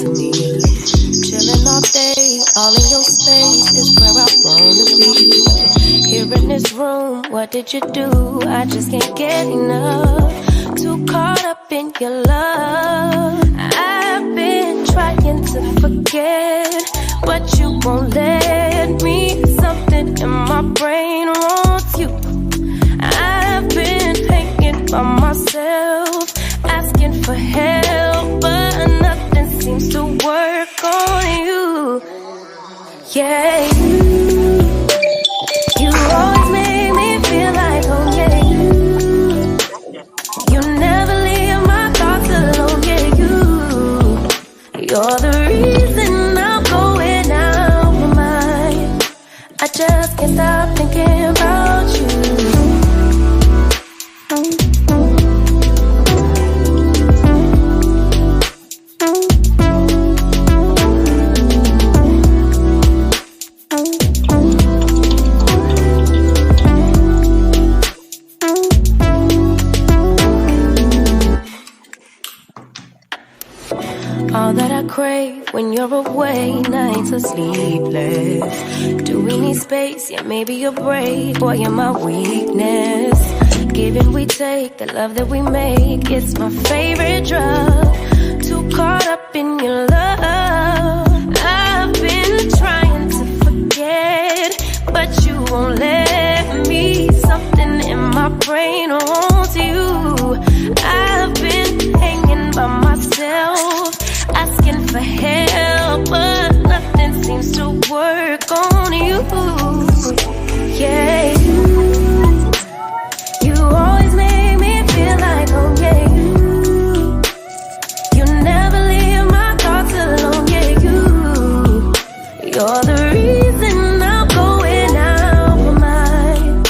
to me. Chilling all day, all in your space is where I wanna be. Here in this room, what did you do? I just can't get enough. Too caught up in your love. I've been trying to forget, but you won't let me. Something in my brain wants you. I've been hanging by myself, asking for help, but nothing seems to work on you. Yeah, you always make me feel like, oh yeah, you never leave my thoughts alone, yeah, you're the reason I'm going out my mind. I just can't stop thinking about you. All that I crave when you're away, nights are sleepless. Do we need space? Yeah, maybe a break. Boy, you're my weakness. Give and we take, the love that we make, it's my favorite drug. Too caught up in your love. I've been trying to forget, but you won't let me. Something in my brain wants you. I've been hanging by myself, asking for help, but nothing seems to work on you. Yeah, you always make me feel like, oh yeah, you never leave my thoughts alone, yeah, you're the reason I'm going out my mind.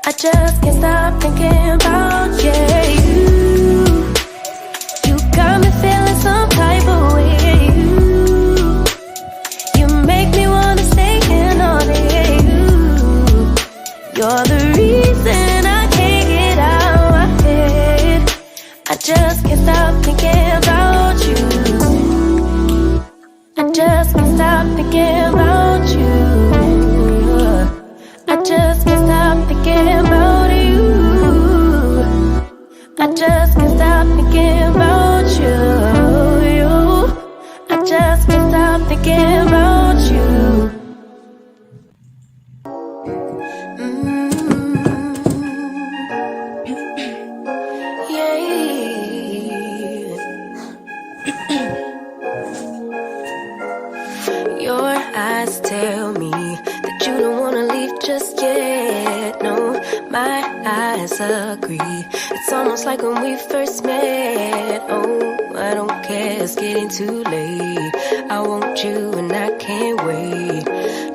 I just can't stop thinking about, yeah, you got me feeling some type of way. You make me wanna stay in all day. You're the reason I can't get out my head. I just can't stop thinking about you. I just can't stop thinking about you. I just can't stop thinking about you. I just can't stop thinking about you. I just can't stop thinking about you. Yeah. Your eyes tell me that you don't wanna leave just yet. No, my eyes agree. It's almost like when we first met. Oh, I don't care, it's getting too late. I want you and I can't wait.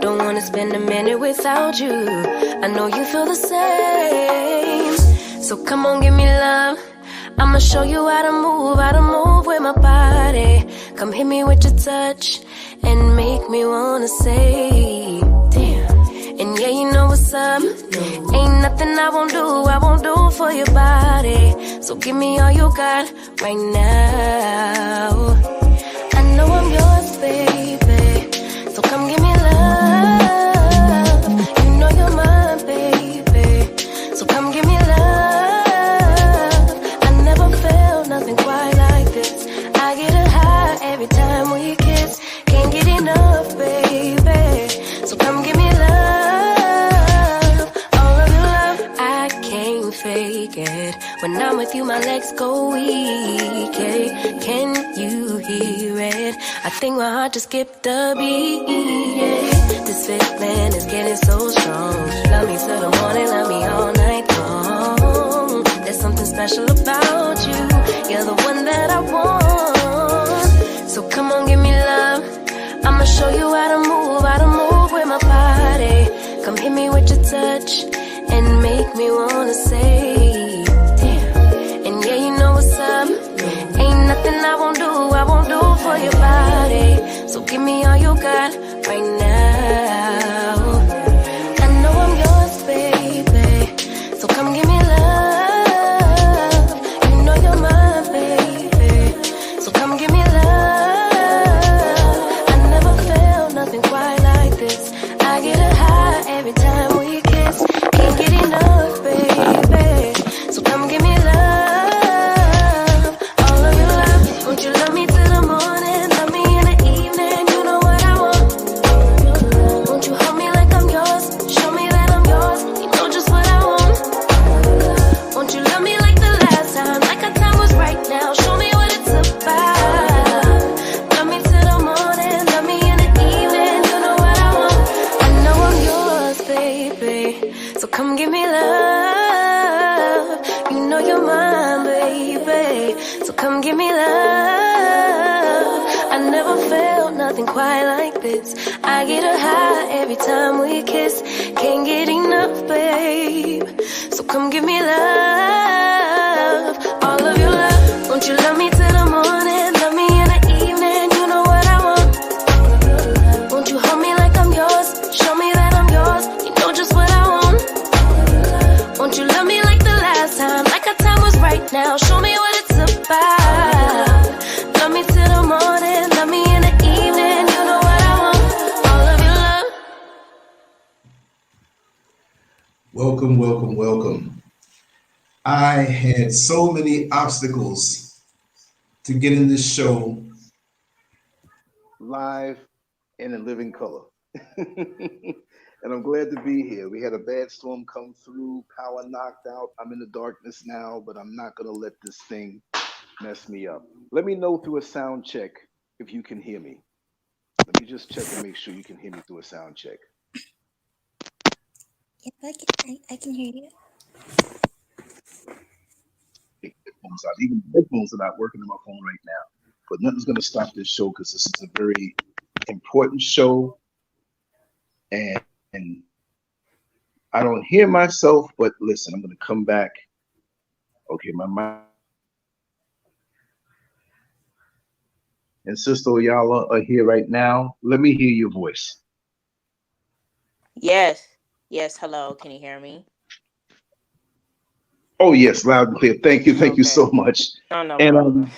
Don't wanna spend a minute without you. I know you feel the same. So come on, give me love. I'ma show you how to move with my body. Come hit me with your touch and make me wanna say, damn. And yeah, you know what's up. Ain't nothing I won't do for your body. So give me all you got right now. I know I'm yours, baby. So come give me love. You know you're mine, baby. So come give me love. I never felt nothing quite like this. I get a high every time we kiss. Can't get enough, baby. So come give me love. All of your love, I can't fake it. When I'm with you, my legs go weak. Hey, can you hear it? I think my heart just skipped a beat. Yeah. This feeling is getting so strong. Love me till the morning, love me all night long. There's something special about you. You're the one that I want. So come on, give me love. I'ma show you how to move with my body. Come hit me with your touch and make me wanna say, damn. And yeah, you know what's up. Ain't nothing I won't do for your body. So give me all you got right now. I know I'm yours, baby. So come give me love. You know you're mine, baby. So come give me love. nothing quite like this. I get a high every time we kiss. Can't get enough, babe. So come give me love, all of your love. Won't you love me till the morning, love me in the evening, you know what I want. Won't you hold me like I'm yours, show me that I'm yours, you know just what I want. Won't you love me like the last time, like our time was right now, show me what it's about. Love me till the morning, love me in the evening, you know what I want, all of your love. Welcome, welcome, welcome. I had so many obstacles to get in this show live and in living color. And I'm glad to be here. We had a bad storm come through, power knocked out. I'm in the darkness now, but I'm not gonna let this thing mess me up. Let me know through a sound check if you can hear me. Let me just check and make sure you can hear me through a sound check. Yep, I can hear you. Headphones out. Even the headphones are not working on my phone right now. But nothing's gonna stop this show because this is a very important show. And I don't hear myself, but listen, I'm gonna come back. Okay, my mic and Sister Oyala are here right now. Let me hear your voice. Yes. Hello. Can you hear me? Oh yes, loud and clear. Thank you Okay. so much. Oh, no And problem.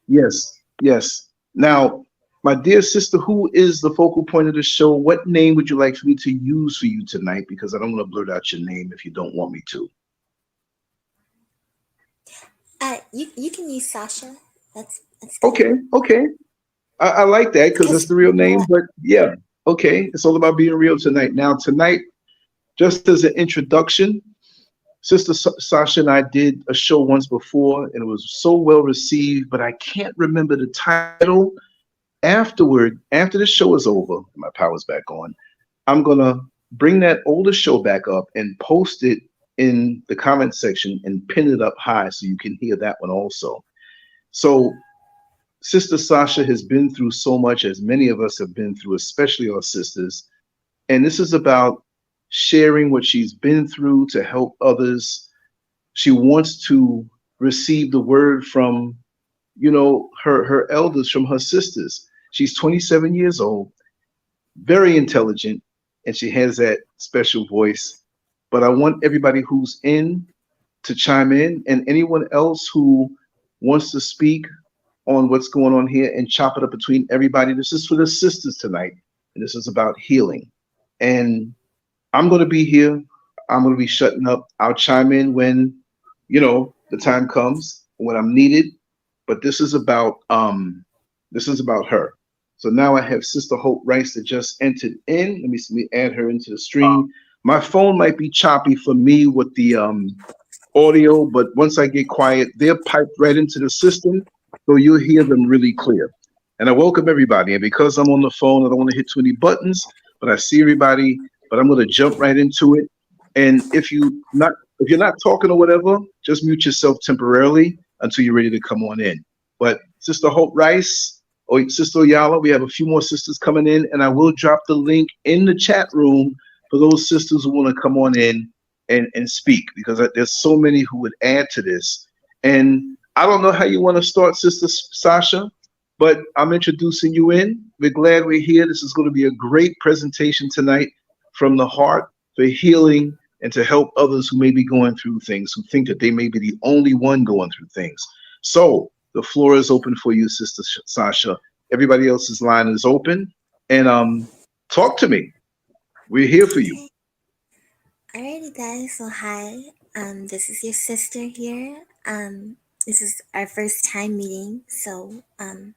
yes. Now, my dear sister, who is the focal point of the show? What name would you like for me to use for you tonight? Because I don't want to blurt out your name if you don't want me to. You can use Sasha. That's good. Okay. I like that because that's the real name. But yeah, okay. It's all about being real tonight. Now, tonight, just as an introduction, Sister Sasha and I did a show once before, and it was so well received, but I can't remember the title. After the show is over, my power's back on, I'm gonna bring that older show back up and post it in the comment section and pin it up high so you can hear that one also. So Sister Sasha has been through so much, as many of us have been through, especially our sisters. And this is about sharing what she's been through to help others. She wants to receive the word from, her elders, from her sisters. She's 27 years old, very intelligent, and she has that special voice. But I want everybody who's in to chime in, and anyone else who wants to speak on what's going on here and chop it up between everybody. This is for the sisters tonight, and this is about healing. And I'm going to be here. I'm going to be shutting up. I'll chime in when, the time comes, when I'm needed. But this is about her. So now I have Sister Hope Rice that just entered in. Let me add her into the stream. My phone might be choppy for me with the audio, but once I get quiet, they're piped right into the system, so you'll hear them really clear. And I welcome everybody. And because I'm on the phone, I don't want to hit too many buttons, but I see everybody. But I'm going to jump right into it. And if you're not talking or whatever, just mute yourself temporarily until you're ready to come on in. But Sister Hope Rice or Sister Oyala, we have a few more sisters coming in, and I will drop the link in the chat room for those sisters who want to come on in and speak, because there's so many who would add to this. And I don't know how you want to start, Sister Sasha, but I'm introducing you in. We're glad we're here. This is going to be a great presentation tonight from the heart for healing and to help others who may be going through things, who think that they may be the only one going through things. So the floor is open for you, Sister Sasha. Everybody else's line is open, and talk to me. We're here for you. Alrighty, guys. So hi, this is your sister here. This is our first time meeting, so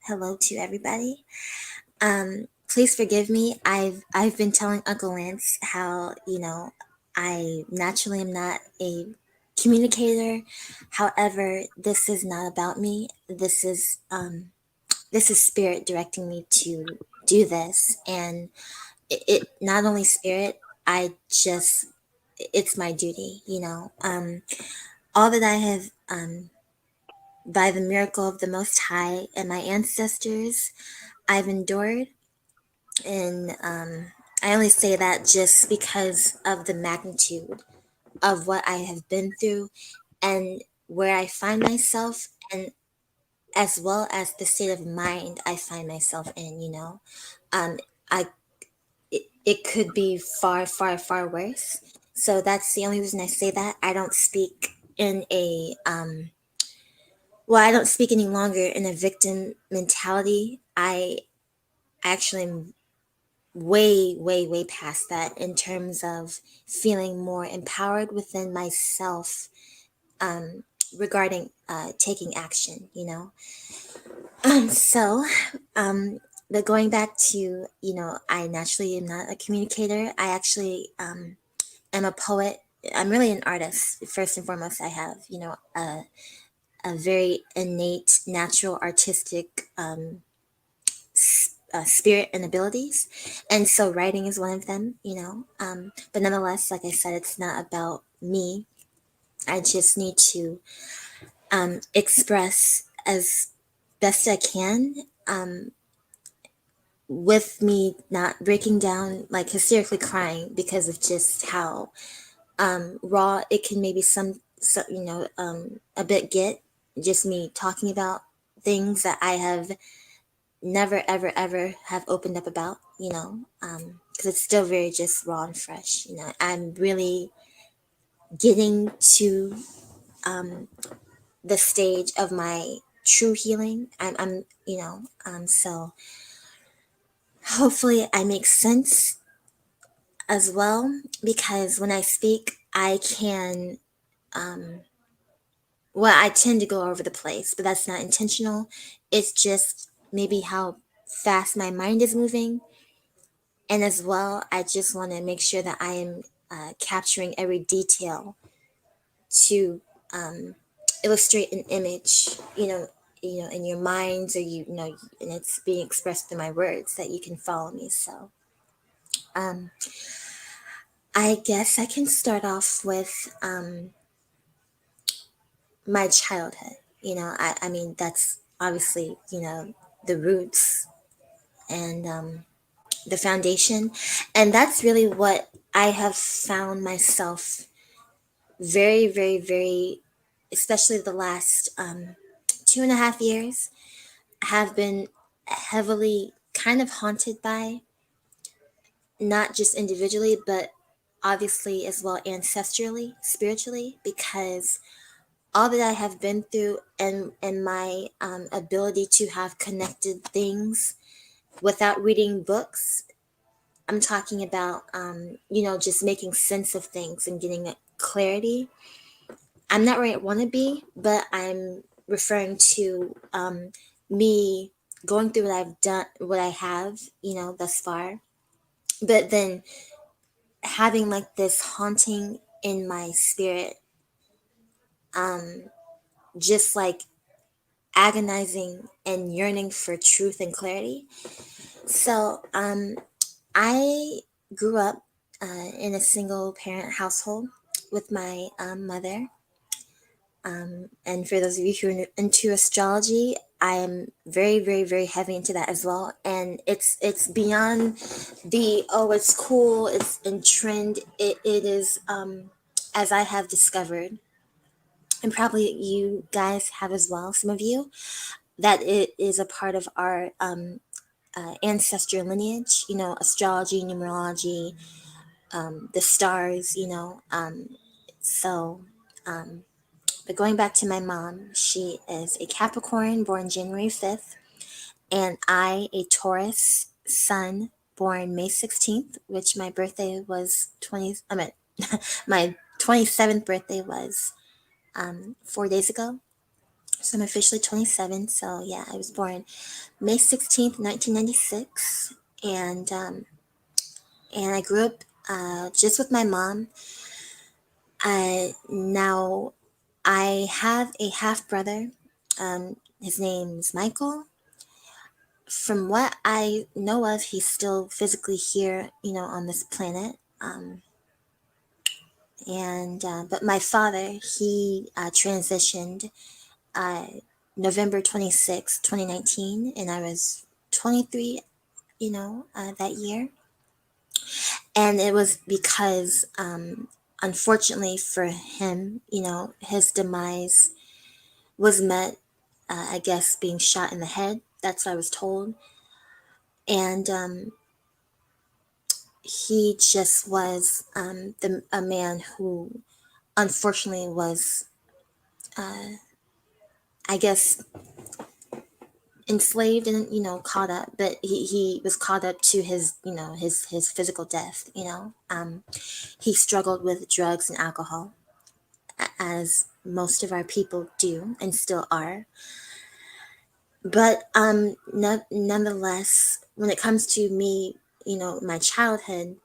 hello to everybody. Please forgive me. I've been telling Uncle Lance how I naturally am not a communicator. However, this is not about me. This is spirit directing me to do this, and it not only spirit. It's my duty. All that I have by the miracle of the Most High and my ancestors, I've endured, and I only say that just because of the magnitude of what I have been through and where I find myself, and as well as the state of mind I find myself in. Um, I it could be far, far, far worse. So that's the only reason I say that. I don't speak in a I don't speak any longer in a victim mentality. I actually am way, way, way past that in terms of feeling more empowered within myself, um, regarding taking action. So, um, but going back to, I naturally am not a communicator. I actually am a poet. I'm really an artist. First and foremost, I have, a very innate, natural, artistic spirit and abilities. And so writing is one of them, But nonetheless, like I said, it's not about me. I just need to express as best I can, with me not breaking down, like hysterically crying because of just how raw it can maybe a bit get, just me talking about things that I have never ever ever have opened up about, because it's still very just raw and fresh. I'm really getting to the stage of my true healing. I'm so hopefully I make sense as well, because when I speak I can I tend to go all over the place, but that's not intentional. It's just maybe how fast my mind is moving. And as well, I just want to make sure that I am capturing every detail to illustrate an image, in your minds, or and it's being expressed through my words that you can follow me. So, um, I guess I can start off with my childhood. I mean, that's obviously, the roots and the foundation. And that's really what I have found myself very, very, very, especially the last 2.5 years, have been heavily kind of haunted by, not just individually, but obviously as well ancestrally, spiritually, because all that I have been through, and my ability to have connected things without reading books. I'm talking about, just making sense of things and getting a clarity. I'm not where I want to be, but I'm referring to me going through what I've done, what I have, thus far. But then having like this haunting in my spirit, just like agonizing and yearning for truth and clarity. So, I grew up in a single parent household with my mother. And for those of you who are into astrology, I am very, very, very heavy into that as well. And it's beyond the, oh, it's cool, it's in trend. It is, as I have discovered, and probably you guys have as well, some of you, that it is a part of our ancestral lineage, astrology, numerology, the stars, so, but going back to my mom, she is a Capricorn born January 5th, and I, a Taurus sun born May 16th, which my birthday was my 27th birthday was 4 days ago. So I'm officially 27. So yeah, I was born May 16th, 1996. And I grew up just with my mom. Now I have a half brother. His name's Michael. From what I know of, he's still physically here, on this planet. And but my father, he transitioned uh, November 26, 2019, and I was 23, that year. And it was because, unfortunately for him, his demise was met, I guess, being shot in the head. That's what I was told. And he just was a man who unfortunately was, I guess, enslaved and caught up, but he was caught up to his his physical death. He struggled with drugs and alcohol, as most of our people do and still are. But nonetheless, when it comes to me, my childhood,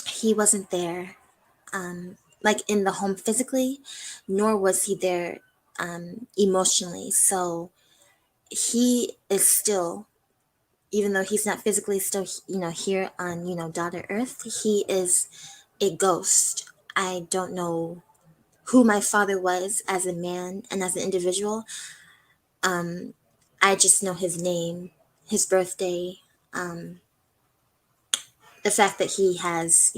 he wasn't there, like in the home physically, nor was he there emotionally. So he is still, even though he's not physically still, here on, daughter Earth, he is a ghost. I don't know who my father was as a man and as an individual. I just know his name, his birthday, the fact that he has,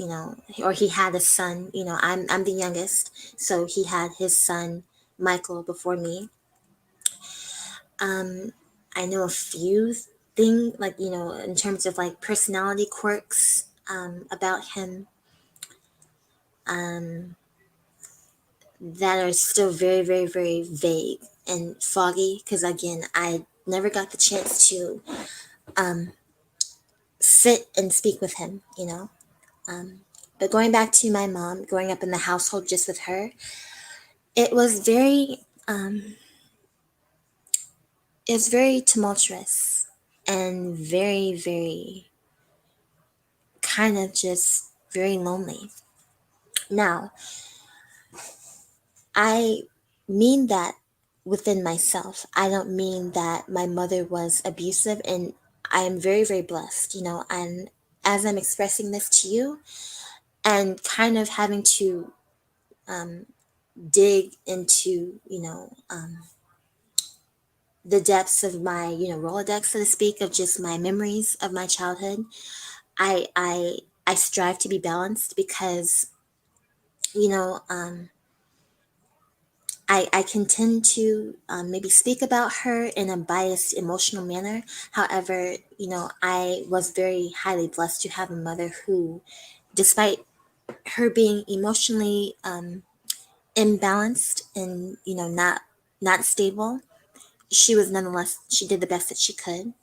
or he had a son. I'm the youngest, so he had his son Michael before me. I know a few things, like, in terms of like personality quirks, about him, that are still very, very, very vague and foggy, because again, I never got the chance to sit and speak with him. But going back to my mom, growing up in the household just with her, it was very, tumultuous and very, very kind of just very lonely. Now, I mean that within myself. I don't mean that my mother was abusive, and I am very, very blessed, and as I'm expressing this to you and kind of having to dig into, the depths of my, Rolodex, so to speak, of just my memories of my childhood, I strive to be balanced because, you know, um, I can tend to maybe speak about her in a biased, emotional manner. However, I was very highly blessed to have a mother who, despite her being emotionally imbalanced and not stable, she did the best that she could.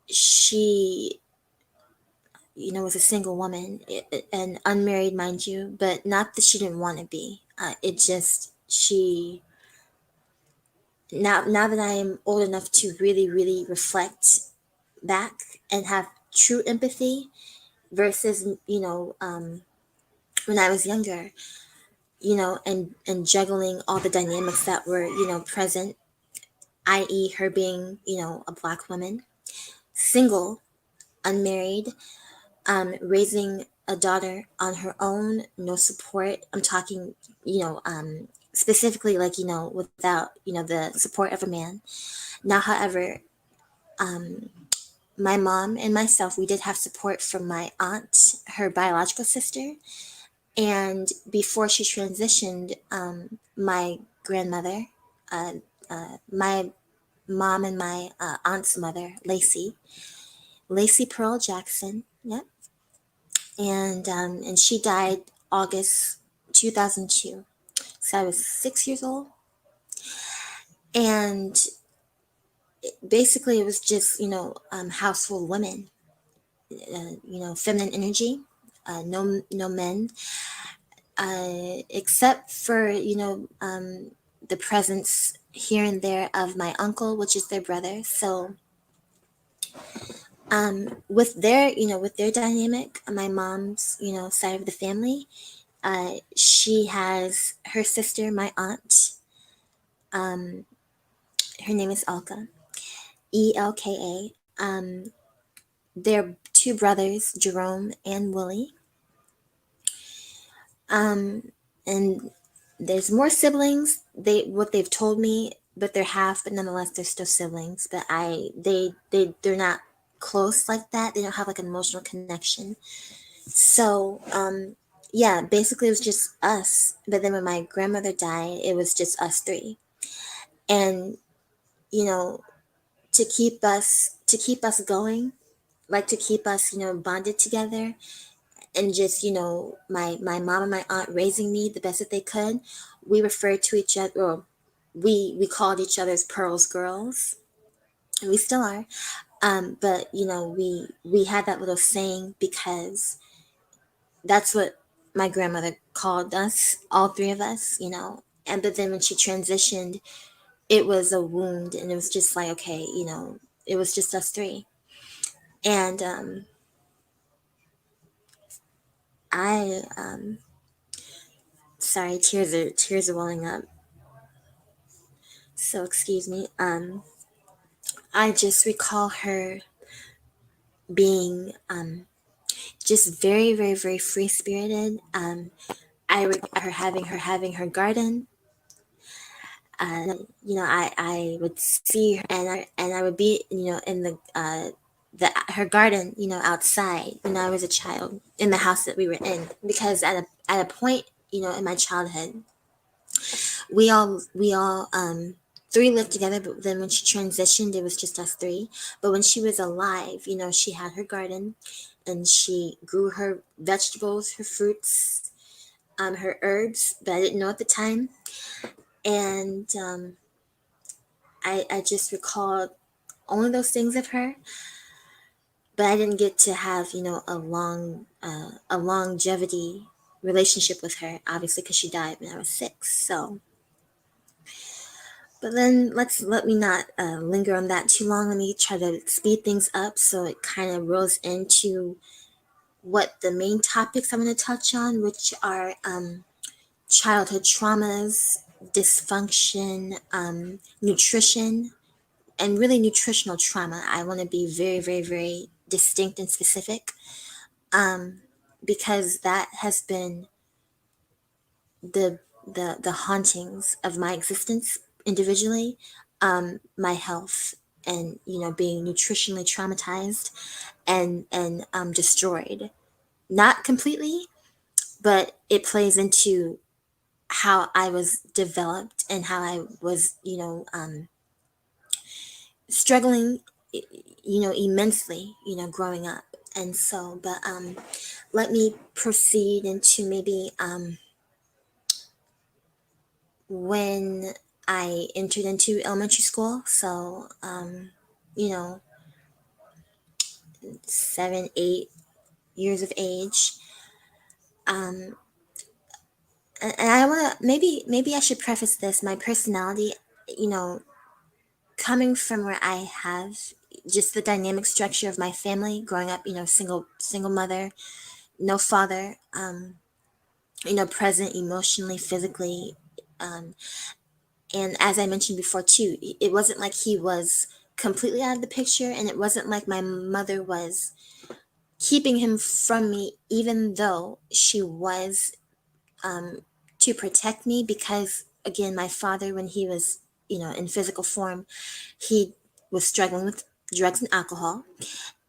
She was a single woman, and unmarried, mind you, but not that she didn't want to be. It just she now that I am old enough to really, really reflect back and have true empathy versus when I was younger, and juggling all the dynamics that were present, i.e., her being a Black woman, single, unmarried, raising a daughter on her own, no support. I'm talking, specifically, like, without, the support of a man. Now, however, my mom and myself, we did have support from my aunt, her biological sister. And before she transitioned, my grandmother, my mom and my aunt's mother, Lacey Pearl Jackson, yep, and she died August 2002. So I was 6 years old, and basically it was just house full of women, feminine energy, no men, except for the presence here and there of my uncle, which is their brother. So with their dynamic, my mom's side of the family, she has her sister, my aunt. Her name is Alka, Elka. Their two brothers, Jerome and Willie. And there's more siblings. What they've told me, but they're half, but nonetheless they're still siblings. But they're not close like that. They don't have like an emotional connection. So yeah, basically it was just us. But then when my grandmother died, it was just us three. And you know, to keep us going, like to keep us, bonded together, and just, my mom and my aunt raising me the best that they could, we referred to each other, or we called each other's Pearl's girls, and we still are. But we had that little saying because that's what my grandmother called us, all three of us, And but then when she transitioned, it was a wound, and it was just like, okay, it was just us three. And I sorry, tears are welling up. So excuse me. I just recall her being just very, very, very free spirited. Her having her garden. I would see her, and I would be, in her garden, outside when I was a child in the house that we were in, because at a point, in my childhood, we all three lived together, but then when she transitioned, it was just us three. But when she was alive, she had her garden, and she grew her vegetables, her fruits, her herbs, but I didn't know at the time. And I just recalled only those things of her, but I didn't get to have, a longevity relationship with her, obviously, because she died when I was 6. So, but then let me not linger on that too long. Let me try to speed things up so it kind of rolls into what the main topics I'm going to touch on, which are childhood traumas, dysfunction, nutrition, and really nutritional trauma. I want to be very, very, very distinct and specific, because that has been the hauntings of my existence individually, my health, and being nutritionally traumatized and destroyed. Not completely, but it plays into how I was developed and how I was, struggling, immensely, growing up. And so, but let me proceed into maybe when I entered into elementary school. So, you know, 7, 8 years of age. And I want to maybe I should preface this. My personality, you know, coming from where I have just the dynamic structure of my family growing up, single mother, no father, present emotionally, physically. And as I mentioned before too, it wasn't like he was completely out of the picture, and it wasn't like my mother was keeping him from me, even though she was, to protect me, because again, my father, when he was, in physical form, he was struggling with drugs and alcohol.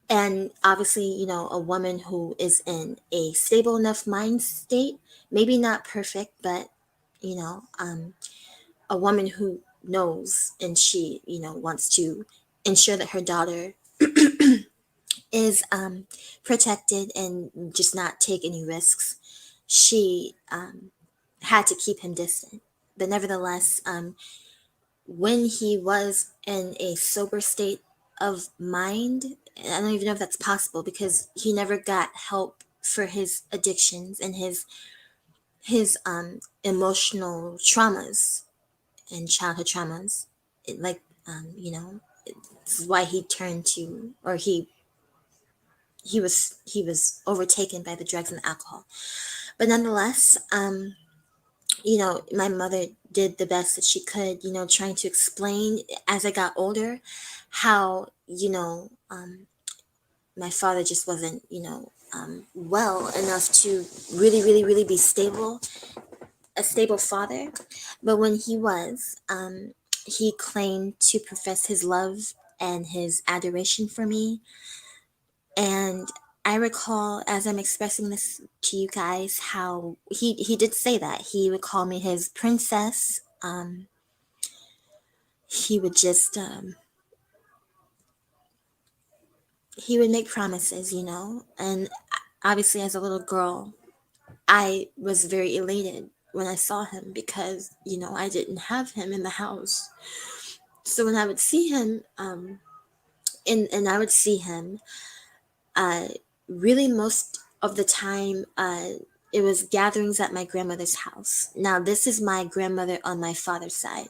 And obviously, a woman who is in a stable enough mind state, maybe not perfect, but, a woman who knows, and she, wants to ensure that her daughter is protected and just not take any risks. She had to keep him distant. But nevertheless, when he was in a sober state of mind, I don't even know if that's possible, because he never got help for his addictions and his emotional traumas and childhood traumas. Like, this is why he turned to, or he was overtaken by the drugs and the alcohol. But nonetheless, my mother did the best that she could, trying to explain as I got older how, my father just wasn't, well enough to really, really, really be stable, a stable father. But when he was, he claimed to profess his love and his adoration for me. And I recall, as I'm expressing this to you guys, how he did say that he would call me his princess. He would just he would make promises, and obviously as a little girl, I was very elated when I saw him because I didn't have him in the house. So when I would see him, and I would see him, really most of the time, it was gatherings at my grandmother's house. Now, this is my grandmother on my father's side.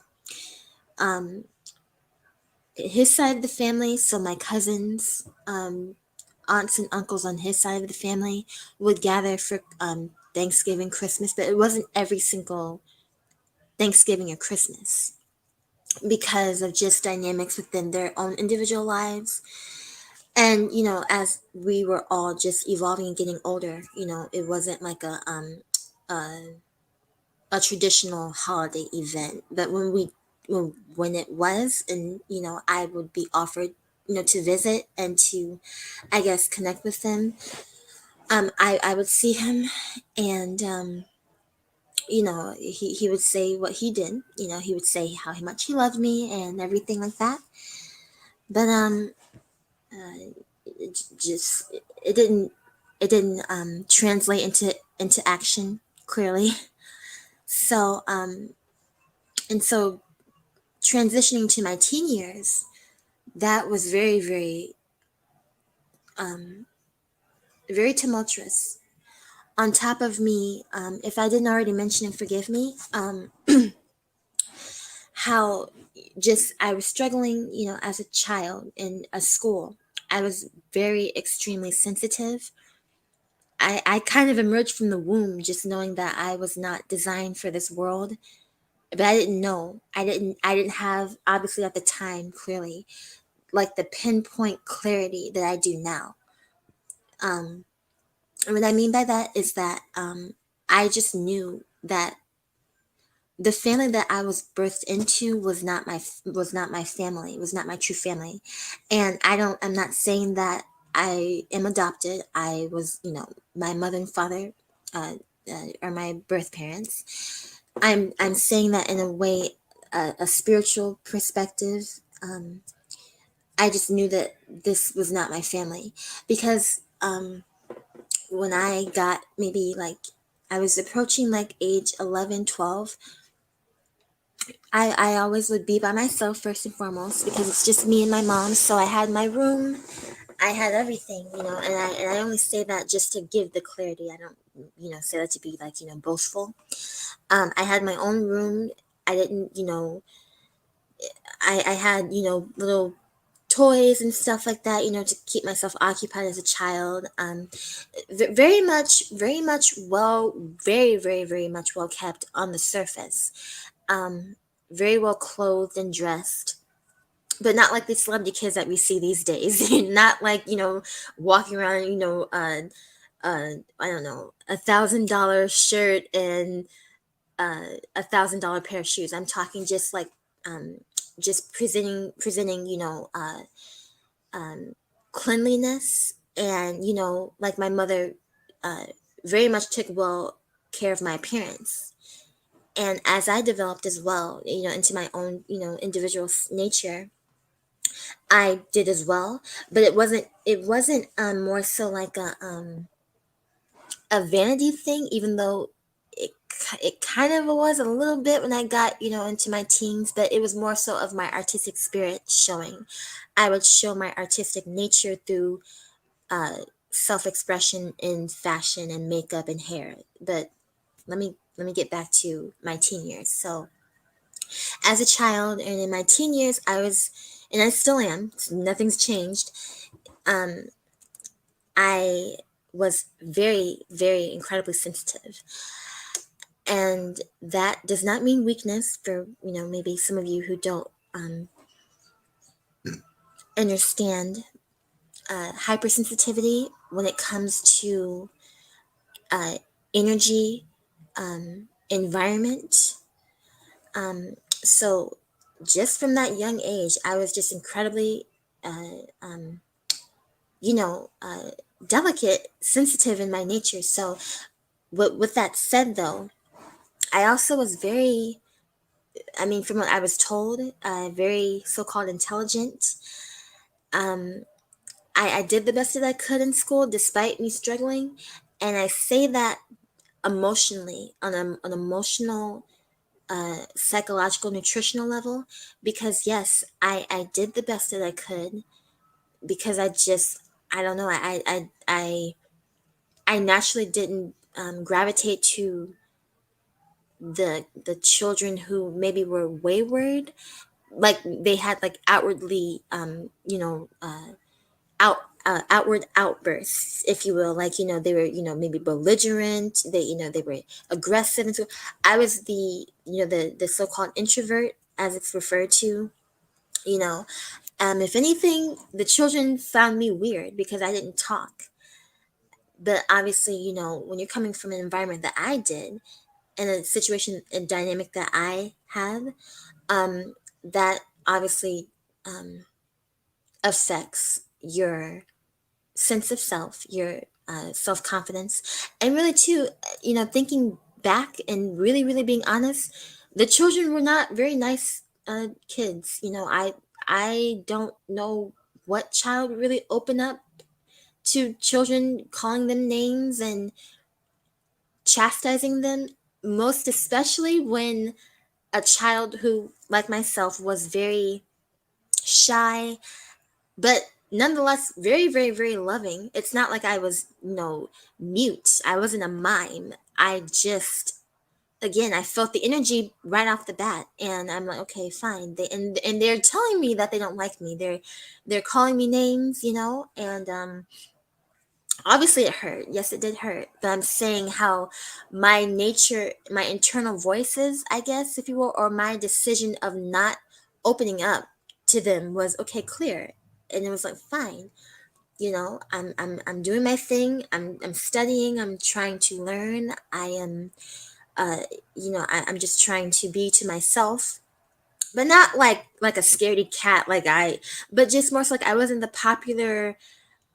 His side of the family, so my cousins, aunts and uncles on his side of the family would gather for Thanksgiving, Christmas, but it wasn't every single Thanksgiving or Christmas because of just dynamics within their own individual lives. And as we were all just evolving and getting older, it wasn't like a traditional holiday event. But when it was, and I would be offered to visit and to, I guess, connect with them, I would see him, and he would say what he did. He would say how much he loved me and everything like that. But it just it didn't translate into action clearly. So and so transitioning to my teen years, that was very, very very tumultuous. On top of me, if I didn't already mention, and forgive me, how just I was struggling, as a child in a school. I was very extremely sensitive. I kind of emerged from the womb just knowing that I was not designed for this world, but I didn't know. I didn't have, obviously at the time, clearly, like the pinpoint clarity that I do now. And what I mean by that is that I just knew that the family that I was birthed into was not my family, was not my true family. And I'm not saying that I am adopted. I was, my mother and father are my birth parents. I'm saying that in a way, a spiritual perspective. I just knew that this was not my family because when I got maybe like, I was approaching like age 11, 12, I always would be by myself first and foremost because it's just me and my mom. So I had my room, I had everything, and I only say that just to give the clarity. I don't, say that to be like, boastful. I had my own room. I didn't, I had, little toys and stuff like that, to keep myself occupied as a child. Very much well, very, very, very much well kept on the surface. Very well clothed and dressed, but not like the celebrity kids that we see these days. Not like, walking around, I don't know, $1,000 shirt and $1,000 pair of shoes. I'm talking just like, just presenting, cleanliness, and like my mother very much took well care of my appearance. And as I developed as well, into my own, individual nature, I did as well. But it wasn't more so like a vanity thing, even though it kind of was a little bit when I got, into my teens, but it was more so of my artistic spirit showing. I would show my artistic nature through self-expression in fashion and makeup and hair. But let me get back to my teen years. So as a child and in my teen years, I was, and I still am, nothing's changed. I was very, very incredibly sensitive. And that does not mean weakness for, maybe some of you who don't understand hypersensitivity when it comes to energy, environment. So just from that young age, I was just incredibly, you know, delicate, sensitive in my nature. So, with that said, though, I also was very, I mean, from what I was told, very so-called intelligent. Um, I did the best that I could in school despite me struggling. And I say that emotionally, on an emotional, psychological, nutritional level, because yes, I did the best that I could because I don't know, I naturally didn't gravitate to the children who maybe were wayward, like they had like outwardly, outward outbursts, if you will, like, they were, maybe belligerent, they were aggressive, and so I was the so-called introvert, as it's referred to. you know if anything, the children found me weird because I didn't talk. But obviously, when you're coming from an environment that I did, and a situation and dynamic that I had, that obviously um, affects your sense of self, your self confidence, and really too, thinking back and really, really being honest, the children were not very nice kids. I don't know what child would really open up to children, calling them names and chastising them. Most especially when a child who, like myself, was very shy, but nonetheless very, very, very loving. It's not like I was, mute. I wasn't a mime. I just, again, I felt the energy right off the bat, and I'm like, okay, fine. And they're telling me that they don't like me. They're calling me names, and obviously it hurt. Yes, it did hurt. But I'm saying how my nature, my internal voices, I guess, if you will, or my decision of not opening up to them was okay, clear. And it was like, fine, I'm doing my thing. I'm studying. I'm trying to learn. I am, uh, I'm just trying to be to myself, but not like a scaredy cat, but just more so like I wasn't the popular,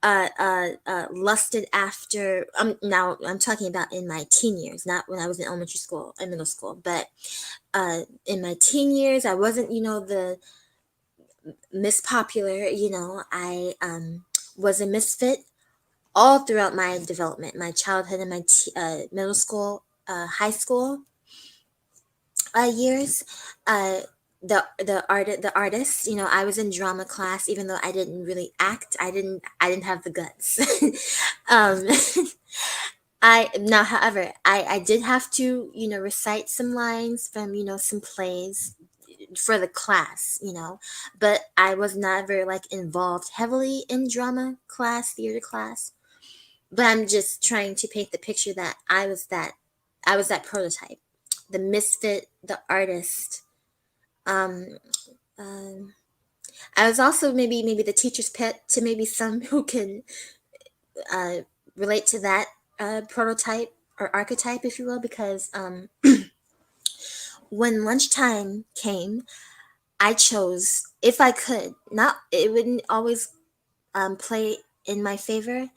lusted after. Now I'm talking about in my teen years, not when I was in elementary school and middle school, but in my teen years, I wasn't, the Miss Popular. I was a misfit all throughout my development, my childhood, and my middle school, high school years. Uh, the artist, I was in drama class, even though I didn't really act. I didn't have the guts. um, however, I did have to, recite some lines from, some plays for the class, but I was never like involved heavily in drama class, theater class. But I'm just trying to paint the picture that I was that prototype, the misfit, the artist. Um, um, I was also maybe the teacher's pet to maybe some who can uh, relate to that prototype or archetype, if you will, because when lunchtime came, I chose, if I could, not, it wouldn't always play in my favor.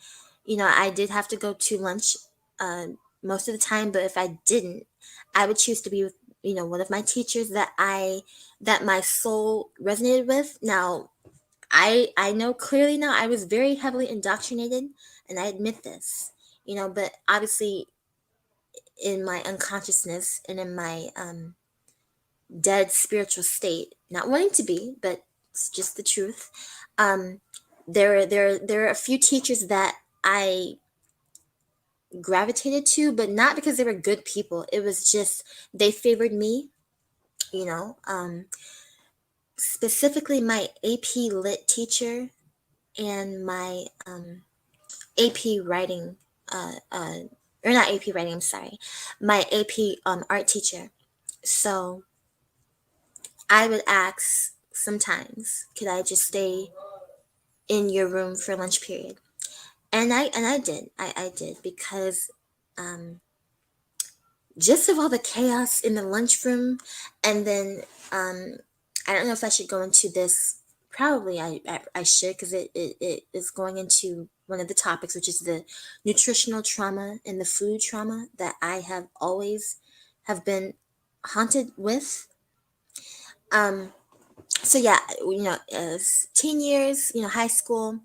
I did have to go to lunch uh, most of the time, but if I didn't, I would choose to be with, one of my teachers that my soul resonated with. Now, I know clearly now I was very heavily indoctrinated, and I admit this, but obviously in my unconsciousness and in my dead spiritual state, not wanting to be, but it's just the truth. Um, there are a few teachers that I gravitated to, but not because they were good people. It was just they favored me, you know. Specifically, my AP Lit teacher and my AP Writing, or not AP Writing. I'm sorry, my AP Art teacher. So I would ask sometimes, could I just stay in your room for lunch period? And I did. I did because um, just of all the chaos in the lunchroom, and then um, I don't know if I should go into this. Probably I should, because it is going into one of the topics, which is the nutritional trauma and the food trauma that I have always have been haunted with. So yeah, as teen years, high school,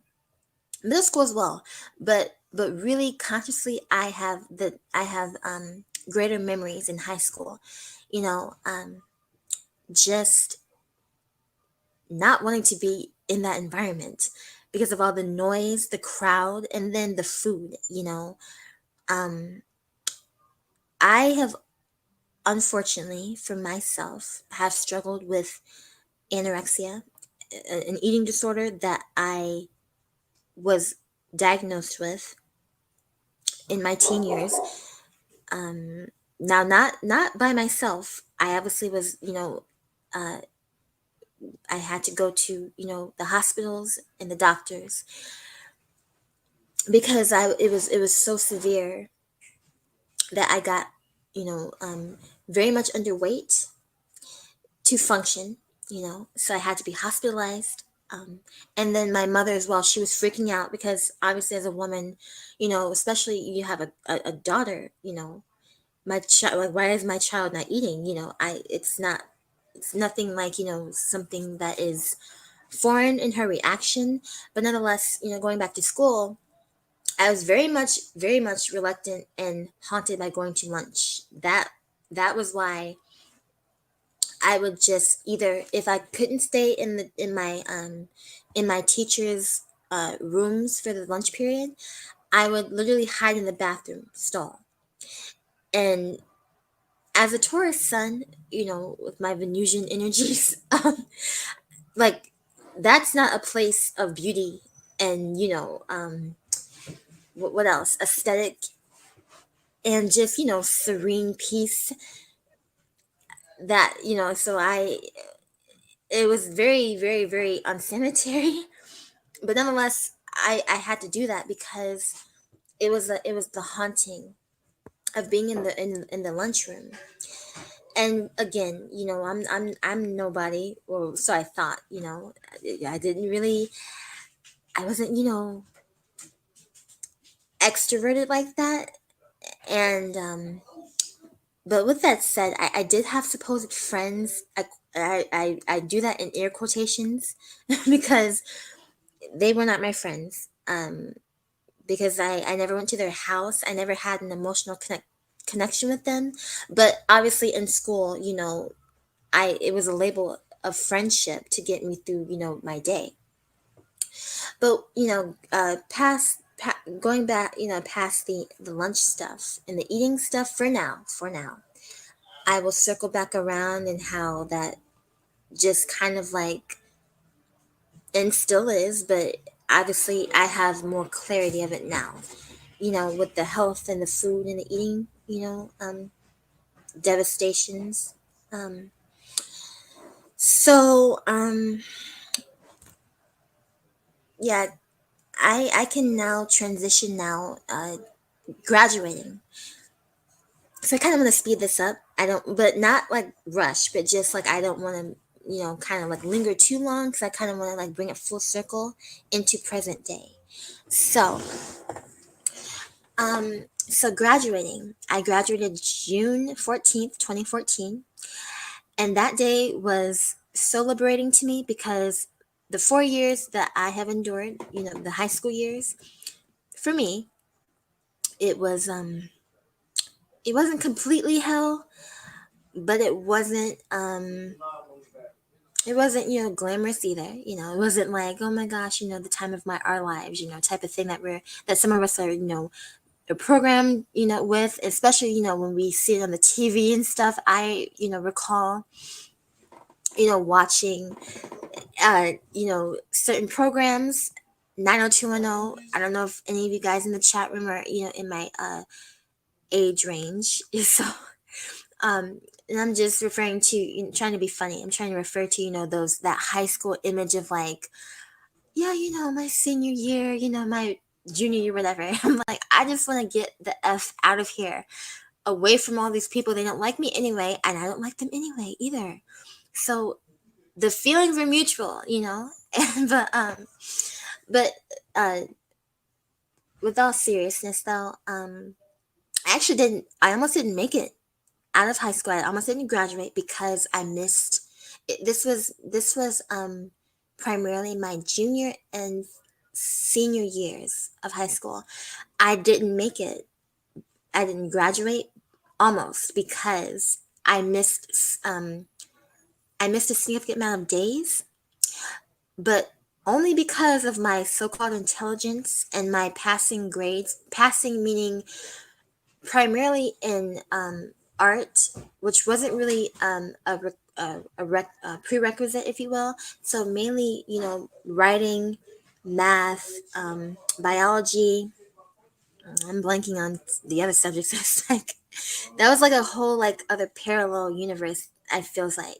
middle school as well, but really consciously, I have greater memories in high school, just not wanting to be in that environment because of all the noise, the crowd, and then the food. I have, unfortunately for myself, have struggled with anorexia, an eating disorder that I was diagnosed with in my teen years. Now, not by myself. I obviously was, uh, I had to go to, the hospitals and the doctors because it was so severe that I got, very much underweight to function, so I had to be hospitalized. And then my mother as well, she was freaking out because obviously as a woman, especially you have a daughter, my child, like, why is my child not eating? It's nothing like, something that is foreign in her reaction. But nonetheless, going back to school, I was very much reluctant and haunted by going to lunch. That was why I would just either, if I couldn't stay in my teacher's rooms for the lunch period, I would literally hide in the bathroom stall. And as a Taurus sun, with my Venusian energies, like, that's not a place of beauty and, what else? Aesthetic and just, serene peace. That, so it was very, very, very unsanitary. But nonetheless, I had to do that because it was the haunting of being in the lunchroom. And again, I'm nobody, or so I thought. I didn't really, I wasn't, extroverted like that. And but with that said, I did have supposed friends. I do that in air quotations because they were not my friends. Because I never went to their house. I never had an emotional connection with them. But obviously in school, it was a label of friendship to get me through, my day. But going back, past the lunch stuff and the eating stuff for now. I will circle back around and how that just kind of like, and still is, but obviously I have more clarity of it now. With the health and the food and the eating, devastations. Um, so yeah, I can now transition now, graduating. So I kind of want to speed this up. I don't, but not like rush, but just like I don't want to, kind of like linger too long because I kind of want to like bring it full circle into present day. So graduating, I graduated June 14th, 2014. And that day was so liberating to me because the 4 years that I have endured, the high school years, for me, it was, it wasn't completely hell, but it wasn't, glamorous either. It wasn't like, oh my gosh, the time of our lives, type of thing that some of us are, programmed, with, especially, when we see it on the TV and stuff. I, recall, watching, certain programs, 90210. I don't know if any of you guys in the chat room are, in my age range. So, and I'm just referring to, trying to be funny. I'm trying to refer to, that high school image of like, yeah, my senior year, my junior year, whatever. I'm like, I just want to get the F out of here, away from all these people. They don't like me anyway, and I don't like them anyway either. So the feelings were mutual, and but uh with all seriousness though, I almost didn't make it out of high school. I almost didn't graduate because I missed it. This was primarily my junior and senior years of high school. I didn't make it. I didn't graduate almost because I missed a significant amount of days, but only because of my so-called intelligence and my passing grades. Passing meaning primarily in art, which wasn't really a prerequisite, if you will. So mainly, writing, math, biology. I'm blanking on the other subjects. It's like that was like a whole like other parallel universe. I feels like,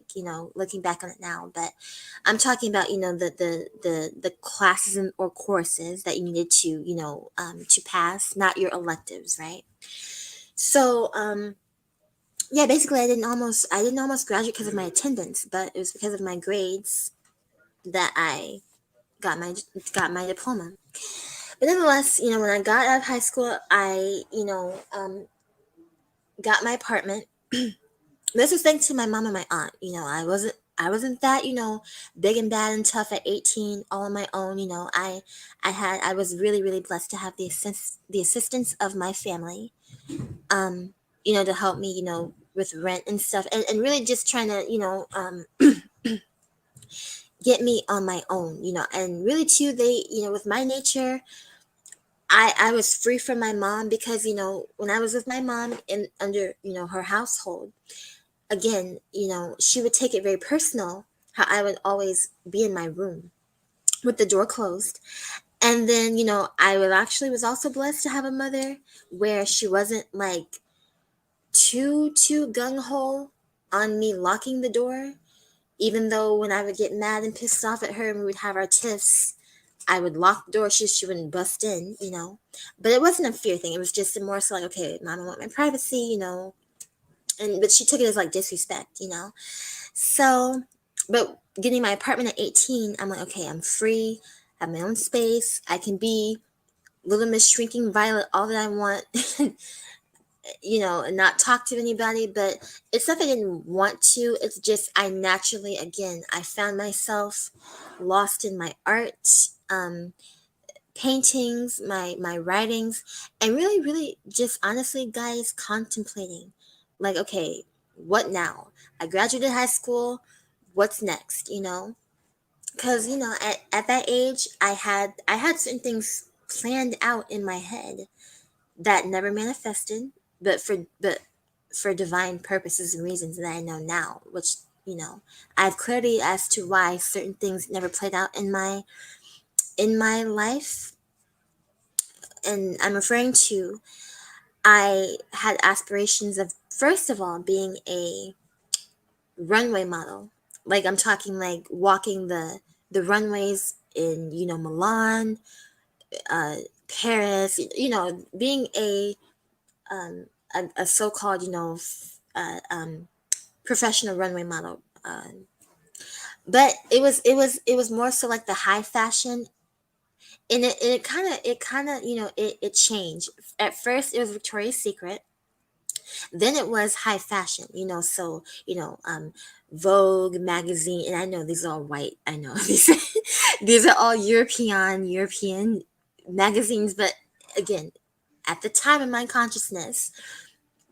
looking back on it now, but I'm talking about, the classes or courses that you needed to pass, not your electives, right? So yeah, basically I didn't almost graduate because of my attendance, but it was because of my grades that I got my diploma. But nonetheless, when I got out of high school, I got my apartment. This was thanks to my mom and my aunt. I wasn't that, big and bad and tough at 18 all on my own. I was really, really blessed to have the assistance of my family, to help me, with rent and stuff, and really just trying to, get me on my own, and really too, they, with my nature, I was free from my mom because, when I was with my mom in under, her household, again, she would take it very personal how I would always be in my room with the door closed. And then, I was also blessed to have a mother where she wasn't like too gung-ho on me locking the door. Even though when I would get mad and pissed off at her and we would have our tiffs, I would lock the door so she wouldn't bust in. But it wasn't a fear thing. It was just more so like, okay, mom, I want my privacy. But she took it as like disrespect. So, but getting my apartment at 18, I'm like, okay, I'm free, I have my own space, I can be Little Miss Shrinking Violet all that I want, and not talk to anybody. But it's not that I didn't want to, it's just I naturally, again, I found myself lost in my art, paintings, my writings, and really, really just honestly, guys, contemplating like, okay, what now? I graduated high school, what's next? Because at that age, I had certain things planned out in my head that never manifested, but for divine purposes and reasons that I know now, which I have clarity as to why certain things never played out in my life. And I'm referring to, I had aspirations of, first of all, being a runway model. Like, I'm talking like walking the runways in, Milan, Paris, being a so-called, professional runway model. But it was more so like the high fashion, and it kind of it changed. At first, it was Victoria's Secret. Then it was high fashion, so Vogue magazine, and I know these are all white. I know these are all European magazines, but again, at the time in my consciousness,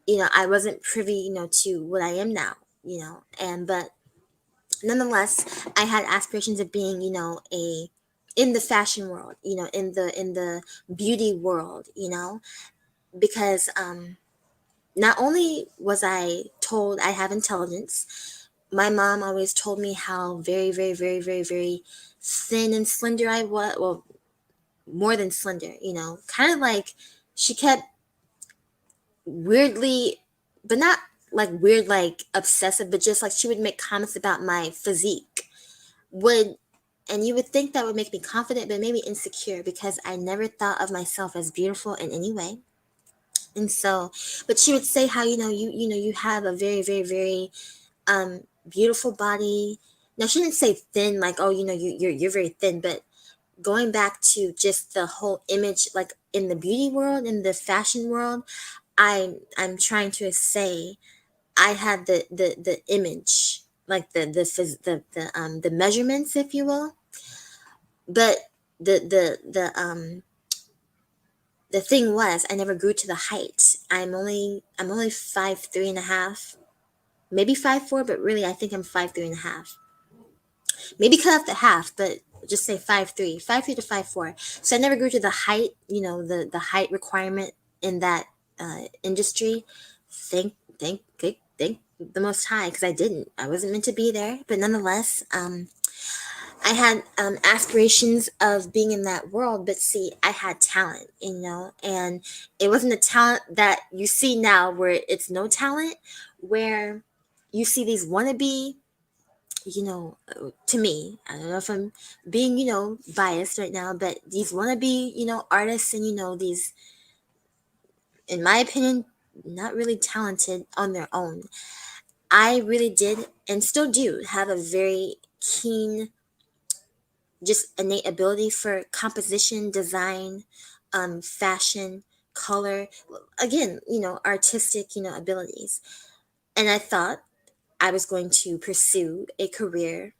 I wasn't privy, to what I am now, and but nonetheless, I had aspirations of being, a in the fashion world, in the beauty world, because not only was I told I have intelligence, my mom always told me how very, very, very, very, very thin and slender I was. Well, more than slender, kind of like she kept weirdly, but not like weird, like obsessive, but just like she would make comments about my physique. And you would think that would make me confident, but it made me insecure because I never thought of myself as beautiful in any way. And so, but she would say how, you have a very, very, very beautiful body, Now, I shouldn't say thin, like, oh, you're very thin, but going back to just the whole image, like in the beauty world, in the fashion world, I'm trying to say I had the image, like the measurements, if you will, but the thing was I never grew to the height. I'm only 5'3.5", maybe 5'4", but really I think I'm 5'3.5". Maybe cut off the half, but just say 5'3", 5'3" to 5'4". So I never grew to the height, the height requirement in that industry. Thank the Most High, because I wasn't meant to be there. But nonetheless, I had aspirations of being in that world, but see, I had talent, and it wasn't a talent that you see now where it's no talent, where you see these wannabe, to me, I don't know if I'm being, biased right now, but these wannabe, artists and, these, in my opinion, not really talented on their own. I really did and still do have a very keen, just innate ability for composition, design, fashion, color, again, artistic, abilities. And I thought I was going to pursue a career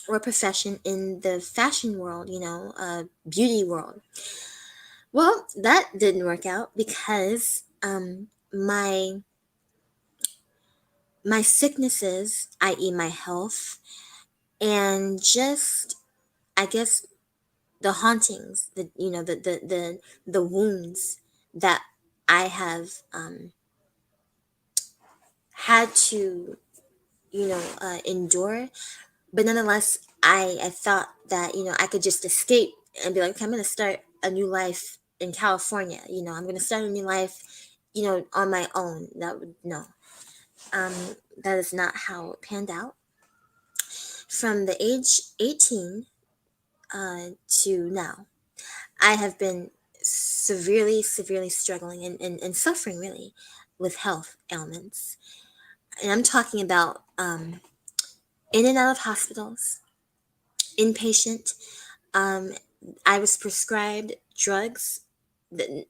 or profession in the fashion world, beauty world. Well, that didn't work out because my sicknesses, i.e., my health, and just, I guess, the hauntings, the wounds that I have had to, endure. But nonetheless, I thought that, I could just escape and be like, okay, I'm going to start a new life in California. I'm going to start a new life, on my own. No. That is not how it panned out. From the age 18 to now, I have been severely struggling and suffering, really, with health ailments. And I'm talking about in and out of hospitals, inpatient. I was prescribed drugs.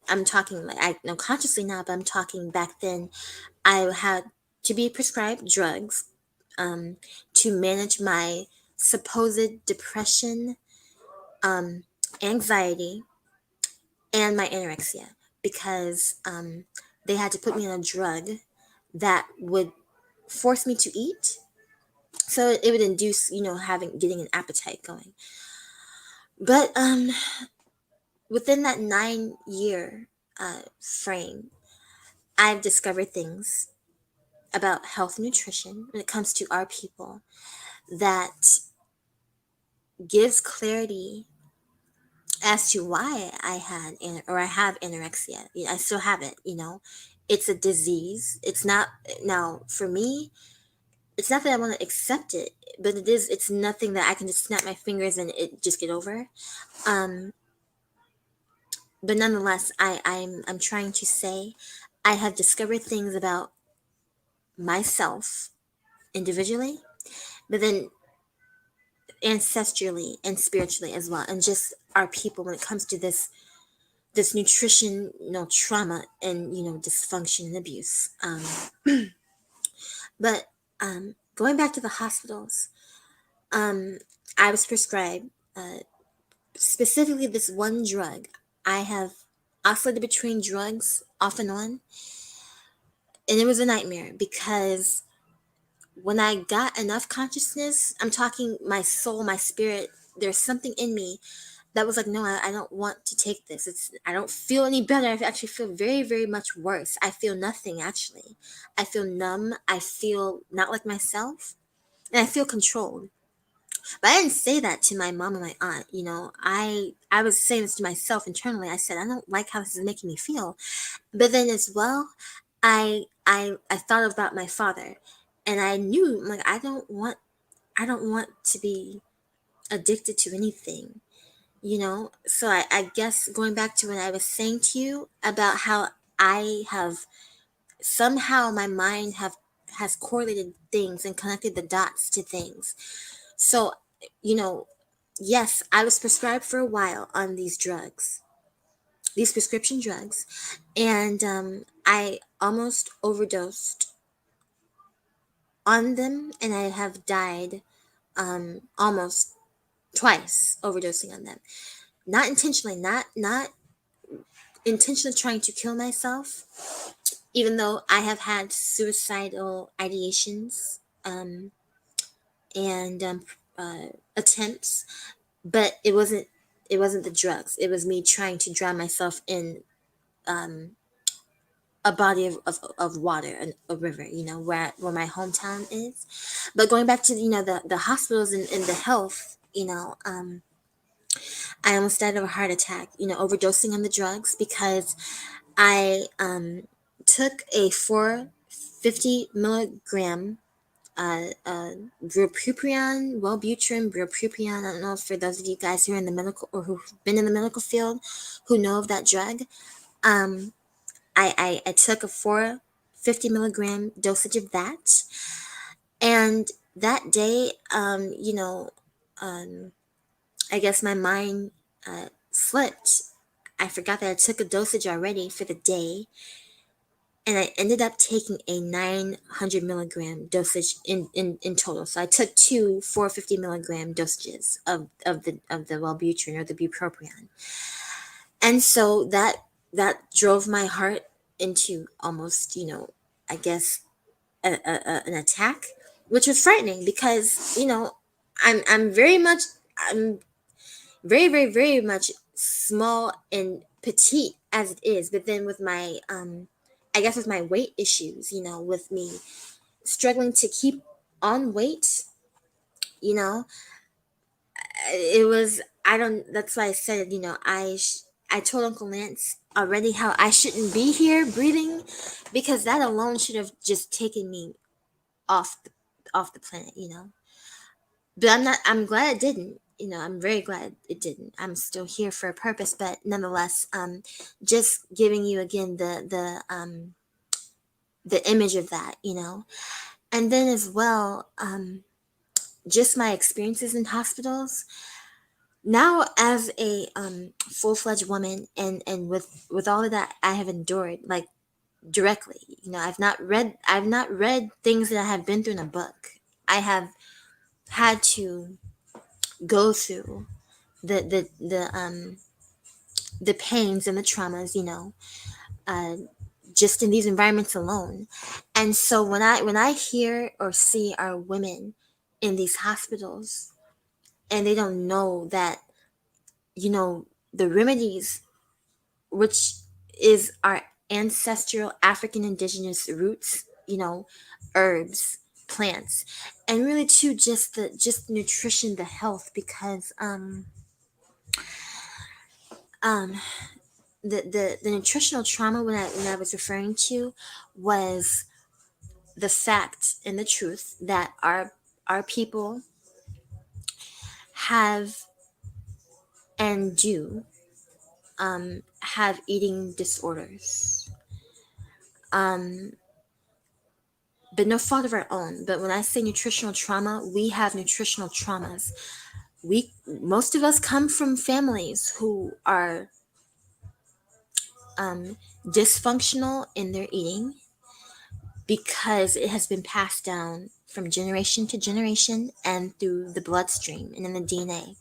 I'm talking, like, I know consciously now, but I'm talking back then. I had to be prescribed drugs to manage my supposed depression, anxiety, and my anorexia, because they had to put me on a drug that would force me to eat. So it would induce, getting an appetite going. But within that 9-year frame, I've discovered things about health and nutrition when it comes to our people that gives clarity as to why I have anorexia. I still have it. It's a disease. It's not, now for me, it's not that I want to accept it, but it's nothing that I can just snap my fingers and it just get over. But nonetheless, I'm trying to say I have discovered things about myself individually, but then ancestrally and spiritually as well, and just our people when it comes to this nutrition, trauma and dysfunction and abuse. But going back to the hospitals, I was prescribed specifically this one drug. I have oscillated between drugs off and on, and it was a nightmare because when I got enough consciousness, I'm talking my soul, my spirit, there's something in me that was like, no, I don't want to take this. I don't feel any better. I actually feel very, very much worse. I feel nothing, actually. I feel numb. I feel not like myself. And I feel controlled. But I didn't say that to my mom and my aunt. I was saying this to myself internally. I said, I don't like how this is making me feel. But then as well, I thought about my father. And I knew, like, I don't want to be addicted to anything. So I guess going back to what I was saying to you about how I have somehow my mind has correlated things and connected the dots to things. So, you know, yes, I was prescribed for a while on these drugs, these prescription drugs, and I almost overdosed on them, and I have died almost twice overdosing on them. Not intentionally, not intentionally trying to kill myself, even though I have had suicidal ideations and attempts, but it wasn't the drugs. It was me trying to drown myself in a body of water, a river, where my hometown is. But going back to the hospitals and the health, I almost died of a heart attack, overdosing on the drugs because I took a 450 milligram bupropion, Wellbutrin, bupropion. I don't know, for those of you guys who are in the medical or who've been in the medical field who know of that drug. I took a 450 milligram dosage of that, and that day, I guess my mind slipped. I forgot that I took a dosage already for the day, and I ended up taking a 900 milligram dosage in total. So I took two 450 milligram dosages of the Wellbutrin or the bupropion, and so that drove my heart into almost, I guess an attack, which was frightening because I'm very, very, very much small and petite as it is, but then with my I guess with my weight issues, with me struggling to keep on weight, you know, it was, I don't, that's why I said, I told Uncle Lance already how I shouldn't be here breathing, because that alone should have just taken me off the planet. But I'm glad it didn't. I'm very glad it didn't. I'm still here for a purpose, but nonetheless, just giving you again the image of that, and then as well, just my experiences in hospitals. Now, as a full-fledged woman, and with all of that I have endured, like directly, I've not read things that I have been through in a book. I have had to go through the pains and the traumas, uh, just in these environments alone. And so when I hear or see our women in these hospitals, and they don't know that, the remedies, which is our ancestral African indigenous roots, herbs, plants, and really too just the nutrition, the health, because the nutritional trauma, when I was referring to, was the fact and the truth that our people have and do have eating disorders, but no fault of our own. But when I say nutritional trauma, we have nutritional traumas. Most of us come from families who are dysfunctional in their eating, because it has been passed down from generation to generation and through the bloodstream and in the DNA.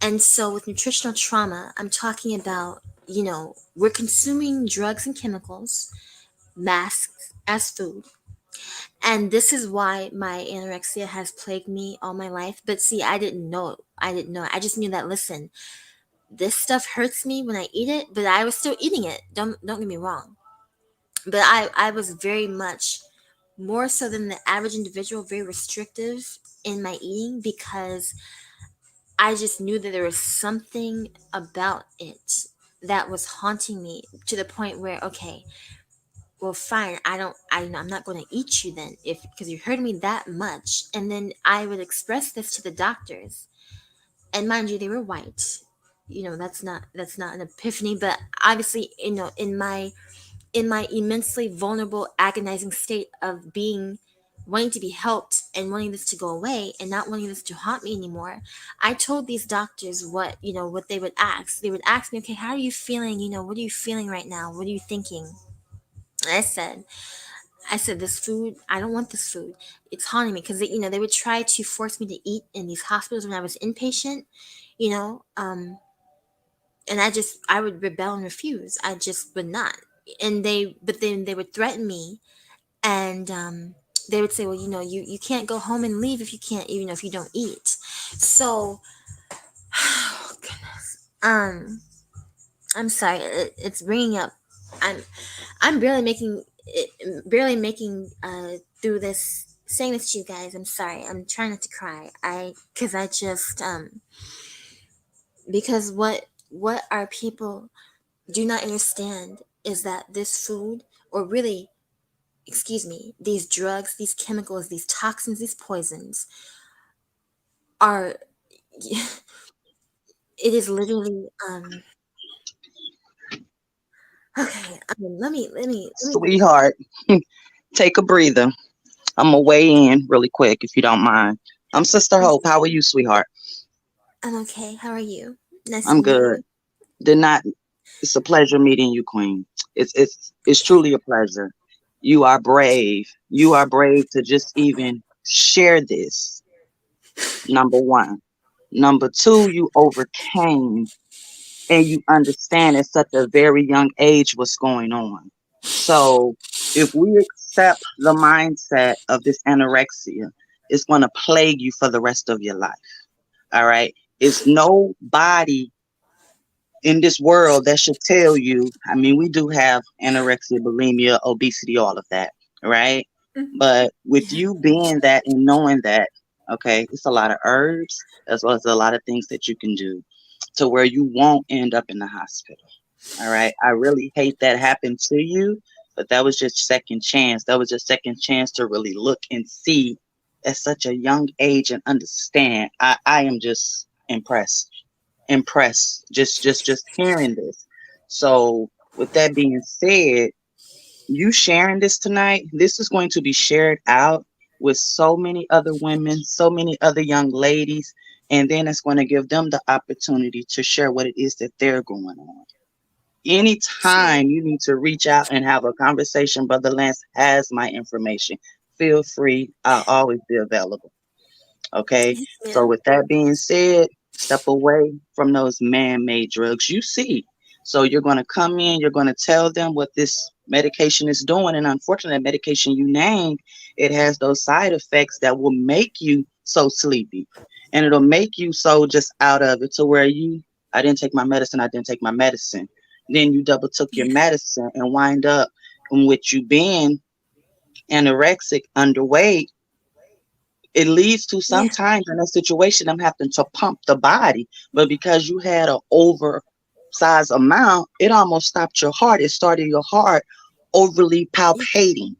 And so with nutritional trauma, I'm talking about, we're consuming drugs and chemicals masked as food. And this is why my anorexia has plagued me all my life. But see, I didn't know it. I just knew that, listen, this stuff hurts me when I eat it, but I was still eating it. Don't get me wrong. But I was very much, more so than the average individual, very restrictive in my eating, because I just knew that there was something about it that was haunting me, to the point where, okay, well, fine, I'm not going to eat you then, because you hurt me that much. And then I would express this to the doctors, and mind you, they were white. That's not an epiphany, but obviously, in my in my immensely vulnerable, agonizing state of being wanting to be helped and wanting this to go away and not wanting this to haunt me anymore, I told these doctors what they would ask. They would ask me, okay, how are you feeling? What are you feeling right now? What are you thinking? And I said, this food, I don't want this food. It's haunting me because they would try to force me to eat in these hospitals when I was inpatient, you know, um, and I would rebel and refuse. I just would not. But then they would threaten me, and they would say, well, you can't go home and leave if you can't, if you don't eat. So, oh, goodness. I'm sorry, it's bringing up. I'm I'm barely making through this, saying this to you guys. I'm sorry. I'm trying not to cry. Because I just because what our people do not understand is that this food, or really, excuse me, these drugs, these chemicals, these toxins, these poisons are it is literally okay. Let me Sweetheart, take a breather. I'm gonna weigh in really quick if you don't mind. I'm Sister Hope. How are you, sweetheart? I'm okay. How are you? Nice to I'm meet good. you. Did not. It's a pleasure meeting you, Queen. It's truly a pleasure. You are brave. You are brave to just even share this. Number one. Number two, you overcame and you understand at such a very young age what's going on. So if we accept the mindset of this anorexia, it's going to plague you for the rest of your life. All right. It's nobody in this world that should tell you. I mean, we do have anorexia, bulimia, obesity, all of that, right? But with Yeah. you being that and knowing that, okay, it's a lot of herbs as well as a lot of things that you can do to where you won't end up in the hospital. All right. I really hate that happened to you, but that was just second chance. That was your second chance to really look and see at such a young age and understand. I am just impressed just hearing this. So with that being said, you sharing this tonight, this is going to be shared out with so many other women, so many other young ladies, and then it's going to give them the opportunity to share what it is that they're going on. Sure. Anytime you need to reach out and have a conversation, Brother Lance has my information. Feel free. I'll always be available. Okay. Yes, So ma'am. with that being said, step away from those man-made drugs you see. So you're going to come in, you're going to tell them what this medication is doing. And unfortunately, that medication you named, it has those side effects that will make you so sleepy. And it'll make you so just out of it to where I didn't take my medicine, I didn't take my medicine. Then you double took your Yeah. medicine and wind up with you being anorexic, underweight. It leads to Yeah. sometimes in a situation them having to pump the body, but because you had an oversized amount, it almost stopped your heart. It started your heart overly Yeah. palpating,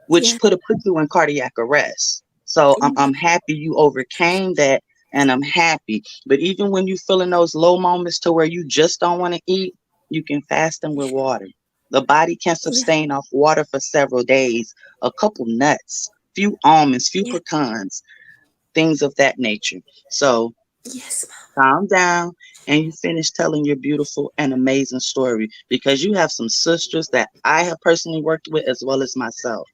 which Yeah. could have put you in cardiac arrest. So I'm happy you overcame that, and I'm happy. But even when you feeling those low moments to where you just don't want to eat, you can fast them with water. The body can Yeah. sustain off water for several days. A couple nuts, few almonds, few Yeah. pecans, things of that nature. So Yes, calm down and you finish telling your beautiful and amazing story because you have some sisters that I have personally worked with as well as myself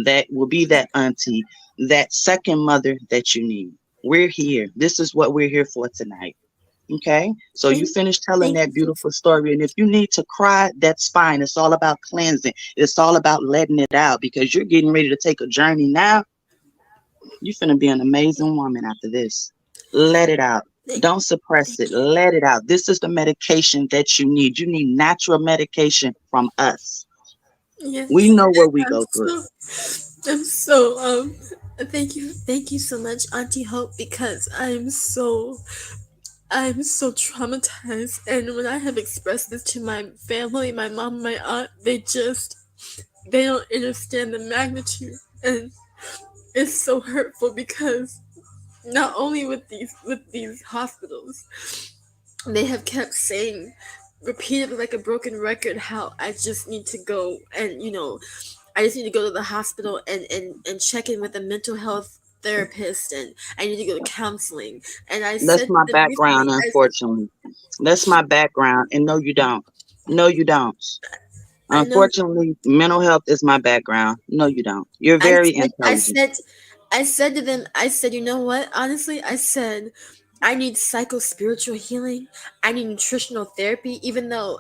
that will be that auntie, that second mother that you need. We're here. This is what we're here for tonight. Okay? So you ma'am. finish telling Thank that you so. beautiful story. And if you need to cry, that's fine. It's all about cleansing. It's all about letting it out because you're getting ready to take a journey now. You're finna be an amazing woman after this. Let it out. Thank, Don't suppress it. thank you. Let it out. This is the medication that you need. You need natural medication from us. We Yes. know what we I'm go through. so. I'm so. Thank you so much, Auntie Hope, because I'm so traumatized. And when I have expressed this to my family, my mom, my aunt, they don't understand the magnitude, and it's so hurtful because not only with these hospitals, they have kept saying repeatedly like a broken record how I just need to go and I just need to go to the hospital and check in with a mental health therapist, and I need to go to counseling. And I That's said to my them recently, background, unfortunately. That's my background. And no, you don't. No, you don't. I know Unfortunately, mental health is my background. No, you don't. You're I very said, I intelligent. said, I said to them, I said, you know what? Honestly, I said, I need psycho-spiritual healing. I need nutritional therapy, even though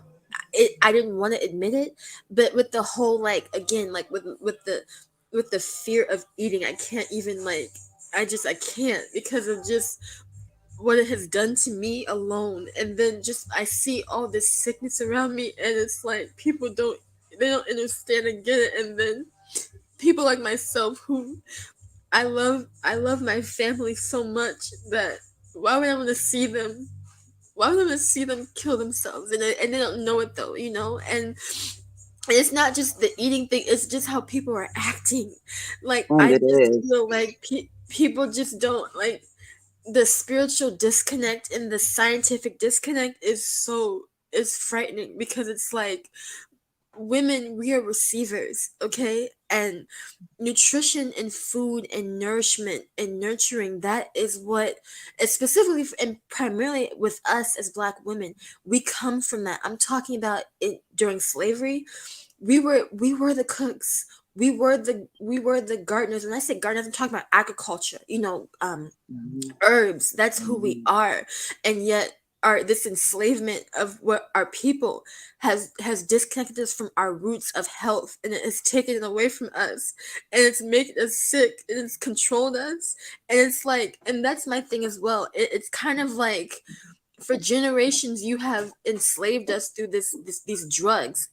I didn't want to admit it. But with the whole, like, again, like with the fear of eating, I can't even like, I can't because of just what it has done to me alone. And then just I see all this sickness around me, and it's like they don't understand and get it. And then people like myself who I love my family so much that why would I want to see them? Why would I want to see them kill themselves? And they don't know it though, And it's not just the eating thing; it's just how people are acting. Like And I it just is. feel like people just don't like the spiritual disconnect and the scientific disconnect is frightening because it's like women, we are receivers, okay? And nutrition and food and nourishment and nurturing, that is what, specifically and primarily with us as Black women, we come from that. I'm talking about it during slavery. We were the cooks. We were the gardeners. When I say gardeners, I'm talking about agriculture. Mhm. Herbs. That's who we Mhm. are. And yet this enslavement of what our people has disconnected us from our roots of health, and it has taken it away from us, and it's making us sick, and it's controlled us. And it's like, and that's my thing as well. It's kind of like for generations you have enslaved us through these drugs,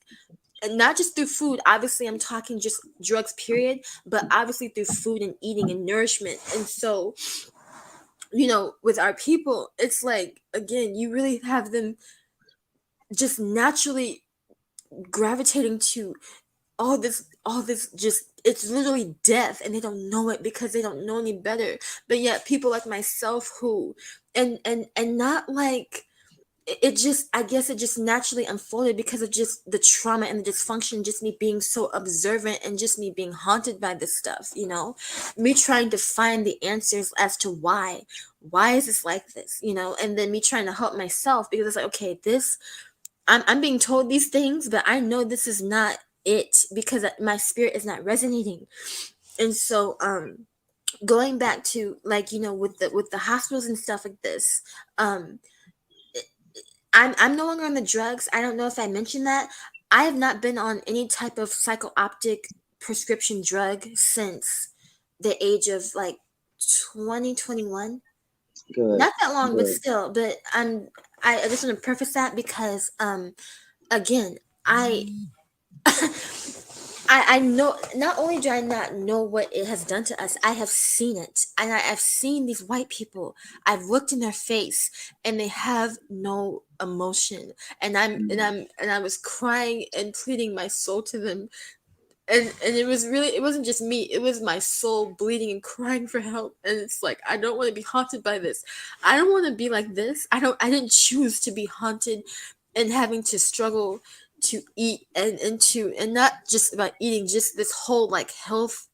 and not just through food. Obviously, I'm talking just drugs period, but obviously through food and eating and nourishment. And so, with our people, it's like, again, you really have them just naturally gravitating to all this just, it's literally death, and they don't know it because they don't know any better. But yet people like myself who, and not like, it just, I guess it just naturally unfolded because of just the trauma and the dysfunction, just me being so observant and just me being haunted by this stuff, me trying to find the answers as to why is this like this, and then me trying to help myself because it's like, okay, this, I'm being told these things, but I know this is not it because my spirit is not resonating. And so going back to, like, with the hospitals and stuff like this, um I'm no longer on the drugs. I don't know if I mentioned that. I have not been on any type of psychooptic prescription drug since the age of like 2021. Good. Not that long, but Good. still. But I just want to preface that because again, I I know, not only do I not know what it has done to us, I have seen it. And I've seen these white people. I've looked in their face and they have no emotion. And Mhm. I was crying and pleading my soul to them. And it was really, it wasn't just me, it was my soul bleeding and crying for help. And it's like, I don't want to be haunted by this. I don't want to be like this. I didn't choose to be haunted and having to struggle to eat, and not just about eating, just this whole like health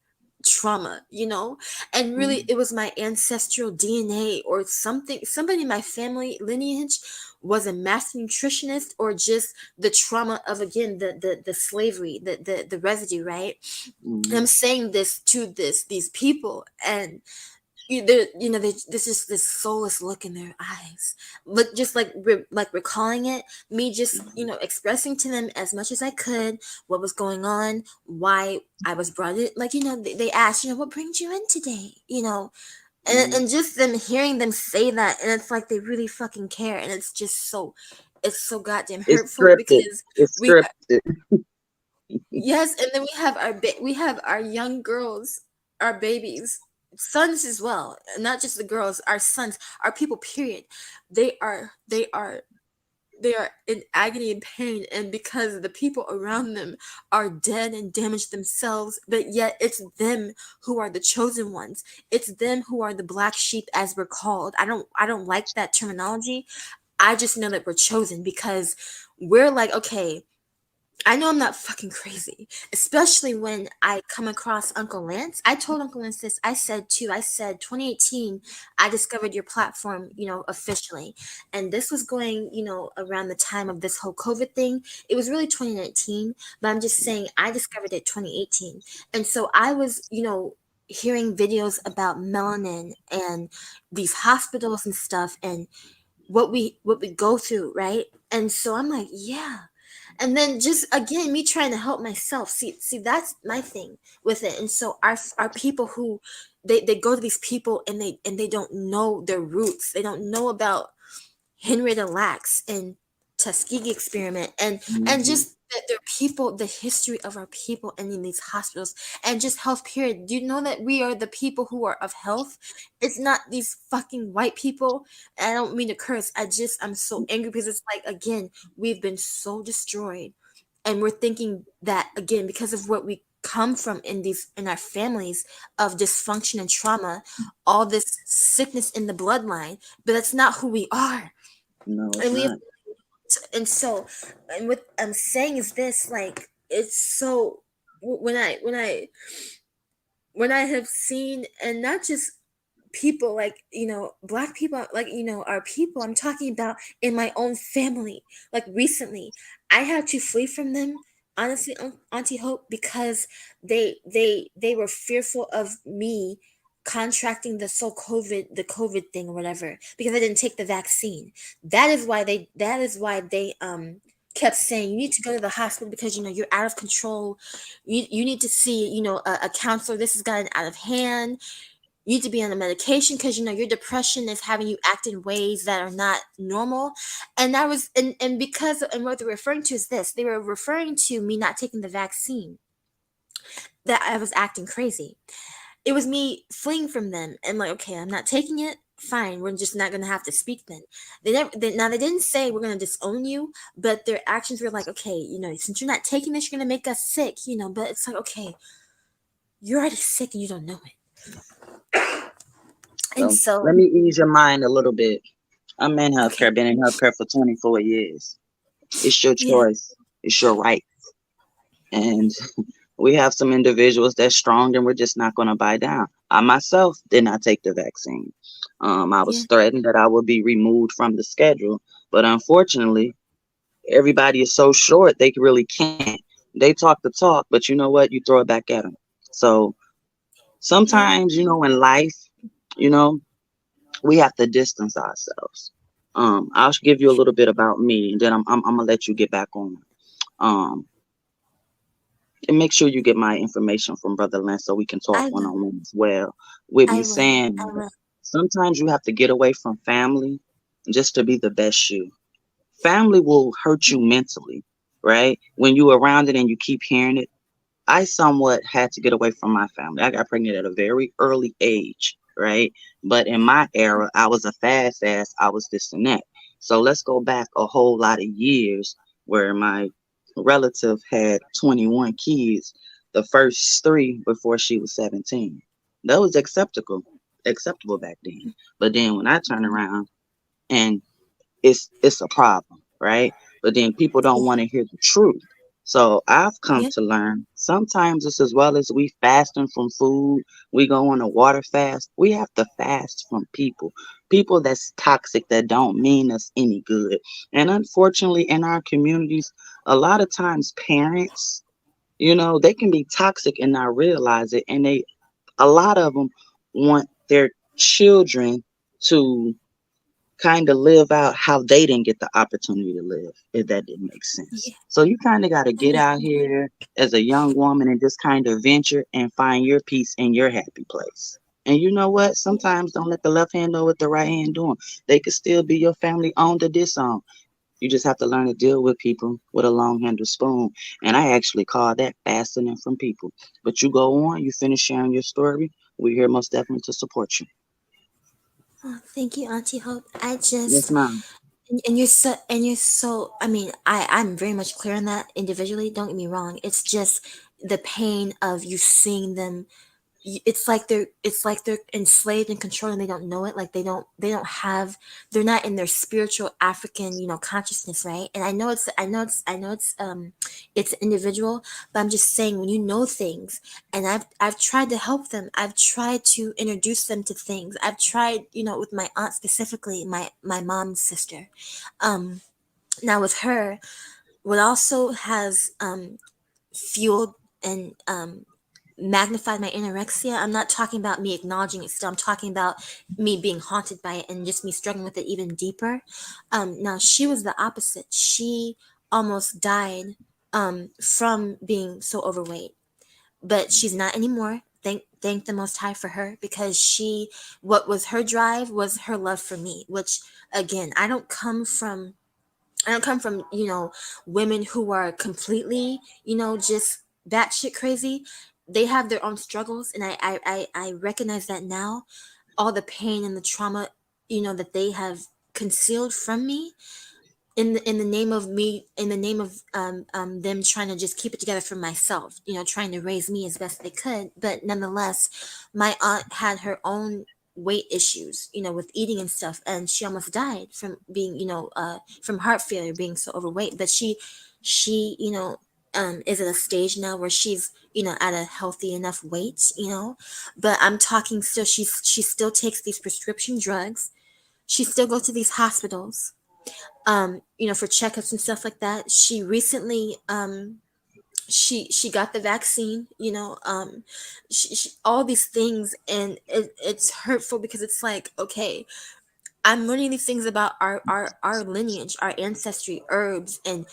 trauma, and really Mhm. it was my ancestral DNA or something. Somebody in my family lineage was a master nutritionist, or just the trauma of, again, the slavery, the residue, right? And I'm Mhm. saying this to these people, and there's just this soulless look in their eyes, look, just like like recalling it, me just expressing to them as much as I could what was going on, why I was brought in, like, they asked, what brings you in today, Mhm. and just them hearing them say that, and it's like they really fucking care, and it's so goddamn It's hurtful scripted. because It's we, scripted. yes, and then we have our young girls, our babies, sons as well, not just the girls, our sons, our people, period. They are in agony and pain, and because the people around them are dead and damaged themselves, but yet it's them who are the chosen ones. It's them who are the black sheep, as we're called. I don't like that terminology. I just know that we're chosen because we're like, okay, I know I'm not fucking crazy, especially when I come across Uncle Lance. I told Uncle Lance this. I said 2018, I discovered your platform, officially. And this was going, around the time of this whole COVID thing. It was really 2019, but I'm just saying I discovered it 2018. And so I was, hearing videos about melanin and these hospitals and stuff and what we go through, right? And so I'm like, yeah. And then just again me trying to help myself. See that's my thing with it. And so our people who they go to these people and they don't know their roots. They don't know about Henrietta Lacks and Tuskegee experiment and just their people, the history of our people and in these hospitals and just health period. Do you know that we are the people who are of health? It's not these fucking white people. And I don't mean to curse. I'm so angry because it's like, again, we've been so destroyed. And we're thinking that again, because of what we come from in our families of dysfunction and trauma, all this sickness in the bloodline, but that's not who we are. No, it's And we have, not. and so, and what I'm saying is this, like, it's so when I have seen, and not just people like, black people, like, our people, I'm talking about in my own family. Like recently I had to flee from them, honestly, Auntie Hope, because they were fearful of me contracting the COVID thing or whatever, because I didn't take the vaccine. That is why they kept saying you need to go to the hospital because you're out of control. You need to see a counselor. This has gotten out of hand. You need to be on a medication because your depression is having you act in ways that are not normal. And that was and because and what they're referring to is this. They were referring to me not taking the vaccine, that I was acting crazy. It was me fleeing from them and like, okay, I'm not taking it. Fine, we're just not gonna have to speak then. Now they didn't say we're gonna disown you, but their actions were like, okay, since you're not taking this, you're gonna make us sick, But it's like, okay, you're already sick and you don't know it. And So let so, me ease your mind a little bit. I'm in okay, healthcare, been in healthcare for 24 years. It's your yeah, choice. It's your right. And we have some individuals that's strong and we're just not going to buy down. I myself did not take the vaccine. I yeah, was threatened that I would be removed from the schedule, but unfortunately, everybody is so short they really can't. They talk the talk, but you know what? You throw it back at them. So yeah. sometimes, in life, you know, we have to distance ourselves. I'll give you a little bit about me, and then I'm gonna let you get back on. Um, and make sure you get my information from Brother Lance so we can talk I one will, on one as well. With me I saying that will. sometimes you have to get away from family just to be the best you. Family will hurt you mentally, right? When you around it and you keep hearing it. I somewhat had to get away from my family. I got pregnant at a very early age, right? But in my era, I was a fast ass. I was this and that. So let's go back a whole lot of years where my relative had 21 kids, the first three before she was 17. That was acceptable back then. But then when I turn around and it's a problem, right? But then people don't Yeah, want to hear the truth. So I've come yeah, to learn sometimes it's as well as we fasting from food, we go on a water fast. We have to fast from people that's toxic that don't mean us any good. And unfortunately, in our communities, a lot of times parents, they can be toxic and not realize it, and a lot of them want their children to kind of live out how they didn't get the opportunity to live, if that didn't make sense. yeah. So you kind of got to That get makes out here as a young woman and just kind of venture and find your peace in your happy place. And you know what? yeah. Sometimes don't let the left hand know what the right hand doing. They could still be your family owned or disowned. You just have to learn to deal with people with a long handled spoon. And I actually call that fastening from people. But you go on, you finish sharing your story. We're here most definitely to support you. Oh, thank you, Auntie Hope. I Yes, just ma'am. and you're so. I mean, I'm very much clear on that individually. Don't get me wrong. It's just the pain of you seeing them it's like they're enslaved and controlled and they don't know it. Like they're not in their spiritual African, consciousness, right? And it's individual, but I'm just saying, when you know things, and I've tried to help them, I've tried to introduce them to things, I've tried, with my aunt specifically, my mom's sister. Now with her, what also has fueled and magnified my anorexia. I'm not talking about me acknowledging it still. I'm talking about me being haunted by it and just me struggling with it even deeper. Now she was the opposite. She almost died from being so overweight, but she's not anymore. Thank the Most High for her, because what was her drive was her love for me, which again, I don't come from, women who are completely, just batshit crazy. They have their own struggles, and I recognize that now. All the pain and the trauma, that they have concealed from me, in the name of me, in the name of them trying to just keep it together for myself, trying to raise me as best they could. But nonetheless, my aunt had her own weight issues, with eating and stuff, and she almost died from being, from heart failure, being so overweight. But she is at a stage now where she's, at a healthy enough weight, but I'm talking still, she still takes these prescription drugs. She still goes to these hospitals, for checkups and stuff like that. She recently, she got the vaccine, all these things, and it's hurtful, because it's like, okay, I'm learning these things about our lineage, our ancestry, herbs, and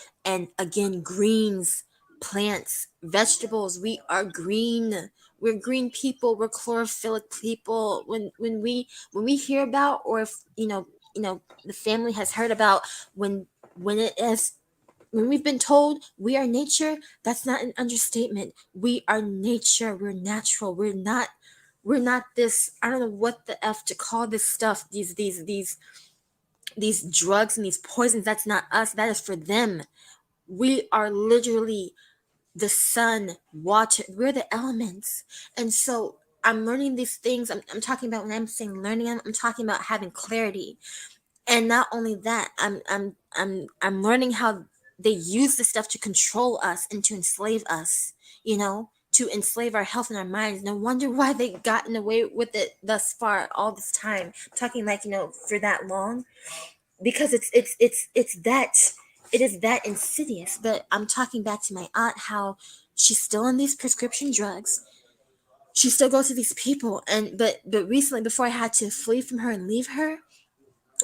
again, greens, plants, vegetables. We are green. We're green people. We're chlorophyllid people. When we hear about, or if the family has heard about, when it is, when we've been told we are nature, that's not an understatement. We are nature. We're natural. We're not this, I don't know what the F to call this stuff, these drugs and these poisons. That's not us. That is for them. We are literally the sun, water. We're the elements. And so I'm learning these things. I'm talking about, when I'm saying learning, I'm talking about having clarity. And not only that, I'm learning how they use this stuff to control us and to enslave us, to enslave our health and our minds. No wonder why they gotten away with it thus far, all this time, talking like, for that long, because it is that insidious. But I'm talking back to my aunt, how she's still on these prescription drugs. She still goes to these people, and but recently, before I had to flee from her and leave her,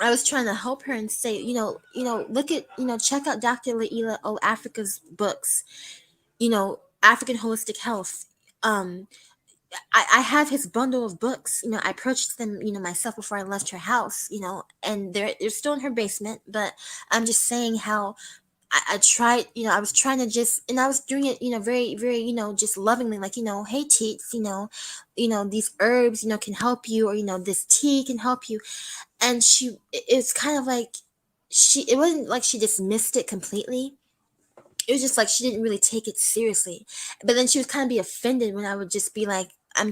I was trying to help her and say, look at, check out Dr. Laila O. Africa's books, African Holistic Health. I have his bundle of books. I purchased them, myself before I left her house, and they're still in her basement. But I'm just saying how I tried, I was trying to just, and I was doing it, very, very, just lovingly, like, hey, teats, these herbs, can help you, or, this tea can help you. And it's kind of like, it wasn't like she dismissed it completely. It was just like she didn't really take it seriously. But then she would kind of be offended when I would just be like, I'm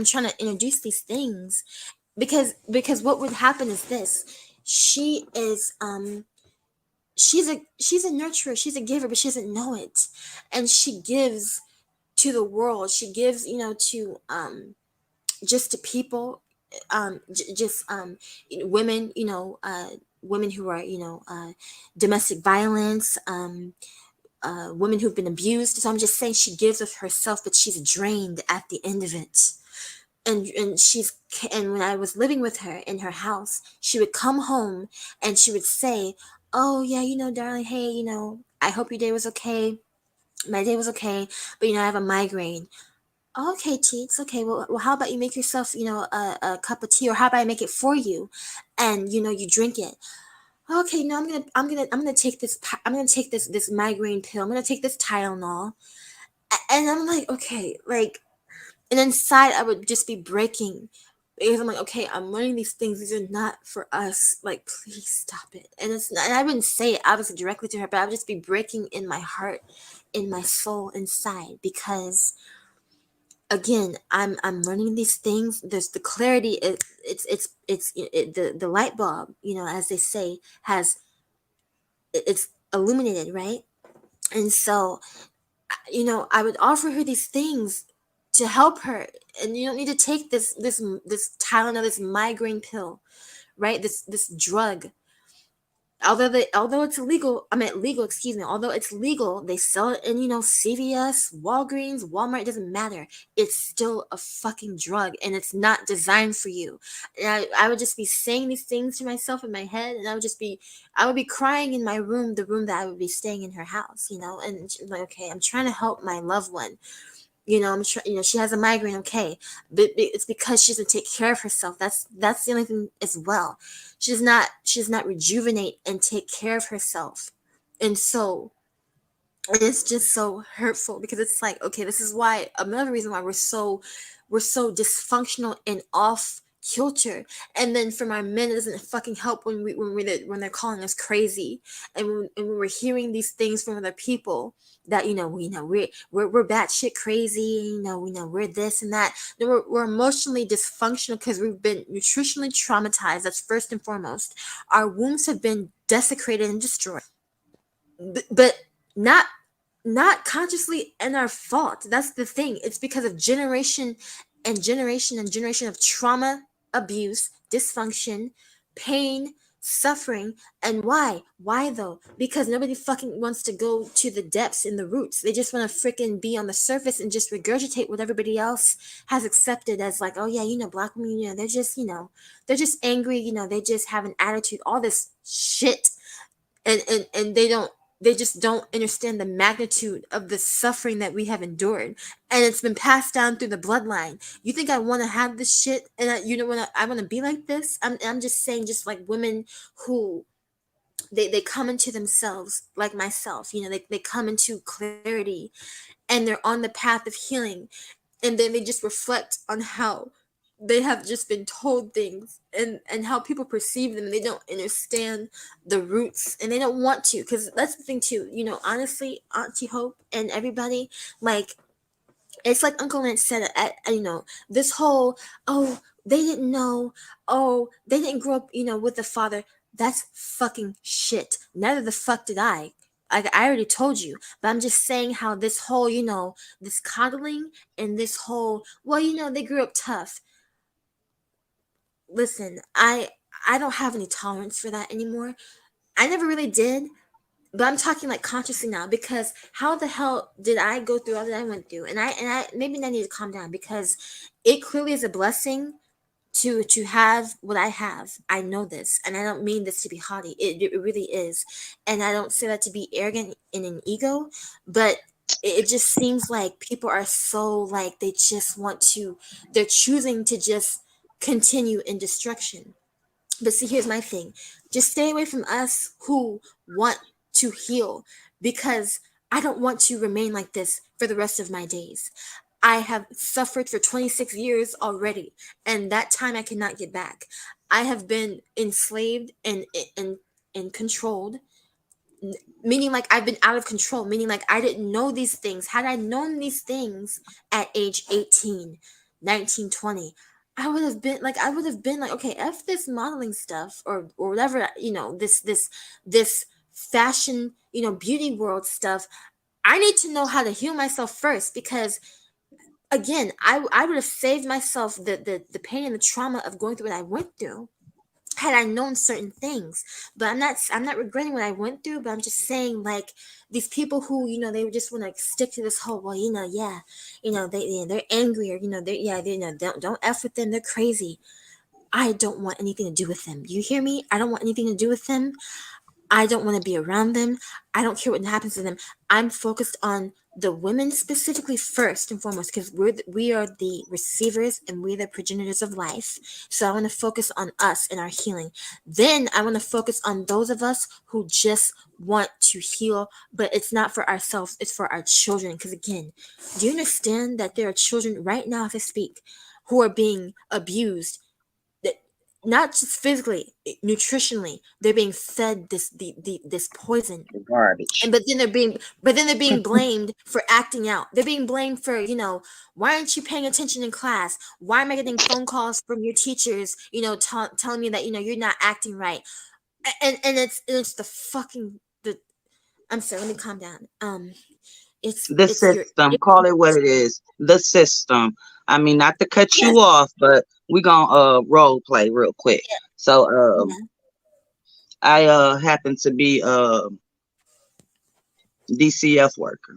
trying to introduce these things, because what would happen is this: she is she's a nurturer, she's a giver, but she doesn't know it, and she gives to the world. She gives, to just to people, just women, women who are, domestic violence, women who've been abused. So I'm just saying, she gives of herself, but she's drained at the end of it. And when I was living with her in her house, she would come home and she would say, oh yeah, darling, hey, I hope your day was okay. My day was okay, but I have a migraine. Okay, Teets. Okay, well, how about you make yourself, a cup of tea, or how about I make it for you, and you drink it. Okay, no, I'm gonna take this. I'm gonna take this migraine pill. I'm gonna take this Tylenol, and I'm like, okay, like, and inside I would just be breaking, because I'm like, okay, I'm learning these things. These are not for us. Like, please stop it. And and I wouldn't say it obviously directly to her, but I would just be breaking in my heart, in my soul, inside, because again, I'm learning these things. There's the clarity. The light bulb, as they say, it's illuminated, right? And so, I would offer her these things to help her, and you don't need to take this Tylenol, this migraine pill, right? This drug. Although it's illegal, excuse me, although it's legal, they sell it in, CVS, Walgreens, Walmart, it doesn't matter. It's still a fucking drug, and it's not designed for you. And I would just be saying these things to myself in my head, and I would be crying in my room, the room that I would be staying in her house, and like, okay, I'm trying to help my loved one. She has a migraine, okay, but it's because she doesn't take care of herself. That's the only thing as well. She does not rejuvenate and take care of herself. And so it's just so hurtful, because it's like, okay, this is why, another reason why we're so dysfunctional and off kilter. And then for my men, it doesn't fucking help when they're calling us crazy, and when we're hearing these things from other people that we're batshit crazy, we're this and that. No, we're emotionally dysfunctional because we've been nutritionally traumatized. That's first and foremost. Our wombs have been desecrated and destroyed, but not consciously and our fault. That's the thing. It's because of generation and generation of trauma, abuse, dysfunction, pain, suffering. And why though? Because nobody fucking wants to go to the depths and the roots. They just want to freaking be on the surface and just regurgitate what everybody else has accepted as, like, oh yeah, black women, they're just angry, they just have an attitude, all this shit. And they just don't understand the magnitude of the suffering that we have endured, and it's been passed down through the bloodline. You think I want to have this shit, and I want to be like this? I'm just saying, just like women who they come into themselves, like myself, they come into clarity, and they're on the path of healing, and then they just reflect on how they have just been told things, and how people perceive them, and they don't understand the roots, and they don't want to, because that's the thing too, honestly, Auntie Hope and everybody, like, it's like Uncle Lance said, this whole, oh, they didn't know, oh, they didn't grow up, with a father. That's fucking shit. Neither the fuck did I. I already told you, but I'm just saying how this whole, this coddling, and this whole, well, they grew up tough. Listen, I don't have any tolerance for that anymore. I never really did, but I'm talking like consciously now, because how the hell did I go through all that I went through? And I maybe I need to calm down, because it clearly is a blessing to have what I have. I know this, and I don't mean this to be haughty. It really is, and I don't say that to be arrogant in an ego, but it just seems like people are so, like, they're choosing to just continue in destruction. But see, here's my thing. Just stay away from us who want to heal, because I don't want to remain like this for the rest of my days. I have suffered for 26 years already, and that time I cannot get back. I have been enslaved and controlled, meaning like I've been out of control, meaning like I didn't know these things. Had I known these things at age 18, 19, 20, I would have been like, okay, F this modeling stuff, or whatever, this fashion, beauty world stuff. I need to know how to heal myself first, because again, I would have saved myself the pain and the trauma of going through what I went through had I known certain things. But I'm not regretting what I went through, but I'm just saying, like, these people who, they just want to stick to this whole, well, they're angry, or, don't F with them, they're crazy. I don't want anything to do with them. You hear me? I don't want anything to do with them. I don't want to be around them. I don't care what happens to them. I'm focused on the women specifically first and foremost, because we are the receivers and we're the progenitors of life. So I want to focus on us and our healing. Then I want to focus on those of us who just want to heal, but it's not for ourselves, it's for our children. Because again, do you understand that there are children right now, as I speak, who are being abused not just physically, nutritionally, they're being fed this poison. The garbage. And but then they're being blamed for acting out. They're being blamed for, why aren't you paying attention in class? Why am I getting phone calls from your teachers, telling me that, you're not acting right? And it's the fucking the I'm sorry, let me calm down. The It's your system, call it what it is. The system. I mean, not to cut yes, you off, but we gonna role play real quick. So yeah, I happen to be DCF worker,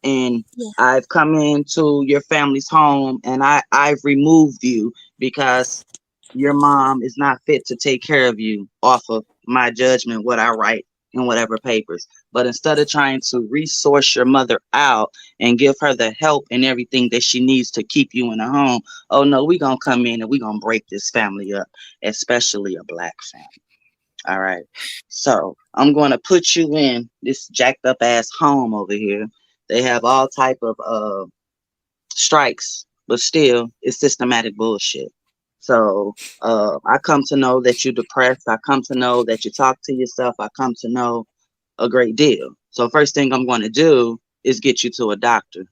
and yeah, I've come into your family's home, and I've removed you because your mom is not fit to take care of you off of my judgment, what I write in whatever papers. But instead of trying to resource your mother out and give her the help and everything that she needs to keep you in the home, oh no, we gonna come in and we gonna break this family up, especially a black family. All right. So I'm going to put you in this jacked up ass home over here. They have all type of strikes, but still it's systematic bullshit. So I come to know that you're depressed. I come to know that you talk to yourself. I come to know a great deal. So first thing I'm going to do is get you to a doctor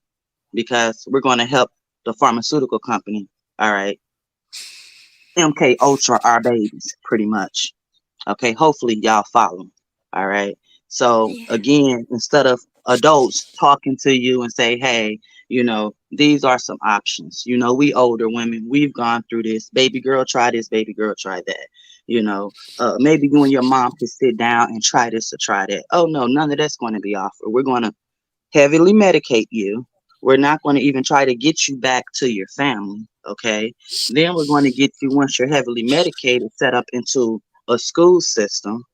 because we're going to help the pharmaceutical company. All right. MK Ultra our babies, pretty much. Okay, hopefully y'all follow. All right. So yeah, again, instead of adults talking to you and say, hey, these are some options. We older women, we've gone through this. Baby girl, try this. Baby girl, try that. Maybe you and your mom could sit down and try this or try that. Oh no, none of that's going to be offered. We're going to heavily medicate you. We're not going to even try to get you back to your family. Okay. Then we're going to get you, once you're heavily medicated, set up into a school system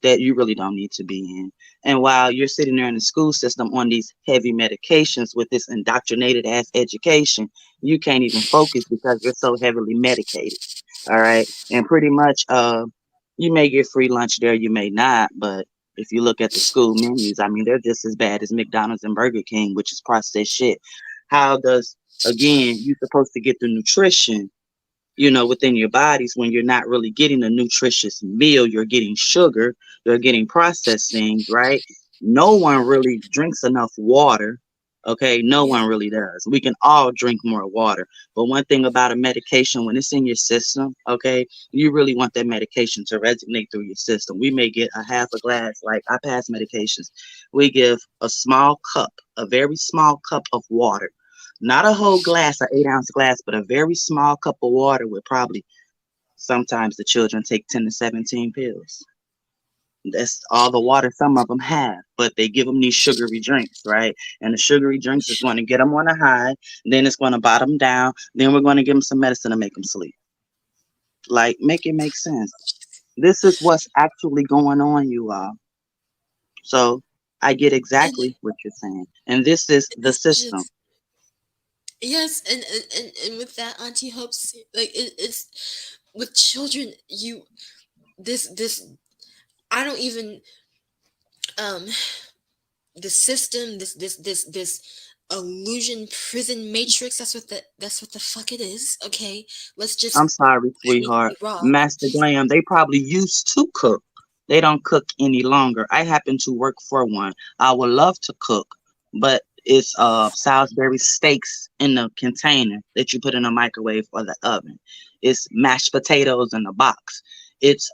that you really don't need to be in. And while you're sitting there in the school system on these heavy medications with this indoctrinated ass education, you can't even focus because you're so heavily medicated. All right. And pretty much you may get free lunch there, you may not, but if you look at the school menus, I mean they're just as bad as McDonald's and Burger King, which is processed shit. How does again you're supposed to get the nutrition within your bodies when you're not really getting a nutritious meal? You're getting sugar, you're getting processed things, right? No one really drinks enough water. Okay, no yeah. one really does. We can all drink more water. But one thing about a medication, when it's in your system, okay, you really want that medication to resonate through your system. We may get a half a glass, like I pass medications. We give a small cup, a very small cup of water, not a whole glass, an 8-ounce glass, but a very small cup of water with probably sometimes the children take 10 to 17 pills. That's all the water some of them have, but they give them these sugary drinks, right? And the sugary drinks is going to get them on a high, then it's going to bottom down, then we're going to give them some medicine to make them sleep. Like, make it make sense. This is what's actually going on, you all. So I get And exactly what you're saying. And this is the it's system. just yes, and with that, Auntie hopes like it's with children. This I don't even um the system, this illusion prison matrix. That's what the fuck it is. Okay, let's I'm just sorry, paint sweetheart. it raw. Master Glam, they probably used to cook. They don't cook any longer. I happen to work for one. I would love to cook, but it's Salisbury steaks in the container that you put in the microwave or the oven. It's mashed potatoes in a box. It's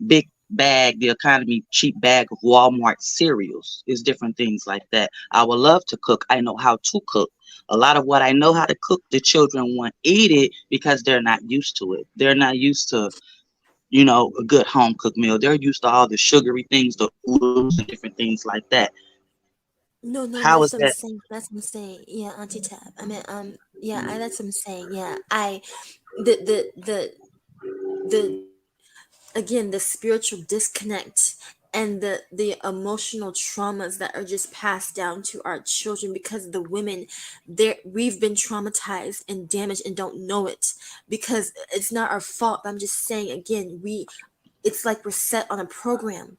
big bag, the economy cheap bag of Walmart cereals. It's different things like that. I would love to cook. I know how to cook. A lot of what I know how to cook, the children won't eat it because they're not used to it. They're not used to, a good home cooked meal. They're used to all the sugary things, the oodles and different things like that. No, How that's is what I'm that? saying. That's what I'm saying. Yeah, Auntie Tab. I mean, yeah, that's what I'm saying. Yeah, I, the again, the spiritual disconnect and the emotional traumas that are just passed down to our children because the women there we've been traumatized and damaged and don't know it because it's not our fault. I'm just saying again, it's like we're set on a program.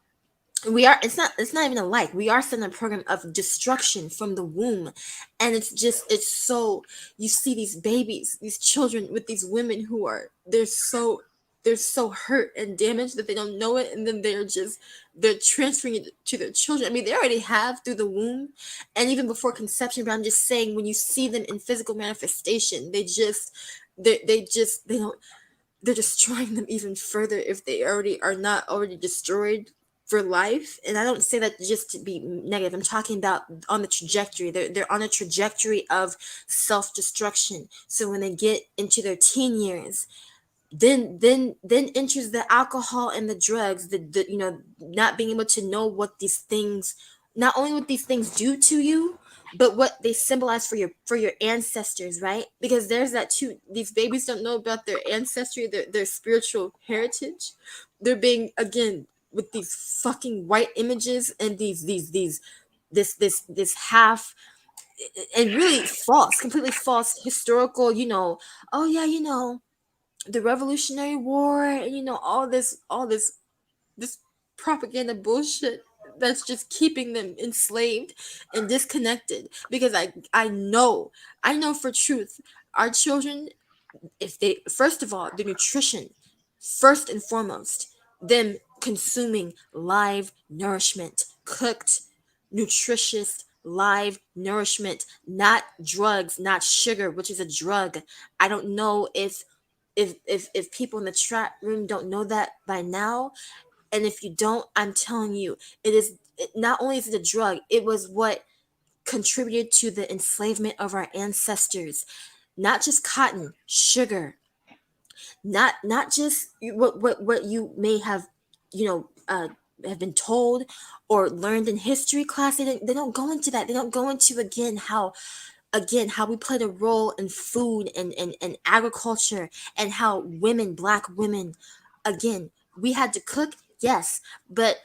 We are it's not even a like we are set on a program of destruction from the womb, and it's so you see these babies, these children with these women who are they're so hurt and damaged that they don't know it, and then they're transferring it to their children. I mean, they already have through the womb and even before conception, but I'm just saying, when you see them in physical manifestation, they don't, they're destroying them even further if they already are not already destroyed for life. And I don't say that just to be negative. I'm talking about on the trajectory. They're on a trajectory of self-destruction. So when they get into their teen years, then enters the alcohol and the drugs, the you know, not being able to know what these things, not only what these things do to you, but what they symbolize for your ancestors, right? Because there's that too. These babies don't know about their ancestry, their spiritual heritage. They're being, again, with these fucking white images and this half and really false, completely false historical, you know, oh yeah, you know, the Revolutionary War, and you know, all this this propaganda bullshit that's just keeping them enslaved and disconnected. Because I know for truth, our children, if they, first of all, the nutrition, first and foremost, them consuming live nourishment, cooked, nutritious live nourishment, not drugs, not sugar, which is a drug. I don't know if people in the chat room don't know that by now. And if you don't, I'm telling you, not only is it a drug, it was what contributed to the enslavement of our ancestors. Not just cotton, sugar, not just what you may have, you know, have been told or learned in history class. They don't go into that. They don't go into, again, how we played a role in food and agriculture, and how women, black women, again, we had to cook, yes, but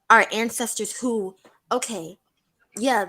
our ancestors who, okay, yeah,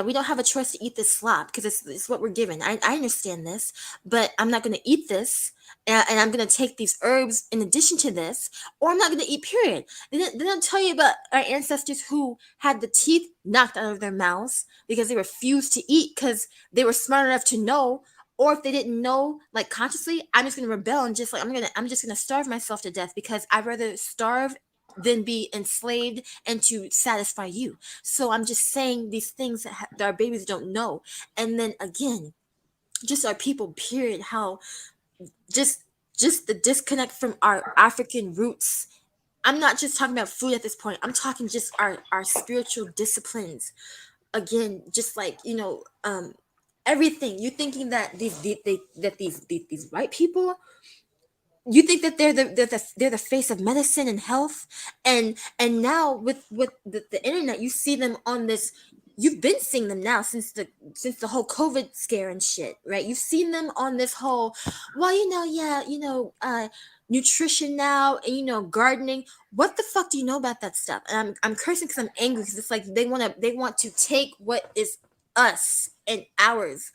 we don't have a choice to eat this slop because it's what we're given. I understand this, but I'm not going to eat this, and I'm going to take these herbs in addition to this, or I'm not going to eat, period. They don't tell you about our ancestors who had the teeth knocked out of their mouths because they refused to eat because they were smart enough to know, or if they didn't know, like, consciously, I'm just going to rebel and just like I'm just going to starve myself to death because I'd rather starve than be enslaved and to satisfy you. So I'm just saying these things that our babies don't know. And then again, just our people, period, how just the disconnect from our African roots. I'm not just talking about food at this point. I'm talking just our spiritual disciplines. Again, just like, you know, everything. You thinking that these white people, you think that they're the face of medicine and health, and now with the internet, you see them on this. You've been seeing them now since the whole COVID scare and shit, right? You've seen them on this whole, well, you know, yeah, you know, nutrition now, and you know, gardening. What the fuck do you know about that stuff? And I'm cursing because I'm angry, because it's like they want to take what is us and ours,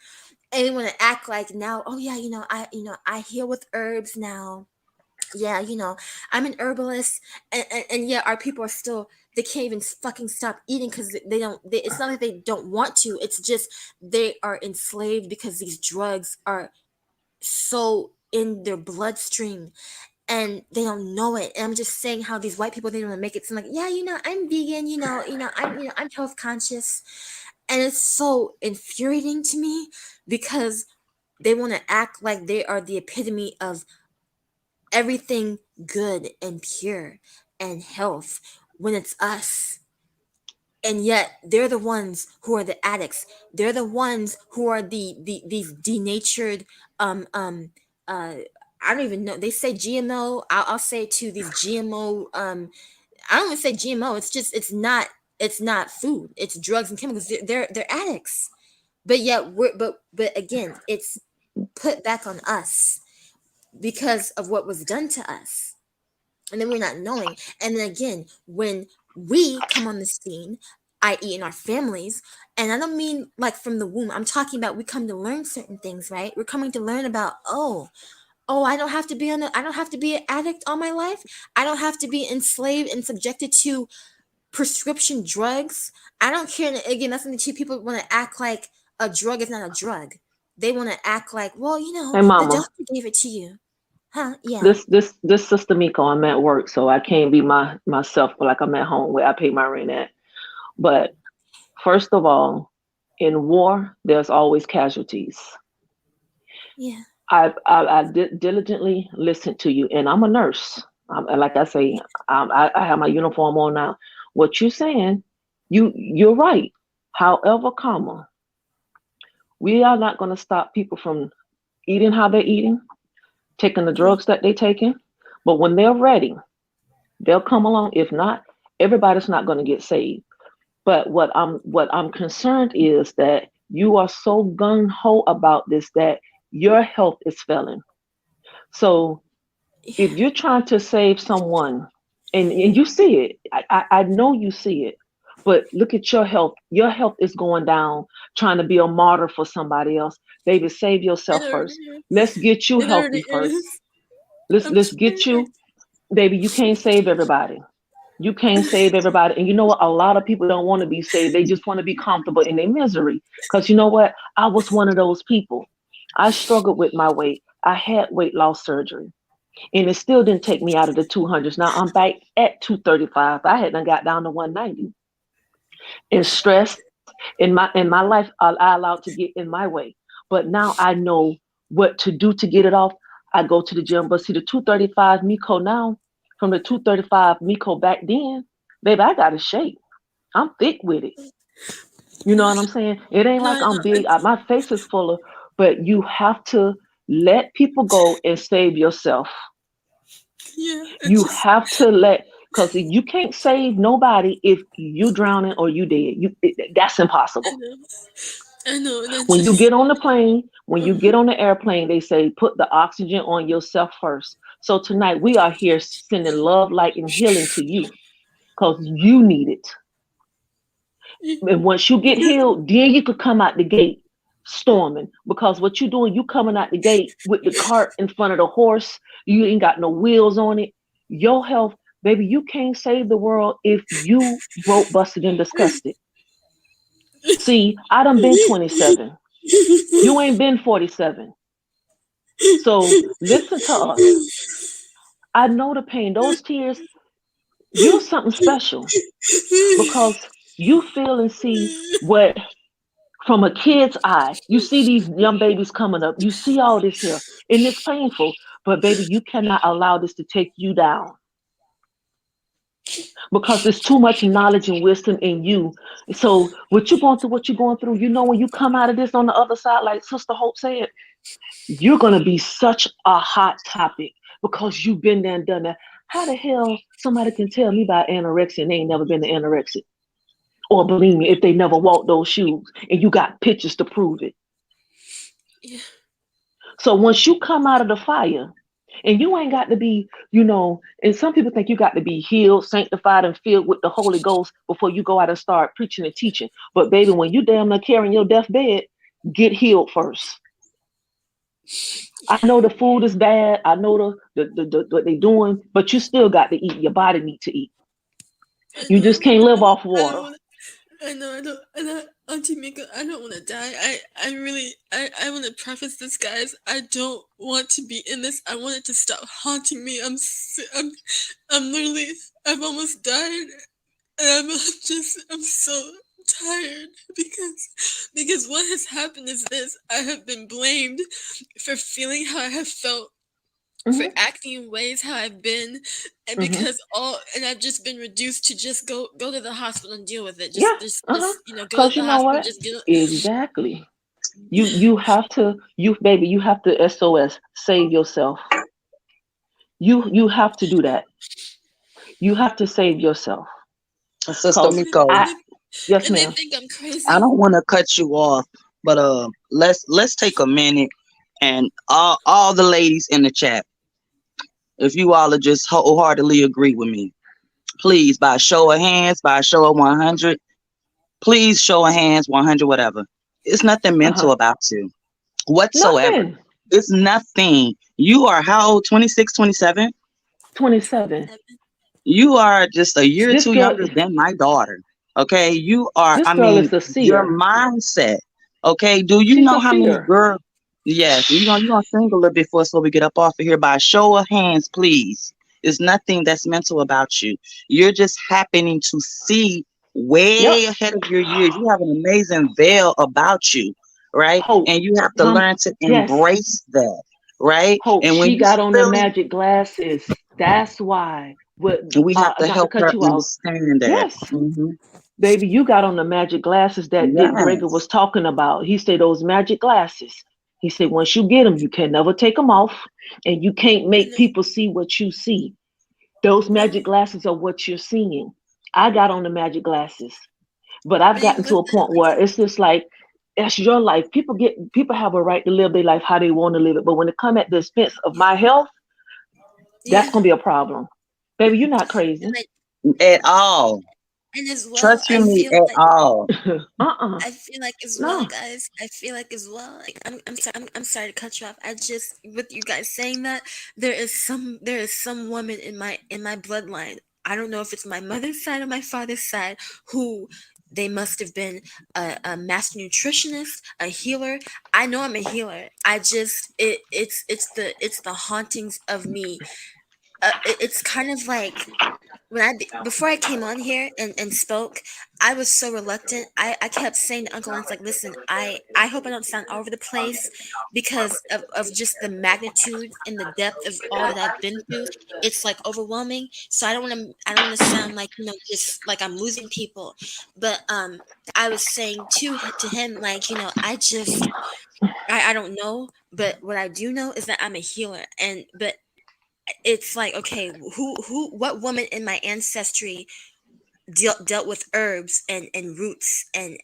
and they want to act like now, oh yeah, you know, I heal with herbs now. Yeah, you know, I'm an herbalist, and yet our people are still, they can't even fucking stop eating because it's not like they don't want to, it's just they are enslaved because these drugs are so in their bloodstream and they don't know it. And I'm just saying how these white people, they want to make it seem like, yeah, you know, I'm vegan, I'm health conscious. And it's so infuriating to me because they want to act like they are the epitome of everything good and pure and health when it's us. And yet they're the ones who are the addicts. They're the ones who are these denatured I don't even know. They say GMO. I'll say to these GMO. I don't even say GMO. It's just it's not food. It's drugs and chemicals. They're addicts. But yet but again, it's put back on us because of what was done to us. And then we're not knowing. And then again, when we come on the scene, i.e. in our families, and I don't mean like from the womb, I'm talking about we come to learn certain things, right? We're coming to learn about, I don't have to be I don't have to be an addict all my life. I don't have to be enslaved and subjected to prescription drugs. I don't care. Again, that's when the two people want to act like a drug is not a drug. They want to act like, well, you know, Hey, the mama. doctor gave it to you. Huh? Yeah. This Sister Miko, I'm at work, so I can't be myself like I'm at home where I pay my rent at. But first of all, in war, there's always casualties. Yeah. I diligently listened to you, and I'm a nurse. Like I say, I have my uniform on now. What you're saying, you're right. However, we are not going to stop people from eating how they're eating, taking the drugs that they're taking. But when they're ready, they'll come along. If not, everybody's not going to get saved. But what I'm concerned is that you are so gung ho about this that your health is failing. So if you're trying to save someone, and you see it, I know you see it, but look at your health. Your health is going down, trying to be a martyr for somebody else. Baby, save yourself first. Let's get you healthy first. Let's get you, baby. You can't save everybody. You can't save everybody. And you know what? A lot of people don't want to be saved. They just want to be comfortable in their misery. Because you know what? I was one of those people. I struggled with my weight. I had weight loss surgery. And it still didn't take me out of the 200s. Now I'm back at 235. I hadn't got down to 190. And stress in my life, I allowed to get in my way. But now I know what to do to get it off. I go to the gym. But see, the 235 Miko now, from the 235 Miko back then, baby, I got a shape. I'm thick with it. You know what I'm saying? It ain't like I'm big. My face is fuller, but you have to let people go and save yourself. Yeah. You have to because you can't save nobody if you drowning or you dead. That's impossible. I know. When you get on the plane, when you get on the airplane, they say put the oxygen on yourself first. So tonight we are here sending love, light, and healing to you because you need it. And once you get healed, then you could come out the gate storming, because what you're doing, you coming out the gate with the cart in front of the horse. You ain't got no wheels on it. Your health, baby, you can't save the world if you broke, busted, and disgusted. See, I done been 27. You ain't been 47. So listen to us. I know the pain. Those tears, you're something special because you feel and see what, from a kid's eye, you see these young babies coming up. You see all this here, and it's painful. But baby, you cannot allow this to take you down because there's too much knowledge and wisdom in you. So what you're going through, you know, when you come out of this on the other side, like Sister Hope said, you're going to be such a hot topic because you've been there and done that. How the hell somebody can tell me about anorexia and they ain't never been to anorexic? Or bulimia if they never walked those shoes and you got pictures to prove it. Yeah. So once you come out of the fire, and you ain't got to be, you know, and some people think you got to be healed, sanctified, and filled with the Holy Ghost before you go out and start preaching and teaching. But baby, when you damn near carrying your deathbed, get healed first. I know the food is bad. I know the what they doing, but you still got to eat. Your body need to eat. You just can't live off water. I know, Auntie Mika, I don't want to die. I want to preface this, guys. I don't want to be in this. I want it to stop haunting me. I'm literally, I've almost died, and I'm so tired because what has happened is this: I have been blamed for feeling how I have felt. For acting in ways how I've been, and because and I've just been reduced to just go to the hospital and deal with it. Just you know, go to the hospital. What? Just get exactly. You have to, baby, you have to SOS, save yourself. You have to do that. You have to save yourself. Sister Miko. Yes, ma'am. They think I'm crazy. I don't want to cut you off, but let's take a minute, and all the ladies in the chat, if you all are just wholeheartedly agree with me, please, by show of hands, by a show of 100, please show of hands, 100, whatever. It's nothing mental about you whatsoever. Nothing. It's nothing. You are how old? 26, 27? 27. You are just a year or two younger than my daughter. Okay, you are. This girl is a seer. Your mindset. Okay, do you know how many girls? Yes, you gonna sing a little bit for us so we get up off of here. By show of hands, please. It's nothing that's mental about you. You're just happening to see way Yep. ahead of your years. You have an amazing veil about you, right? Hope. And you have to Mom, learn to yes. embrace that, right? Hope. And when She you got on the feeling, magic glasses. That's why. What? we have to Not to help cut her you off. understand that. Yes, baby, you got on the magic glasses that Dick Gregory was Yes. talking about. He said those magic glasses. He said once you get them, you can never take them off, and you can't make No, people see what you see. Those magic no. glasses are what you're seeing. I got on the magic glasses, but I've I mean, gotten to but a point where it's just like that's your life. People have a right to live their life how they want to live it, but when it come at the expense of my health, that's yeah, gonna be a problem. Baby, you're not and crazy. like, At all. and as well, Trust you me, at all. Uh-uh. I feel like as well, No. guys. I feel like as well. Like I'm sorry to cut you off. I just with you guys saying that there is some woman in my bloodline. I don't know if it's my mother's side or my father's side who they must have been a master nutritionist, a healer. I know I'm a healer. I just it's the hauntings of me. It's kind of like when before I came on here and spoke, I was so reluctant. I kept saying to Uncle Lance, like, listen, I hope I don't sound all over the place because of just the magnitude and the depth of all that I've been through. It's like overwhelming. So I don't want to sound like, just like I'm losing people. But I was saying to him, like, I don't know, but what I do know is that I'm a healer. But it's like, okay, what woman in my ancestry dealt with herbs and roots and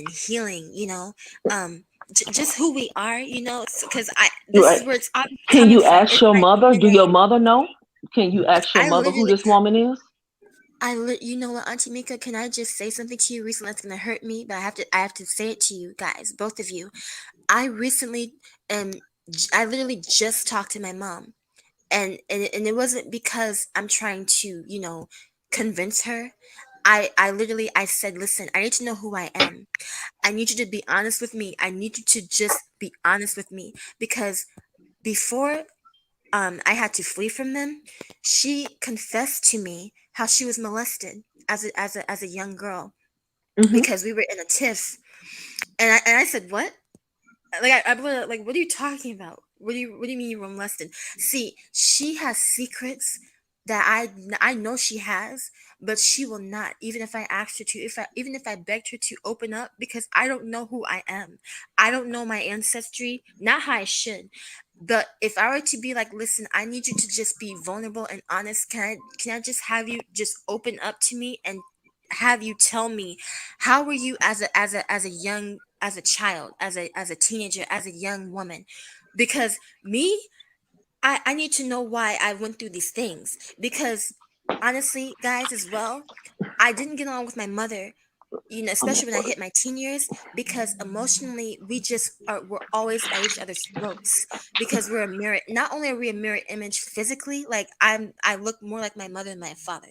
healing, just who we are, because You this is where it's can coming you from. ask It's your my mother? Do DNA. your mother know? Can you ask your I mother who literally, this woman is? you know what, Auntie Mika, can I just say something to you recently that's gonna hurt me, but I have to say it to you guys, both of you. I recently, um, I literally just talked to my mom, and it wasn't because I'm trying to, convince her. I literally I said, listen, I need to know who I am. I need you to be honest with me. I need you to just be honest with me because before I had to flee from them, she confessed to me how she was molested as a young girl Mm-hmm. because we were in a tiff, and I said, what? I blew like, what are you talking about? What do you mean you were molested? See, she has secrets that I know she has, but she will not, even if I asked her to, even if I begged her to open up, because I don't know who I am. I don't know my ancestry, not how I should. But if I were to be like, listen, I need you to just be vulnerable and honest. Can I just have you just open up to me and have you tell me how were you as a child, as a teenager, as a young woman? Because me, I need to know why I went through these things. Because honestly, guys, as well, I didn't get along with my mother, I'm at especially when I work. hit my teen years, because emotionally we're always at each other's throats because we're a mirror. Not only are we a mirror image physically, like I look more like my mother than my father,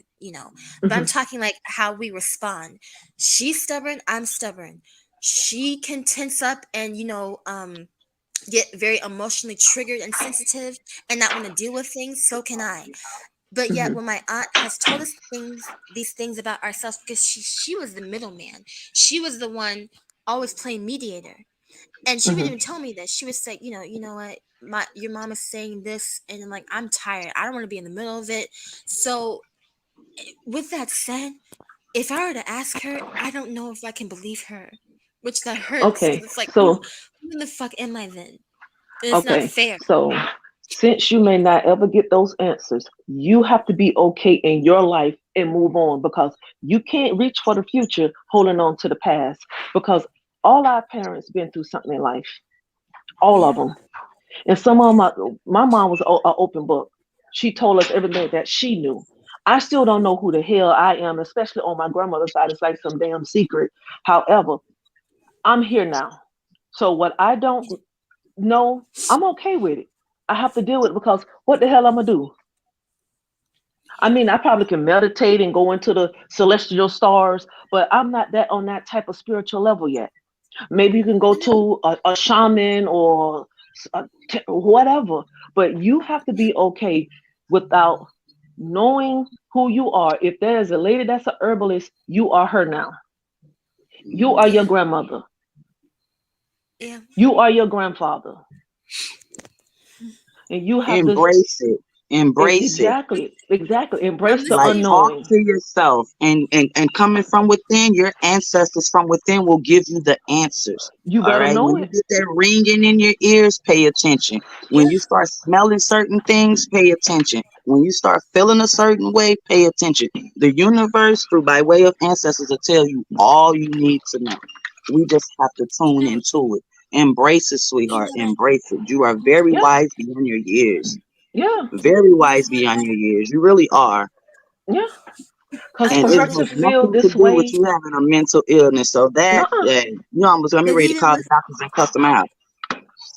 but I'm Mm-hmm. talking like how we respond. She's stubborn, I'm stubborn. She can tense up and get very emotionally triggered and sensitive and not want to deal with things. So can I. But yet, Mm-hmm. when my aunt has told us these things about ourselves, because she was the middleman, she was the one always playing mediator, and she would Mm-hmm. even tell me this. She would say, you know what, your mom is saying this, and I'm like, I'm tired. I don't want to be in the middle of it. So, with that said, if I were to ask her, I don't know if I can believe her, which that hurts because Okay. it's like, So who in the fuck am I then? And it's not okay. fair. So since you may not ever get those answers, you have to be okay in your life and move on because you can't reach for the future holding on to the past because all our parents been through something in life, all of Yeah, them. And some of yeah. my mom was an open book. She told us everything that she knew. I still don't know who the hell I am, especially on my grandmother's side. It's like some damn secret. However, I'm here now. So what I don't know, I'm okay with it. I have to deal with it because what the hell I'm gonna do? I mean, I probably can meditate and go into the celestial stars, but I'm not that on that type of spiritual level yet. Maybe you can go No, to a shaman or whatever. But you have to be okay without knowing who you are. If there is a lady that's an herbalist, you are her now. You are your grandmother. Yeah. You are your grandfather. And you have Embrace it. Embrace it. Exactly. Embrace the Like, talk unknowing. to yourself, and coming from within, your ancestors from within will give you the answers. You All better right. know When you it. get that ringing in your ears, pay attention. When you start smelling certain things, pay attention. When you start feeling a certain way, pay attention. The universe, through by way of ancestors, will tell you all you need to know. We just have to tune into it. Embrace it, sweetheart. Embrace it. You are very Yeah. wise beyond your years. Yeah. Very wise beyond your years. You really are. Yeah. Because And for it her has to feel nothing to this do with way, you having a mental illness. So that, nuh-uh. you almost got me ready to call the doctors and cuss them out.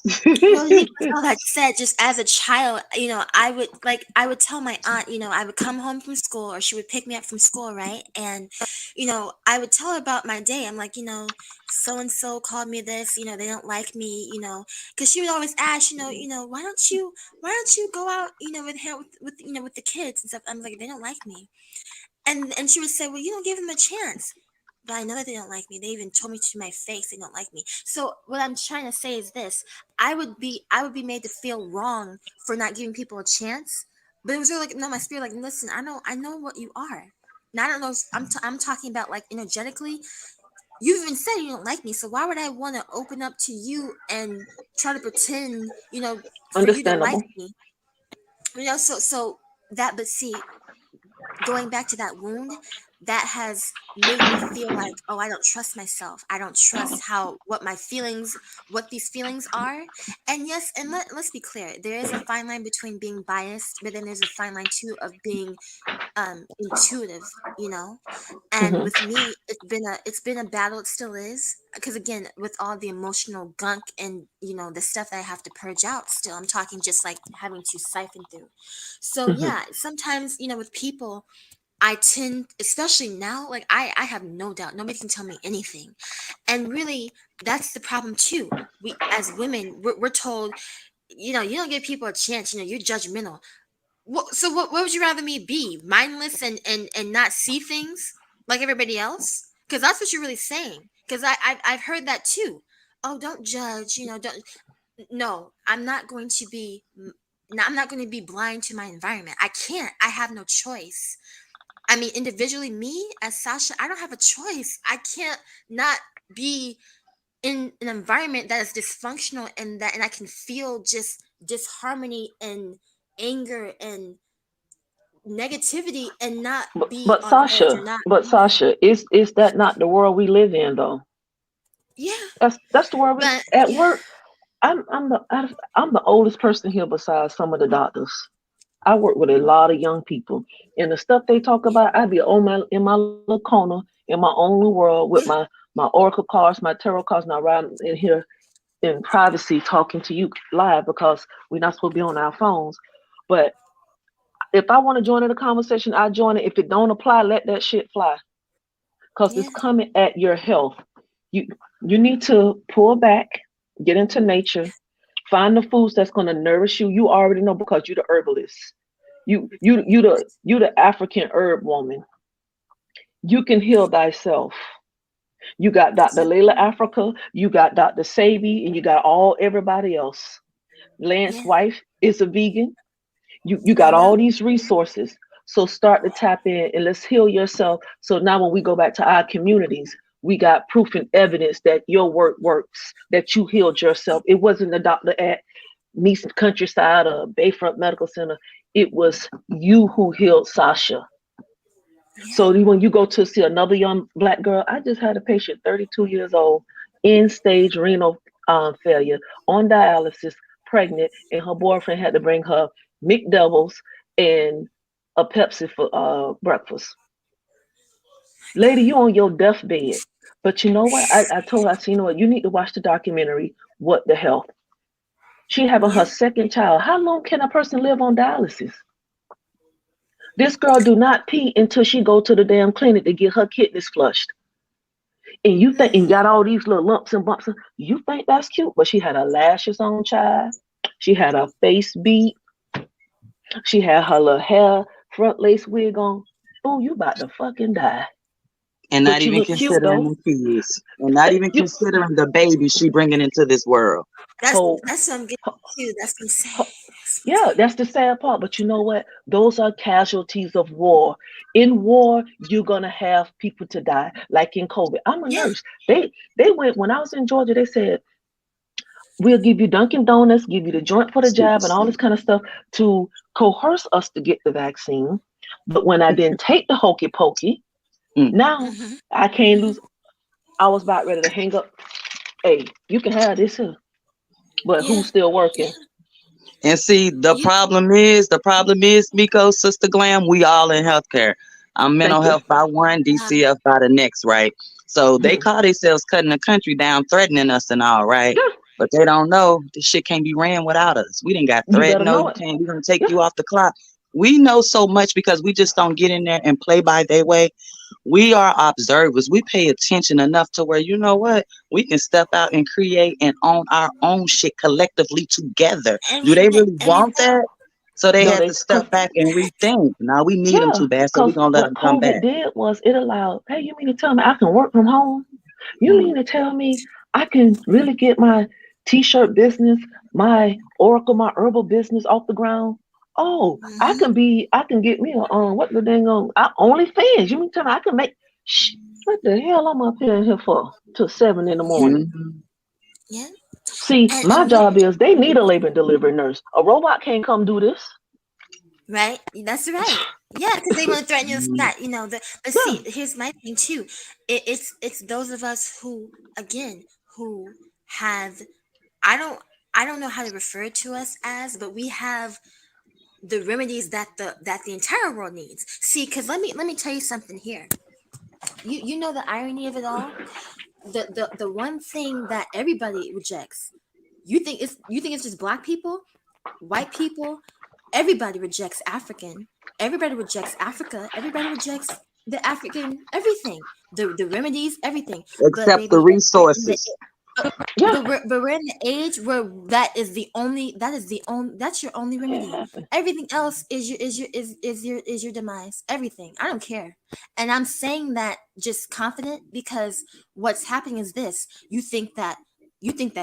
Well, with all that said, just as a child, I would tell my aunt, I would come home from school or she would pick me up from school, right? And, I would tell her about my day. I'm like, so and so called me this, they don't like me, because she would always ask, why don't you go out, with the kids and stuff. I'm like, they don't like me. And she would say, well, give them a chance. But I know that they don't like me. They even told me to my face they don't like me. So what I'm trying to say is this: I would be made to feel wrong for not giving people a chance. But it was really like, no, my spirit, like, listen, I know what you are. Now I don't know. I'm talking about, like, energetically. You even said you don't like me, so why would I want to open up to you and try to pretend, for you to like Understandable. me? So that. But see, going back to that wound, that has made me feel like, oh, I don't trust myself. I don't trust what these feelings are. And yes, and let's be clear, there is a fine line between being biased, but then there's a fine line too of being intuitive, and with me, it's been a battle. It still is, because again, with all the emotional gunk and the stuff that I have to purge out, still I'm talking just like having to siphon through. So yeah, sometimes with people, I tend, especially now, like I have no doubt nobody can tell me anything. And really, that's the problem too. We, as women, we're told, you don't give people a chance, you're judgmental. So what would you rather me be? Mindless and not see things like everybody else? Because that's what you're really saying. Because I've heard that too. Oh, don't judge, don't. No, I'm not going to be. I'm not going to be blind to my environment. I can't. I have no choice. I mean, individually, me as Sasha, I don't have a choice. I can't not be in an environment that is dysfunctional, and I can feel just disharmony and anger and negativity and not be But on edge or Sasha, not. is that not the world we live in though? Yeah, That's the world but at work. I'm the oldest person here besides some of the doctors. I work with a lot of young people, and the stuff they talk about, I be in my little corner in my own little world with my oracle cards, my tarot cards, and I ride in here in privacy talking to you live because we're not supposed to be on our phones. But if I want to join in the conversation, I join it. If it don't apply, let that shit fly, because it's coming at your health. You need to pull back, get into nature, find the foods that's going to nourish you. You already know because you're the herbalist. You the African herb woman. You can heal thyself. You got Dr. Layla Africa, you got Dr. Sabi, and you got everybody else. Lance's wife is a vegan. You got all these resources. So start to tap in and let's heal yourself. So now when we go back to our communities, we got proof and evidence that your work works, that you healed yourself. It wasn't the doctor at Nice Countryside or Bayfront Medical Center. It was you who healed Sasha. So when you go to see another young Black girl, I just had a patient, 32 years old, end stage renal failure, on dialysis, pregnant, and her boyfriend had to bring her McDoubles and a Pepsi for breakfast. Lady, you on your deathbed. But you know what? I told her, I said, you know what? You need to watch the documentary, What the Health. She having her second child. How long can a person live on dialysis? This girl do not pee until she go to the damn clinic to get her kidneys flushed. And you think, and got all these little lumps and bumps. You think that's cute, but she had her lashes on, child. She had her face beat. She had her little hair front lace wig on. Oh, you about to fucking die. And But not you even look cute considering though. the kids, and not even You considering the baby she bringing into this world. That's so what I'm getting to. That's what I'm saying. yeah, that's the sad part. But you know what? Those are casualties of war. In war, you're gonna have people to die, like in COVID. I'm a Yeah. nurse. They went when I was in Georgia. They said we'll give you Dunkin' Donuts, give you the joint for the jab, and all this kind of stuff to coerce us to get the vaccine. But when I didn't take the hokey pokey, now I can't lose. I was about ready to hang up. Hey, you can have this here, but who's still working? And see, the problem is, Miko, Sister Glam, we all in healthcare. I'm mental health by one, DCF by the next, right? So they call themselves cutting the country down, threatening us and all, right? Yeah. But they don't know this shit can't be ran without us. We didn't got You threat. better No, know you it. can't. We're gonna take you off the clock. We know so much because we just don't get in there and play by their way. We are observers. We pay attention enough to where, you know what, we can step out and create and own our own shit collectively together. Do they really want that? So they No, had to step back and rethink. Now we need them Yeah, too bad, so we're because gonna let what them come COVID back. did was it allowed, hey, you mean to tell me I can work from home? You mean to tell me I can really get my t-shirt business, my Oracle, my herbal business off the ground? Oh, I can get me a what the dang on OnlyFans. You mean to tell me I can make what the hell I'm up here for till 7 in the morning? Yeah. See, my job is they need a labor and delivery nurse. A robot can't come do this. Right, that's right. Yeah, because they want to threaten us that, you know. But see, here's my thing too. It's those of us who, again, who have, I don't know how to refer to us as, but we have the remedies that the entire world needs. See, because let me tell you something here. You know the irony of it all. The one thing that everybody rejects. You think it's just black people, white people. Everybody rejects African. Everybody rejects Africa. Everybody rejects the African everything. The remedies, everything. But Except the baby, resources. but we're in the age where that's your only remedy. Everything else is your demise. Everything. I don't care. And I'm saying that just confident because what's happening is this. You think that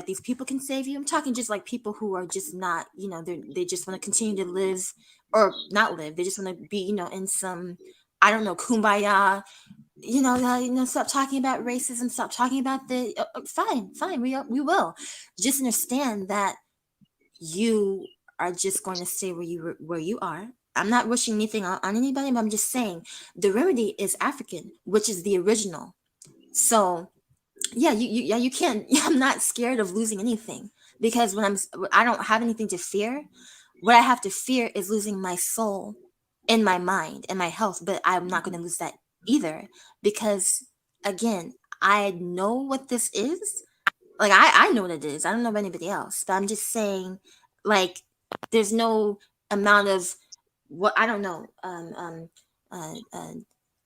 these people can save you. I'm talking just like people who are just not, you know, they just want to continue to live or not live. They just want to be, you know, in some, I don't know, kumbaya. You know, stop talking about racism. Stop talking about the. Fine. We will. Just understand that you are just going to stay where you are. I'm not wishing anything on anybody, but I'm just saying the remedy is African, which is the original. So yeah, you can't. I'm not scared of losing anything because I don't have anything to fear. What I have to fear is losing my soul and my mind and my health, but I'm not going to lose that either because again, I know what this is. Like I know what it is. I don't know about anybody else, but I'm just saying, like, there's no amount of what I don't know,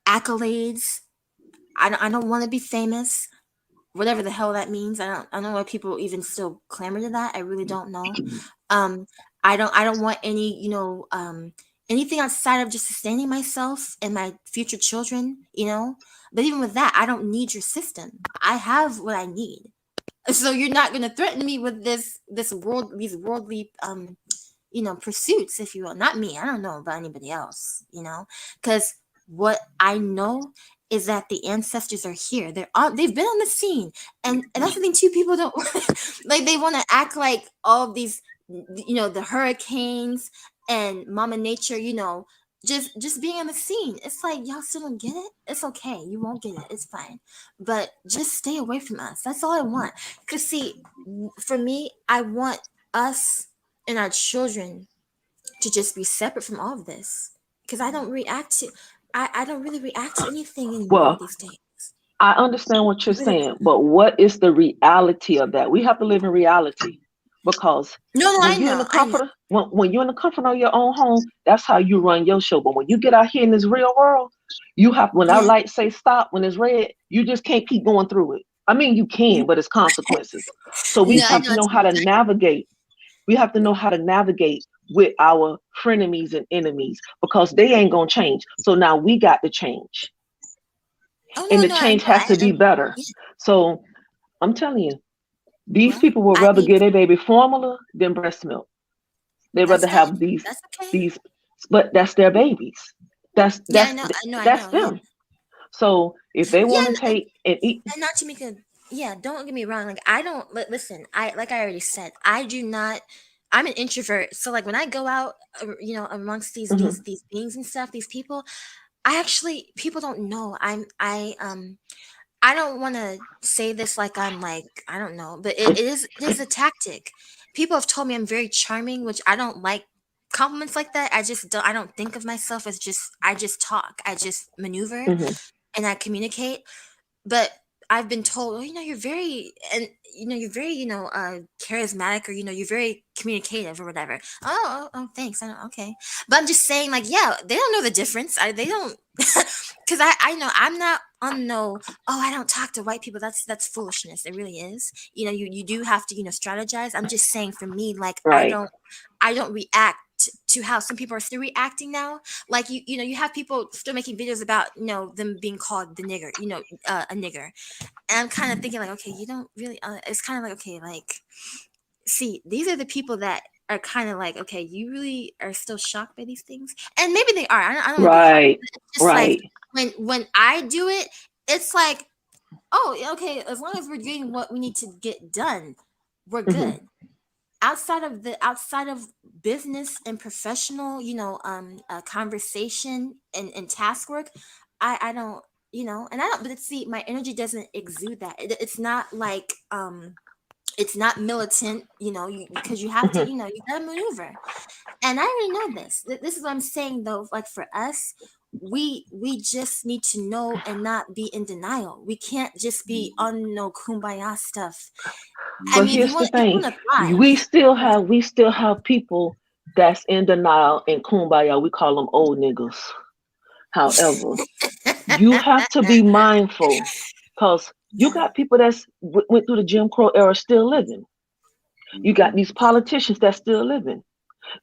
accolades. I don't want to be famous, whatever the hell that means. I don't know why people even still clamor to that. I really don't know. I don't want any, you know, anything outside of just sustaining myself and my future children, you know. But even with that, I don't need your system. I have what I need. So you're not going to threaten me with these worldly you know, pursuits, if you will. Not me. I don't know about anybody else, you know, because what I know is that the ancestors are here. They've been on the scene, and that's the thing too. People don't like. They want to act like all of these, you know, the hurricanes and Mama Nature, you know, just being on the scene. It's like y'all still don't get it. It's okay. You won't get it. It's fine. But just stay away from us. That's all I want. Cause see, for me, I want us and our children to just be separate from all of this. Because I don't react to. I don't really react to anything anymore these days. I understand what you're saying, but what is the reality of that? We have to live in reality because when you're in the comfort of your own home, that's how you run your show. But when you get out here in this real world, You have, when our Yeah. lights say stop, when it's red, you just can't keep going through it. I mean, you can, but it's consequences. So we Yeah, I have know to know what how to navigate. We have to know how to navigate with our frenemies and enemies, because they ain't gonna change. So now we got to change, Oh and no, the no, I change know. has to be better. Yeah, So I'm telling you, these well, people would I rather need. give their baby formula than breast milk. They'd That's rather fine. have these That's okay. these, but that's their babies. That's Yeah, that's I that's know. Yeah, them. So if they yeah, want to take and eat, and not to make a yeah. Don't get me wrong. Like I don't listen. I like I already said. I do not. I'm an introvert. So like when I go out, amongst these mhm, these beings and stuff, these people, I actually people don't know. I don't want to say this like I'm like I don't know, but it is a tactic. People have told me I'm very charming, which I don't like compliments like that. I don't think of myself as just I just talk. I just maneuver mhm. and I communicate. But I've been told, oh, you're very, charismatic, or you're very communicative or whatever. Oh, thanks. I don't, okay, but I'm just saying, like, yeah, they don't know the difference. They don't, because I know I'm not on no. Oh, I don't talk to white people. That's foolishness. It really is. You do have to strategize. I'm just saying, for me, like, Right. I don't react to how some people are still reacting now. Like you have people still making videos about them being called the nigger, a nigger, and I'm kind of thinking like, okay, you don't really. It's kind of like, okay, like, see, these are the people that are kind of like, okay, you really are still shocked by these things, and maybe they are. I don't want to be hard. Right. It's just like Right. when I do it, it's like, oh, okay, as long as we're getting what we need to get done, we're Mhm. good. Outside of business and professional conversation and task work, I don't, and I don't, but see, my energy doesn't exude that. It's not like it's not militant, because you have to, Mhm. you gotta maneuver. And I already know this. This is what I'm saying, though. Like, for us, we just need to know and not be in denial. We can't just be on no kumbaya stuff. I But mean, here's the if you thing: want to thrive. we still have people that's in denial and kumbaya. We call them old niggas. However, you have to be mindful, because you Yeah. got people that's went through the Jim Crow era still living. You got these politicians that's still living.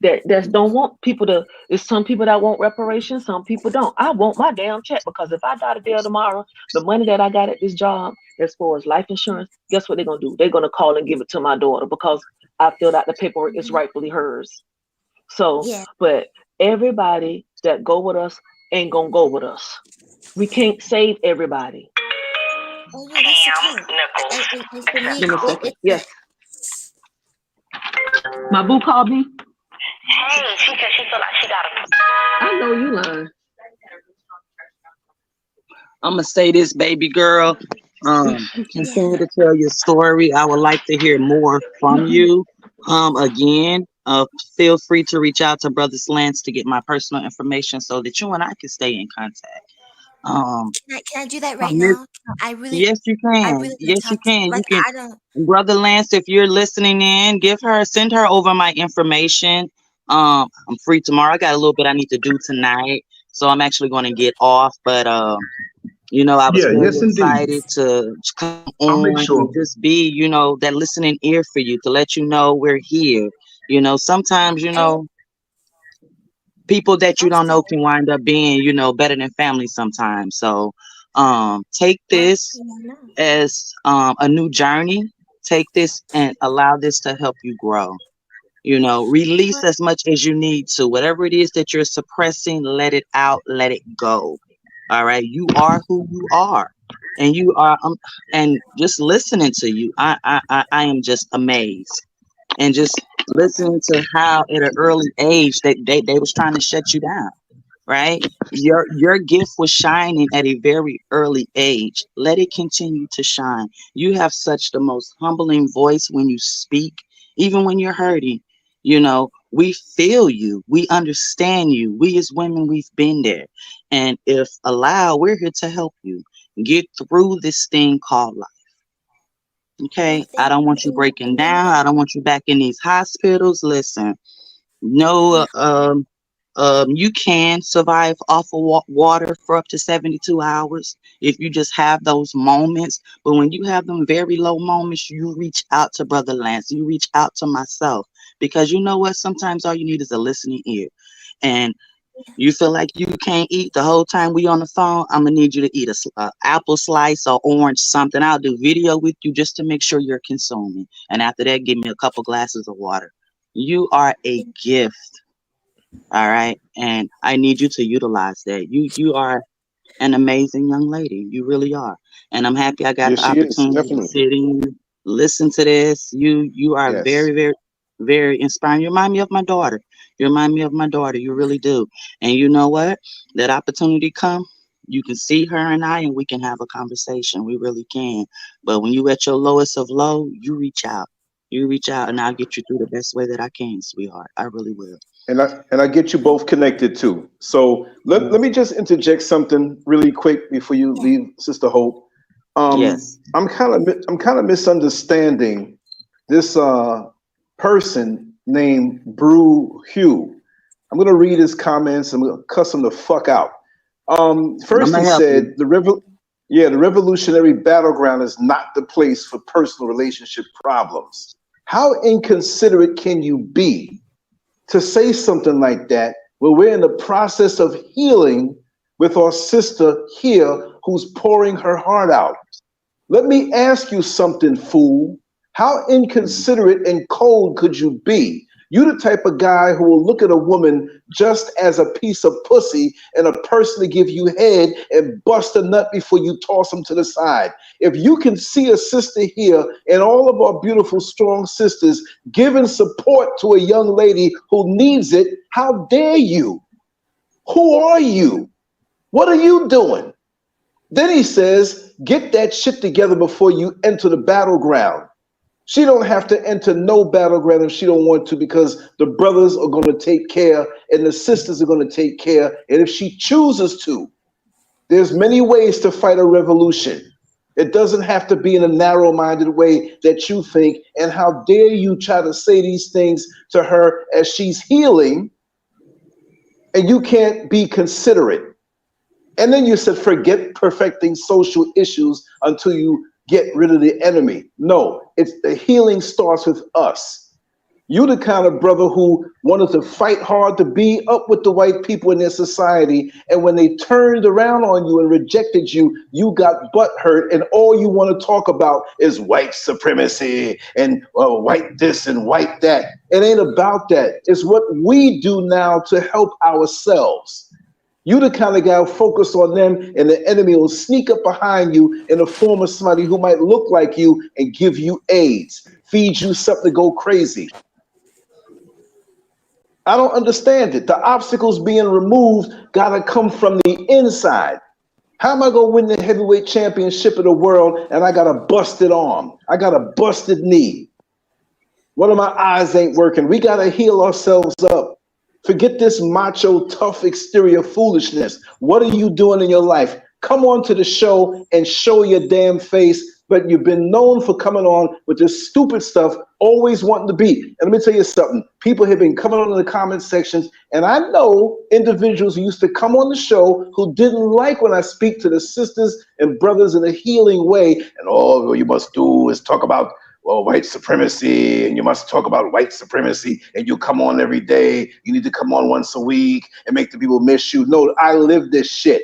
That don't want people to. There's some people that want reparations, some people don't. I want my damn check, because if I die today or tomorrow, the money that I got at this job, as far as life insurance, guess what they're gonna do? They're gonna call and give it to my daughter, because I filled out the paperwork. It's Mhm. rightfully hers. So, Yeah. but everybody that go with us ain't gonna go with us. We can't save everybody. Oh yeah, that's the truth. And for me, Give me a second. it's Yes, my boo called me. Hey, she said she feel like she got a. I know you lying. I'm gonna say this, baby girl. yeah. Continue to tell your story. I would like to hear more from you. Again, feel free to reach out to Brother Lance to get my personal information so that you and I can stay in contact. Can I do that right From this, now? I really yes, you I can. really want to Yes, you talk to, can. You like, can, I don't. Brother Lance. If you're listening in, send her over my information. I'm free tomorrow. I got a little bit I need to do tonight, so I'm actually going to get off. But I was Yeah, very yes, indeed. excited to come I'll make on and sure. just be, that listening ear for you, to let you know we're here. Sometimes, And people that you I'm don't know sorry. can wind up being, better than family sometimes. So, take Well, this no. as a new journey. Take this and allow this to help you grow. Release Well, as much as you need to. Whatever it is that you're suppressing, let it out, let it go. All right. You are who you are. And you are, and just listening to you, I am just amazed. And just listening to how at an early age they was trying to shut you down, right? Your gift was shining at a very early age. Let it continue to shine. You have such the most humbling voice when you speak, even when you're hurting. We feel you, we understand you. We as women, we've been there. And if allowed, we're here to help you get through this thing called life. well, Okay, I thank don't you, want you breaking and down. I don't want you back in these hospitals. Listen, no yeah, You can survive off of water for up to 72 hours if you just have those moments. But when you have them very low moments, you reach out to Brother Lance. You reach out to myself. Because you know what? Sometimes all you need is a listening ear. And you feel like you can't eat the whole time we on the phone, I'm going to need you to eat a apple slice or orange something. I'll do video with you just to make sure you're consuming. And after that, give me a couple glasses of water. You are a gift. All right. And I need you to utilize that. You are an amazing young lady. You really are. And I'm happy I got Yes, the she is, opportunity to definitely. sit in, listen to this. You are Yes. very, very, very inspiring. You remind me of my daughter. You remind me of my daughter. You really do. And you know what? That opportunity come, you can see her and I, and we can have a conversation. We really can. But when you at your lowest of low, you reach out. You reach out, and I'll get you through the best way that I can, sweetheart. I really will. And I get you both connected too. So let me just interject something really quick before you Yeah. leave, Sister Hope. Yes. I'm kind of misunderstanding this person named Brew Hugh. I'm gonna read his comments. I'm gonna cuss him the fuck out. I'm First he gonna help you. said the revolutionary battleground is not the place for personal relationship problems. How inconsiderate can you be to say something like that when we're in the process of healing with our sister here who's pouring her heart out? Let me ask you something, fool. How inconsiderate and cold could you be? You the type of guy who will look at a woman just as a piece of pussy and a person to give you head and bust a nut before you toss them to the side. If you can see a sister here and all of our beautiful, strong sisters giving support to a young lady who needs it, how dare you? Who are you? What are you doing? Then he says, get that shit together before you enter the battleground. She don't have to enter no battleground if she don't want to, because the brothers are going to take care and the sisters are going to take care. And if she chooses to, there's many ways to fight a revolution. It doesn't have to be in a narrow-minded way that you think. And how dare you try to say these things to her as she's healing, and you can't be considerate. And then you said, forget perfecting social issues until you get rid of the enemy. No, it's the healing starts with us. You the kind of brother who wanted to fight hard to be up with the white people in their society, and when they turned around on you and rejected you, you got butt hurt, and all you want to talk about is white supremacy and white this and white that. It ain't about that. It's what we do now to help ourselves. You the kind of guy who focus on them, and the enemy will sneak up behind you in the form of somebody who might look like you and give you AIDS, feed you something to go crazy. I don't understand it. The obstacles being removed gotta come from the inside. How am I gonna win the heavyweight championship of the world and I got a busted arm? I got a busted knee. One of my eyes ain't working. We gotta heal ourselves up. Forget this macho, tough exterior foolishness. What are you doing in your life? Come on to the show and show your damn face. But you've been known for coming on with this stupid stuff, always wanting to be. And let me tell you something. People have been coming on in the comment sections, and I know individuals who used to come on the show who didn't like when I speak to the sisters and brothers in a healing way. And all you must do is talk about white supremacy, and you must talk about white supremacy, and you come on every day. You need to come on once a week and make the people miss you. No, I live this shit.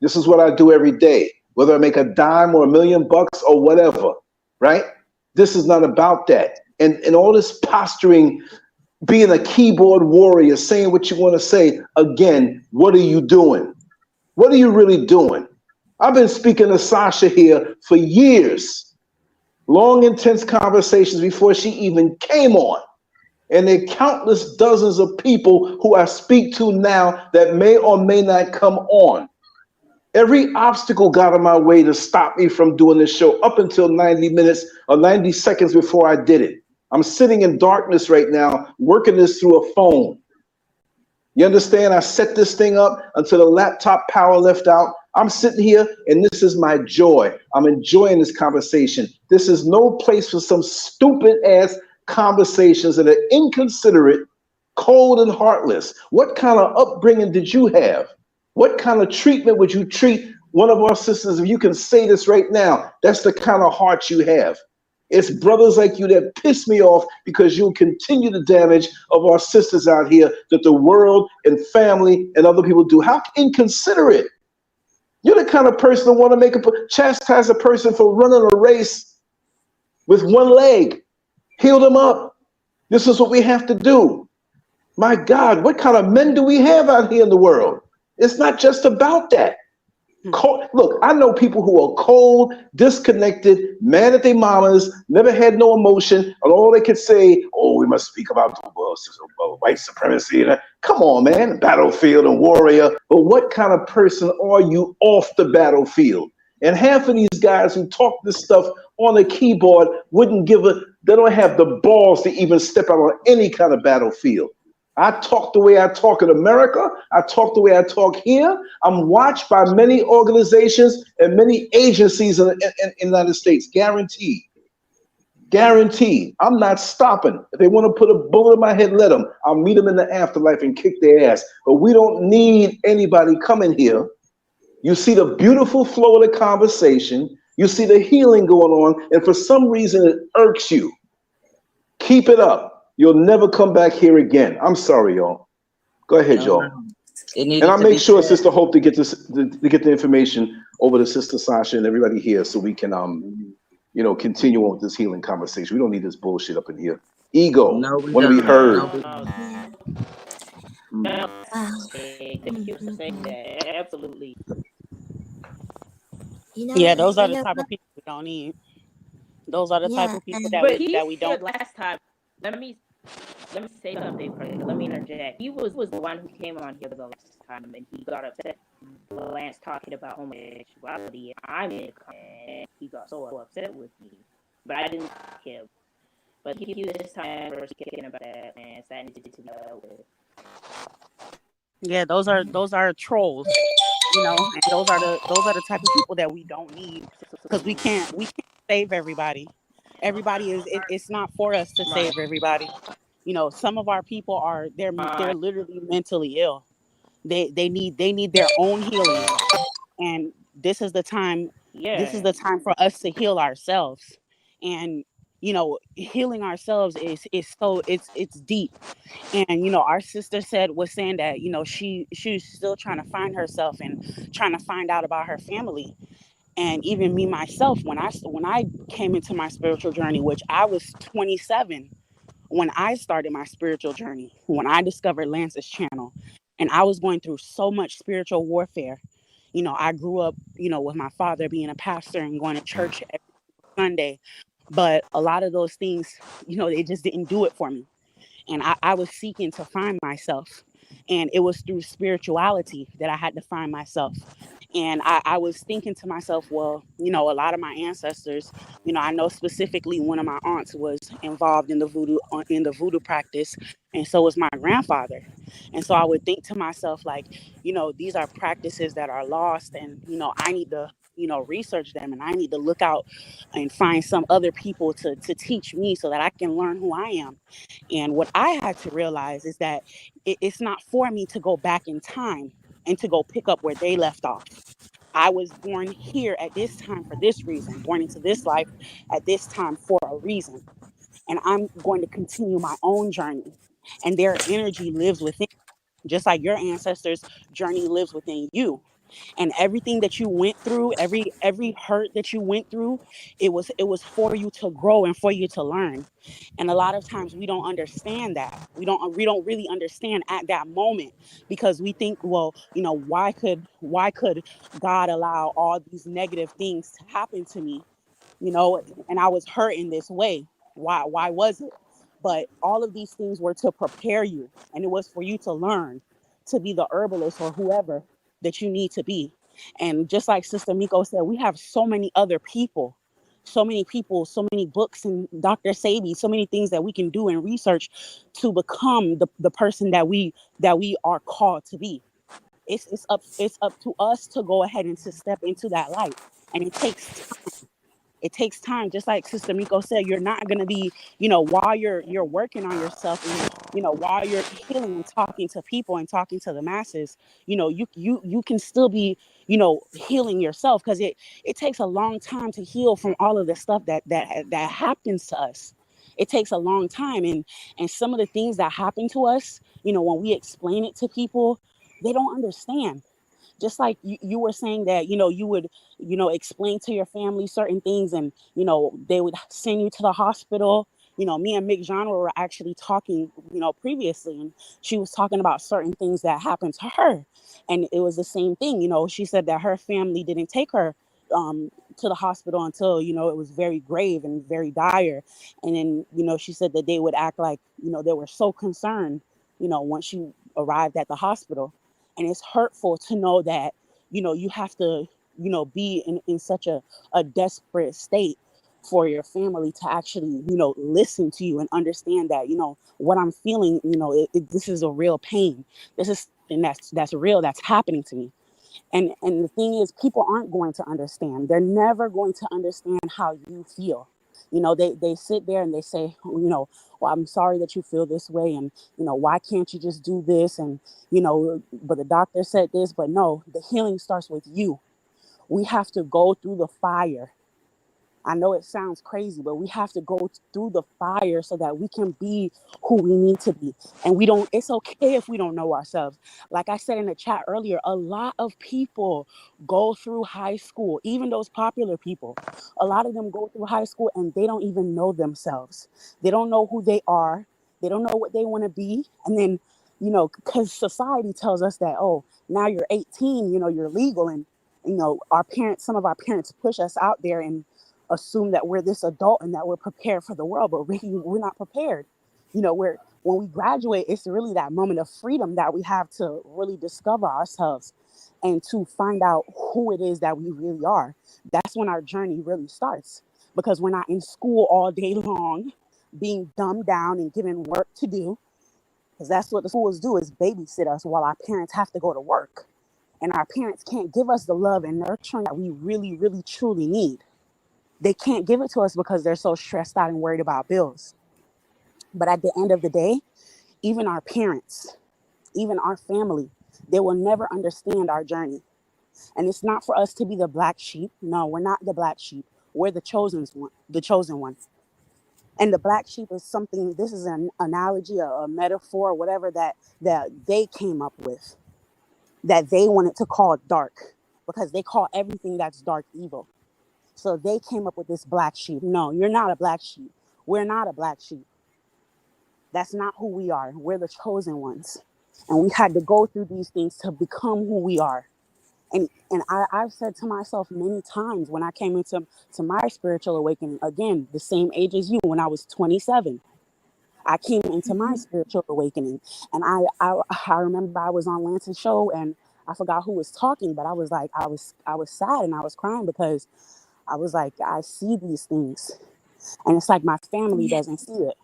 This is what I do every day, whether I make a dime or $1 million or whatever, right? This is not about that. And all this posturing, being a keyboard warrior, saying what you want to say, again, what are you doing? What are you really doing? I've been speaking to Sasha here for years. Long, intense conversations before she even came on. And there are countless dozens of people who I speak to now that may or may not come on. Every obstacle got in my way to stop me from doing this show up until 90 minutes or 90 seconds before I did it. I'm sitting in darkness right now, working this through a phone. You understand? I set this thing up until the laptop power left out. I'm sitting here, and this is my joy. I'm enjoying this conversation. This is no place for some stupid ass conversations that are inconsiderate cold and heartless. What kind of upbringing did you have? What kind of treatment would you treat one of our sisters? If you can say this right now, that's the kind of heart you have. It's brothers like you that piss me off because you'll continue the damage of our sisters out here that the world and family and other people do. How inconsiderate. You're the kind of person that want to chastise a person for running a race with one leg. Heal them up. This is what we have to do. My God, what kind of men do we have out here in the world? It's not just about that. Cold. Look, I know people who are cold, disconnected, mad at their mamas, never had no emotion, and all they could say, oh, we must speak about white supremacy. Come on, man, battlefield and warrior. But what kind of person are you off the battlefield? And half of these guys who talk this stuff on a keyboard they don't have the balls to even step out on any kind of battlefield. I talk the way I talk in America. I talk the way I talk here. I'm watched by many organizations and many agencies in the United States. Guaranteed. Guaranteed. I'm not stopping. If they want to put a bullet in my head, let them. I'll meet them in the afterlife and kick their ass. But we don't need anybody coming here. You see the beautiful flow of the conversation. You see the healing going on. And for some reason, it irks you. Keep it up. You'll never come back here again. I'm sorry, y'all. Go ahead, y'all. And I'll make sure Sister Hope to get the information over to Sister Sasha and everybody here so we can continue on with this healing conversation. We don't need this bullshit up in here. Ego. When we heard. Absolutely. Yeah, those are the type of people we don't need. Those are the type of people that we don't. Last time, let me say something. Let me interject. He was the one who came on here the last time, and he got upset. Lance talking about homosexuality. I made a comment. He got so upset with me, but I didn't like him. But he this time was kicking about that, man. That needed to be dealt with. Yeah, those are trolls. And those are the type of people that we don't need because we can't save everybody. Everybody it's not for us to save everybody. Some of our people they're literally mentally ill. They need their own healing, and this is the time. Yeah. This is the time for us to heal ourselves, and healing ourselves is so it's deep. And our sister was saying that she's still trying to find herself and trying to find out about her family. And even me myself, when I came into my spiritual journey, which I was 27 when I started my spiritual journey, when I discovered Lance's channel, and I was going through so much spiritual warfare. I grew up with my father being a pastor and going to church every Sunday, but a lot of those things they just didn't do it for me. And I was seeking to find myself. And it was through spirituality that I had to find myself. And I was thinking to myself, well, a lot of my ancestors, I know specifically one of my aunts was involved in the voodoo practice. And so was my grandfather. And so I would think to myself, like, these are practices that are lost. And, I need to, research them. And I need to look out and find some other people to teach me so that I can learn who I am. And what I had to realize is that it's not for me to go back in time and to go pick up where they left off. I was born here at this time for this reason, born into this life at this time for a reason. And I'm going to continue my own journey. And their energy lives within, just like your ancestors' journey lives within you. And everything that you went through, every hurt that you went through, it was for you to grow and for you to learn. And a lot of times we don't understand that. We don't really understand at that moment, because we think, well, why could God allow all these negative things to happen to me? And I was hurt in this way. Why was it? But all of these things were to prepare you, and it was for you to learn to be the herbalist or whoever that you need to be. And just like Sister Miko said, we have so many other people, so many books, and Dr. Sadie, so many things that we can do and research to become the person that we are called to be. It's up to us to go ahead and to step into that light. And it takes time. It takes time, just like Sister Miko said. You're not going to be, while you're working on yourself, and while you're healing and talking to people and talking to the masses, you can still be, healing yourself, because it takes a long time to heal from all of the stuff that happens to us. It takes a long time, and some of the things that happen to us, when we explain it to people, they don't understand. Just like you were saying that, you would, explain to your family certain things, and, they would send you to the hospital. Me and Mick Genre were actually talking, previously, and she was talking about certain things that happened to her. And it was the same thing. She said that her family didn't take her to the hospital until, it was very grave and very dire. And then, she said that they would act like, they were so concerned, once she arrived at the hospital. And it's hurtful to know that, you have to, be in such a desperate state for your family to actually, listen to you and understand that, what I'm feeling, this is a real pain. This is something that's real, that's happening to me. And the thing is, people aren't going to understand. They're never going to understand how you feel. They sit there and they say, well, I'm sorry that you feel this way. And, why can't you just do this? And, but the doctor said this. But no, the healing starts with you. We have to go through the fire. I know it sounds crazy, but we have to go through the fire so that we can be who we need to be. And it's okay if we don't know ourselves. Like I said in the chat earlier, a lot of people go through high school, even those popular people. A lot of them go through high school and they don't even know themselves. They don't know who they are. They don't know what they want to be. And then, because society tells us that, oh, now you're 18, you're legal. And, some of our parents push us out there and assume that we're this adult and that we're prepared for the world, but really we're not prepared. When we graduate, it's really that moment of freedom that we have to really discover ourselves and to find out who it is that we really are. That's when our journey really starts, because we're not in school all day long being dumbed down and given work to do, because that's what the schools do, is babysit us while our parents have to go to work. And our parents can't give us the love and nurturing that we really, really, truly need. They can't give it to us because they're so stressed out and worried about bills. But at the end of the day, even our parents, even our family, they will never understand our journey. And it's not for us to be the black sheep. No, we're not the black sheep. We're the chosen one. And the black sheep is something, this is an analogy, a metaphor, whatever that they came up with, that they wanted to call dark, because they call everything that's dark evil. So they came up with this black sheep. No, you're not a black sheep. We're not a black sheep. That's not who we are. We're the chosen ones. And we had to go through these things to become who we are. And I've said to myself many times when I came into my spiritual awakening, again, the same age as you, when I was 27, I came into my spiritual awakening. And I remember I was on Lance's show and I forgot who was talking, but I was like, I was sad and I was crying because I was like, I see these things. And it's like my family doesn't see it.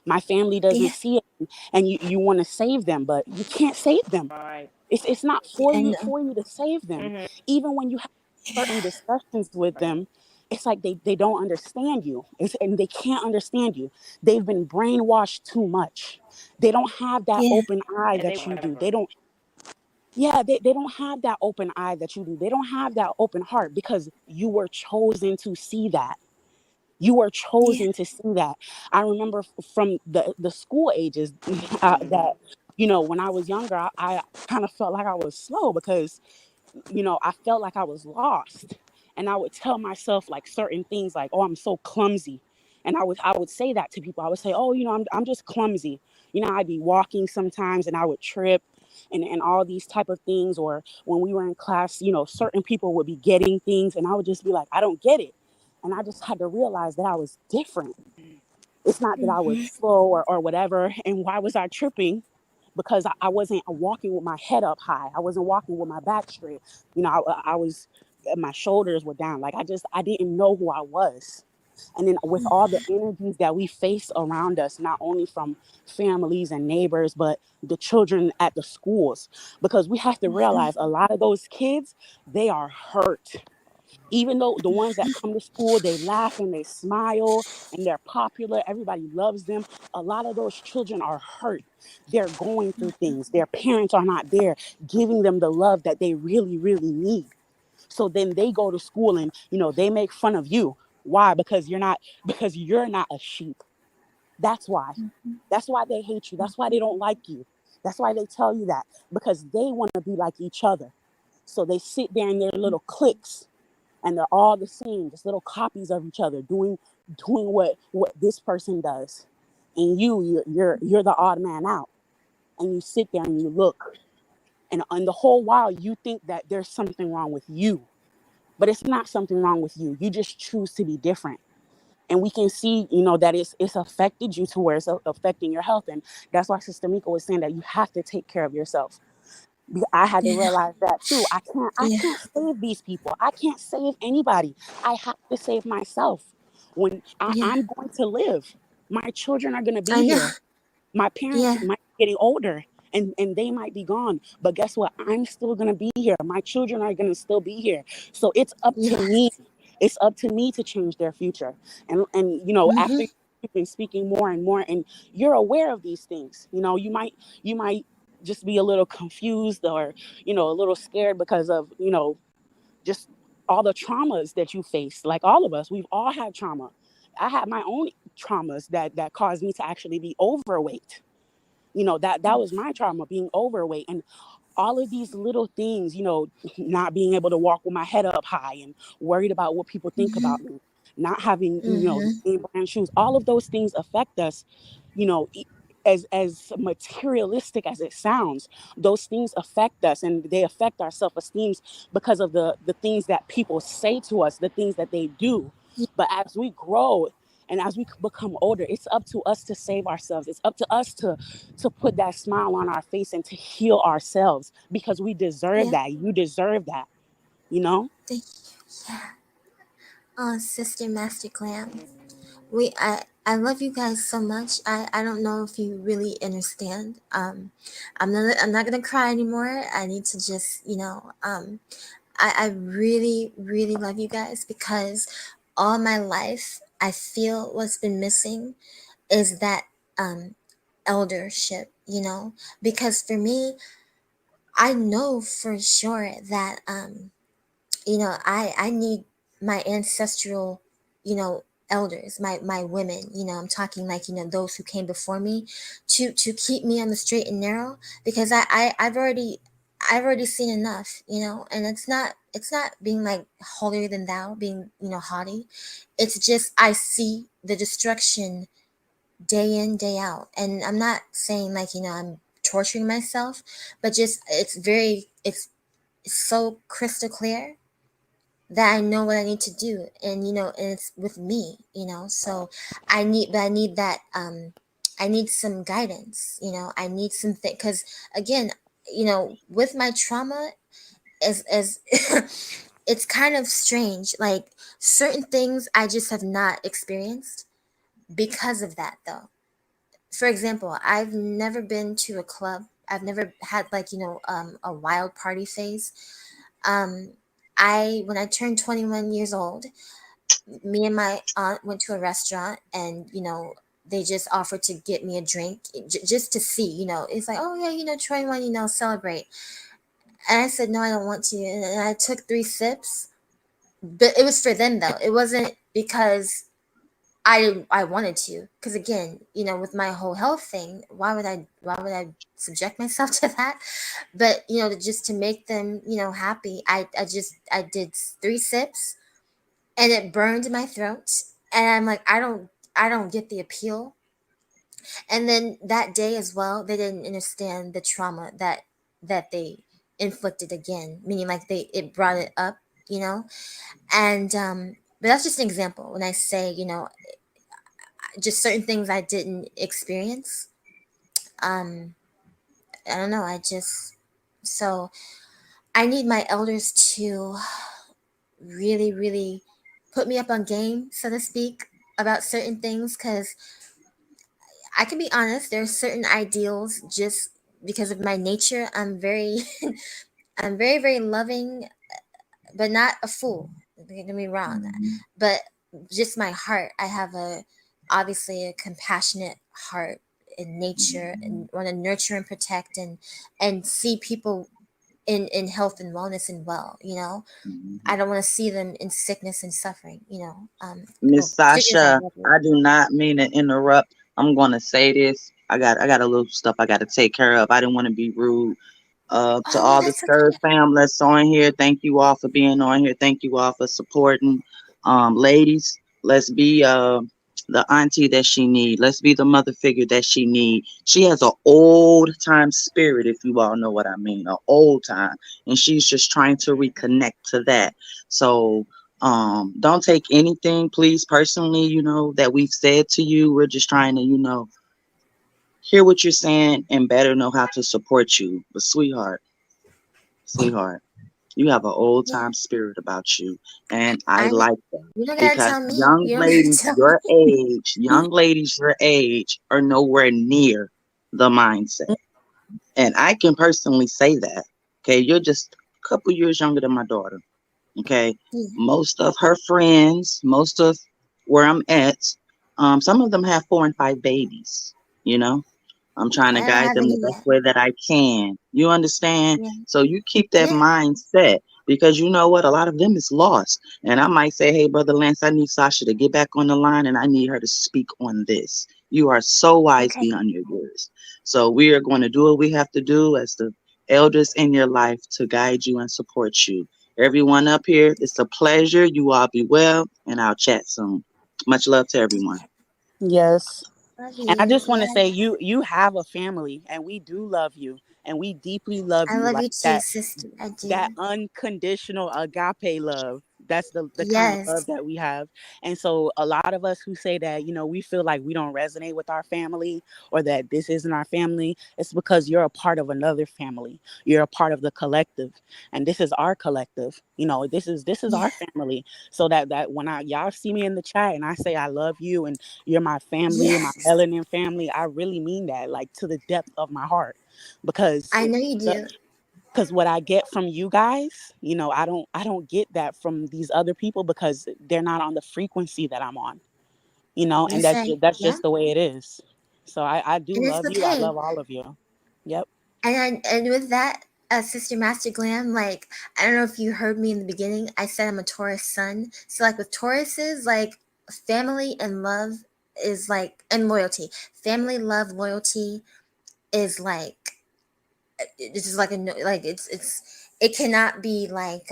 My family doesn't see it. And you want to save them, but you can't save them. Right. It's not for you to save them. Even when you have certain discussions with them, it's like they don't understand you. And they can't understand you. They've been brainwashed too much. They don't have that open eye that you do. They don't have that open eye that you do. They don't have that open heart, because you were chosen to see that. You were chosen to see that. I remember from the school ages that, when I was younger, I kind of felt like I was slow because, I felt like I was lost. And I would tell myself like certain things like, oh, I'm so clumsy. And I would say that to people. I would say, oh, I'm just clumsy. I'd be walking sometimes and I would trip and all these type of things. Or when we were in class, certain people would be getting things and I would just be like, I don't get it. And I just had to realize that I was different. It's not that I was slow or whatever. And why was I tripping? Because I wasn't walking with my head up high. I wasn't walking with my back straight. I was, my shoulders were down. Like I didn't know who I was. And then with all the energies that we face around us, not only from families and neighbors, but the children at the schools, because we have to realize a lot of those kids, they are hurt. Even though the ones that come to school, they laugh and they smile and they're popular, everybody loves them. A lot of those children are hurt. They're going through things. Their parents are not there giving them the love that they really, really need. So then they go to school and, they make fun of you. Why? Because you're not a sheep. That's why. That's why they hate you. That's why they don't like you. That's why they tell you that, because they want to be like each other. So they sit there in their little cliques and they're all the same, just little copies of each other, doing what this person does. And you're the odd man out. And you sit there and you look, and the whole while you think that there's something wrong with you. But it's not something wrong with you. You just choose to be different. And we can see, that it's affected you to where it's affecting your health. And that's why Sister Mika was saying that you have to take care of yourself. I had to realize that too. I can't save these people. I can't save anybody. I have to save myself. When I'm going to live, my children are going to be here. My parents might be getting older and they might be gone. But guess what? I'm still going to be here. My children are going to still be here. So it's up to me. It's up to me to change their future. And after you've been speaking more and more and you're aware of these things, you might just be a little confused or, a little scared because of, just all the traumas that you face. Like all of us, we've all had trauma. I had my own traumas that caused me to actually be overweight. That was my trauma, being overweight. And all of these little things, not being able to walk with my head up high and worried about what people think about me, not having, the name brand shoes, all of those things affect us, as materialistic as it sounds. Those things affect us and they affect our self-esteem because of the things that people say to us, the things that they do. But as we grow and as we become older, it's up to us to save ourselves. It's up to us to put that smile on our face and to heal ourselves, because we deserve that. You deserve that, Thank you. Yeah. Oh, Sister Master Clam. I love you guys so much. I don't know if you really understand. I'm not gonna cry anymore. I need to just, I really, really love you guys, because all my life I feel what's been missing is that eldership, because for me, I know for sure that I need my ancestral, elders, my women, I'm talking like, those who came before me to keep me on the straight and narrow, because I've already seen enough, and it's not being like holier than thou, being, haughty. It's just I see the destruction day in, day out. And I'm not saying like, I'm torturing myself, but just it's so crystal clear that I know what I need to do. And and it's with me, so I need that I need some guidance, I need something, because again, with my trauma, as it's kind of strange, like certain things I just have not experienced because of that, though. For example, I've never been to a club. I've never had like, a wild party phase. Um, when I turned 21 years old, me and my aunt went to a restaurant, and they just offered to get me a drink, just to see, it's like, oh yeah, 21, celebrate. And I said, no, I don't want to. And I took 3 sips, but it was for them though. It wasn't because I wanted to, because again, with my whole health thing, why would I subject myself to that? But just to make them happy, I did 3 sips, and it burned my throat, and I'm like, I don't get the appeal. And then that day as well, they didn't understand the trauma that they inflicted again, meaning like it brought it up, and but that's just an example when I say, just certain things I didn't experience. Um, I don't know. So I need my elders to really, really put me up on game, so to speak, about certain things, because I can be honest. There are certain ideals, just because of my nature. I'm very, I'm very, very loving, but not a fool. Don't get me wrong, but just my heart. I have obviously a compassionate heart in nature, and want to nurture and protect and see people in health and wellness and well. I don't want to see them in sickness and suffering. Miss Particularly if I Sasha, love you. I do not mean to interrupt. I'm gonna say this. I got a little stuff I gotta take care of. I didn't want to be rude. To Oh, all the that's Scurv okay. fam that's on here, thank you all for being on here. Thank you all for supporting. Ladies, let's be the auntie that she need. Let's be the mother figure that she need. She has an old time spirit, if you all know what I mean, an old time, and she's just trying to reconnect to that. So don't take anything, please, personally, that we've said to you. We're just trying to, hear what you're saying and better know how to support you. But sweetheart, you have an old Yeah, time spirit about you, and I I know. like that You don't gotta because tell me. You don't gotta tell young ladies your age are nowhere near the mindset. And I can personally say that. Okay, you're just a couple years younger than my daughter. Okay, me. most of her friends, most of where I'm at, some of them have 4 and 5 babies. You know, I'm trying to I don't guide have them the any best yet. way that I can. You understand? Yeah, So you keep that yeah. mindset because you know what? A lot of them is lost. And I might say, hey, Brother Lance, I need Sasha to get back on the line and I need her to speak on this. You are so wise Okay. beyond your years. So we are going to do what we have to do as the elders in your life to guide you and support you. Everyone up here, it's a pleasure. You all be well, and I'll chat soon. Much love to everyone. Yes. Love And I you. just want to Yeah. say you have a family and we do love you and we deeply love I you love like you too, that. sister. I That do. unconditional agape love. That's the kind of love Yes. that we have. And so a lot of us who say that, we feel like we don't resonate with our family or that this isn't our family, it's because you're a part of another family. You're a part of the collective. And this is our collective. This is Yeah. our family. So that when y'all see me in the chat and I say I love you and you're my family, my Yes. melanin family, I really mean that, like to the depth of my heart. Because I know you do. because what I get from you guys, I don't get that from these other people because they're not on the frequency that I'm on, and That's that's right. just, that's Yeah. just the way it is. So I do And it's love you. I okay. love all of you. Yep. And with that, Sister Master Glam, like, I don't know if you heard me in the beginning. I said I'm a Taurus sun. So like with Tauruses, like family and love is like, and loyalty. Family, love, loyalty is like, it's just like a like it cannot be like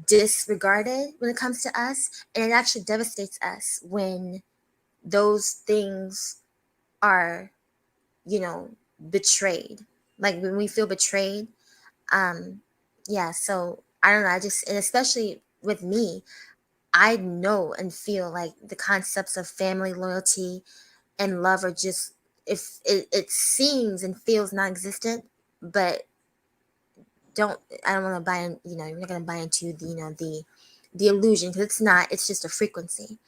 disregarded when it comes to us, and it actually devastates us when those things are, you know, betrayed. Like when we feel betrayed. Um, yeah. So I don't know. I just, and especially with me, I know and feel like the concepts of family, loyalty, and love are just, if it seems and feels non-existent, but don't, I don't want to buy in, you're not going to buy into the, the illusion, because it's not, it's just a frequency.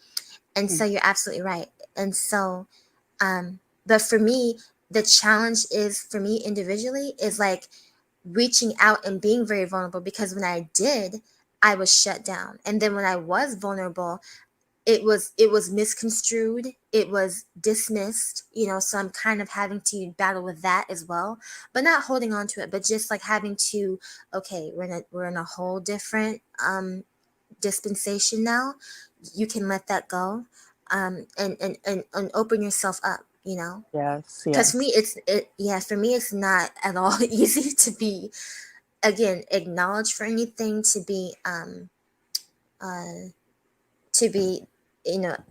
And so you're absolutely right. And so, but for me, the challenge is, for me individually, is like reaching out and being very vulnerable, because when I did, I was shut down. And then when I was vulnerable, it was misconstrued, it was dismissed, so I'm kind of having to battle with that as well, but not holding on to it, but just like having to, okay, we're in a whole different dispensation now. You can let that go, and open yourself up, Yes. because for Yes. me yeah, for me it's not at all easy to be, again, acknowledged for anything, uh to be,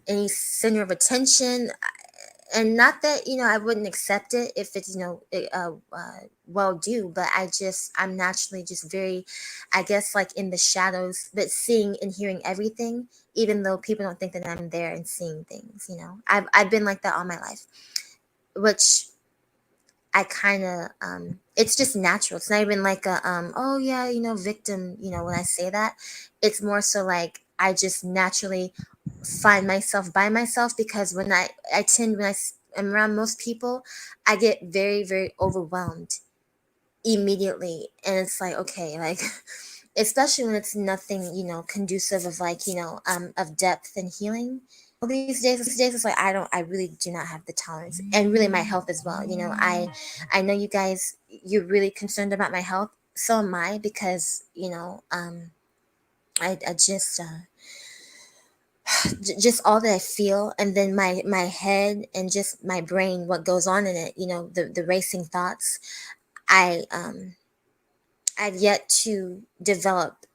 any center of attention. And not that, I wouldn't accept it if it's, well due, but I'm naturally just very, I guess, like in the shadows, but seeing and hearing everything, even though people don't think that I'm there and seeing things. I've been like that all my life, which I kind of, it's just natural. It's not even like a oh yeah, victim, when I say that, it's more so like I just naturally find myself by myself, because I tend, am around most people, I get very, very overwhelmed immediately, and it's like, okay, like especially when it's nothing, conducive of like, of depth and healing. Well, these days it's like I really do not have the tolerance, and really my health as well. I know you guys, you're really concerned about my health. So am I, because I just just all that I feel, and then my head and just my brain, what goes on in it, the racing thoughts. I I've yet to develop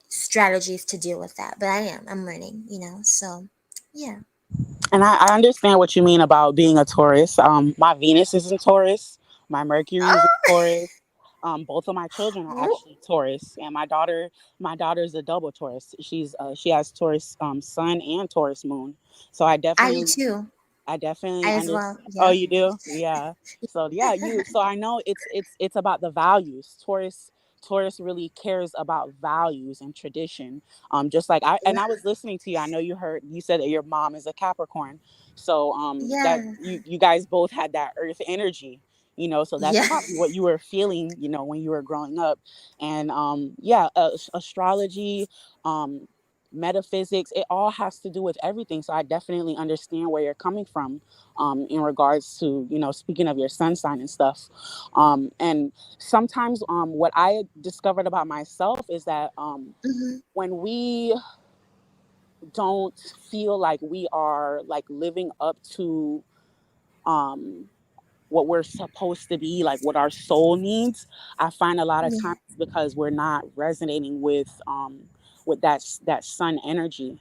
strategies to deal with that, but I'm learning, so yeah. And I understand what you mean about being a Taurus. My Venus is in Taurus. My Mercury is in Taurus. Both of my children are Oh, actually Taurus, and my daughter's a double Taurus. She has Taurus sun and Taurus moon. So I do too. I definitely I as understand. well. Oh, Yep. you do? Yeah. So yeah, so I know it's about the values. Taurus really cares about values and tradition. Just like I was listening to you. I know you said that your mom is a Capricorn. So that Yeah. you guys both had that earth energy, so that's Yeah. probably what you were feeling, when you were growing up. And yeah, astrology, um metaphysics, it all has to do with everything. So I definitely understand where you're coming from, in regards to, speaking of your sun sign and stuff. And sometimes, what I discovered about myself is that, Hmm. when we don't feel like we are like living up to, um, what we're supposed to be, like what our soul needs, I find a lot of Yeah. times because we're not resonating with that sun energy.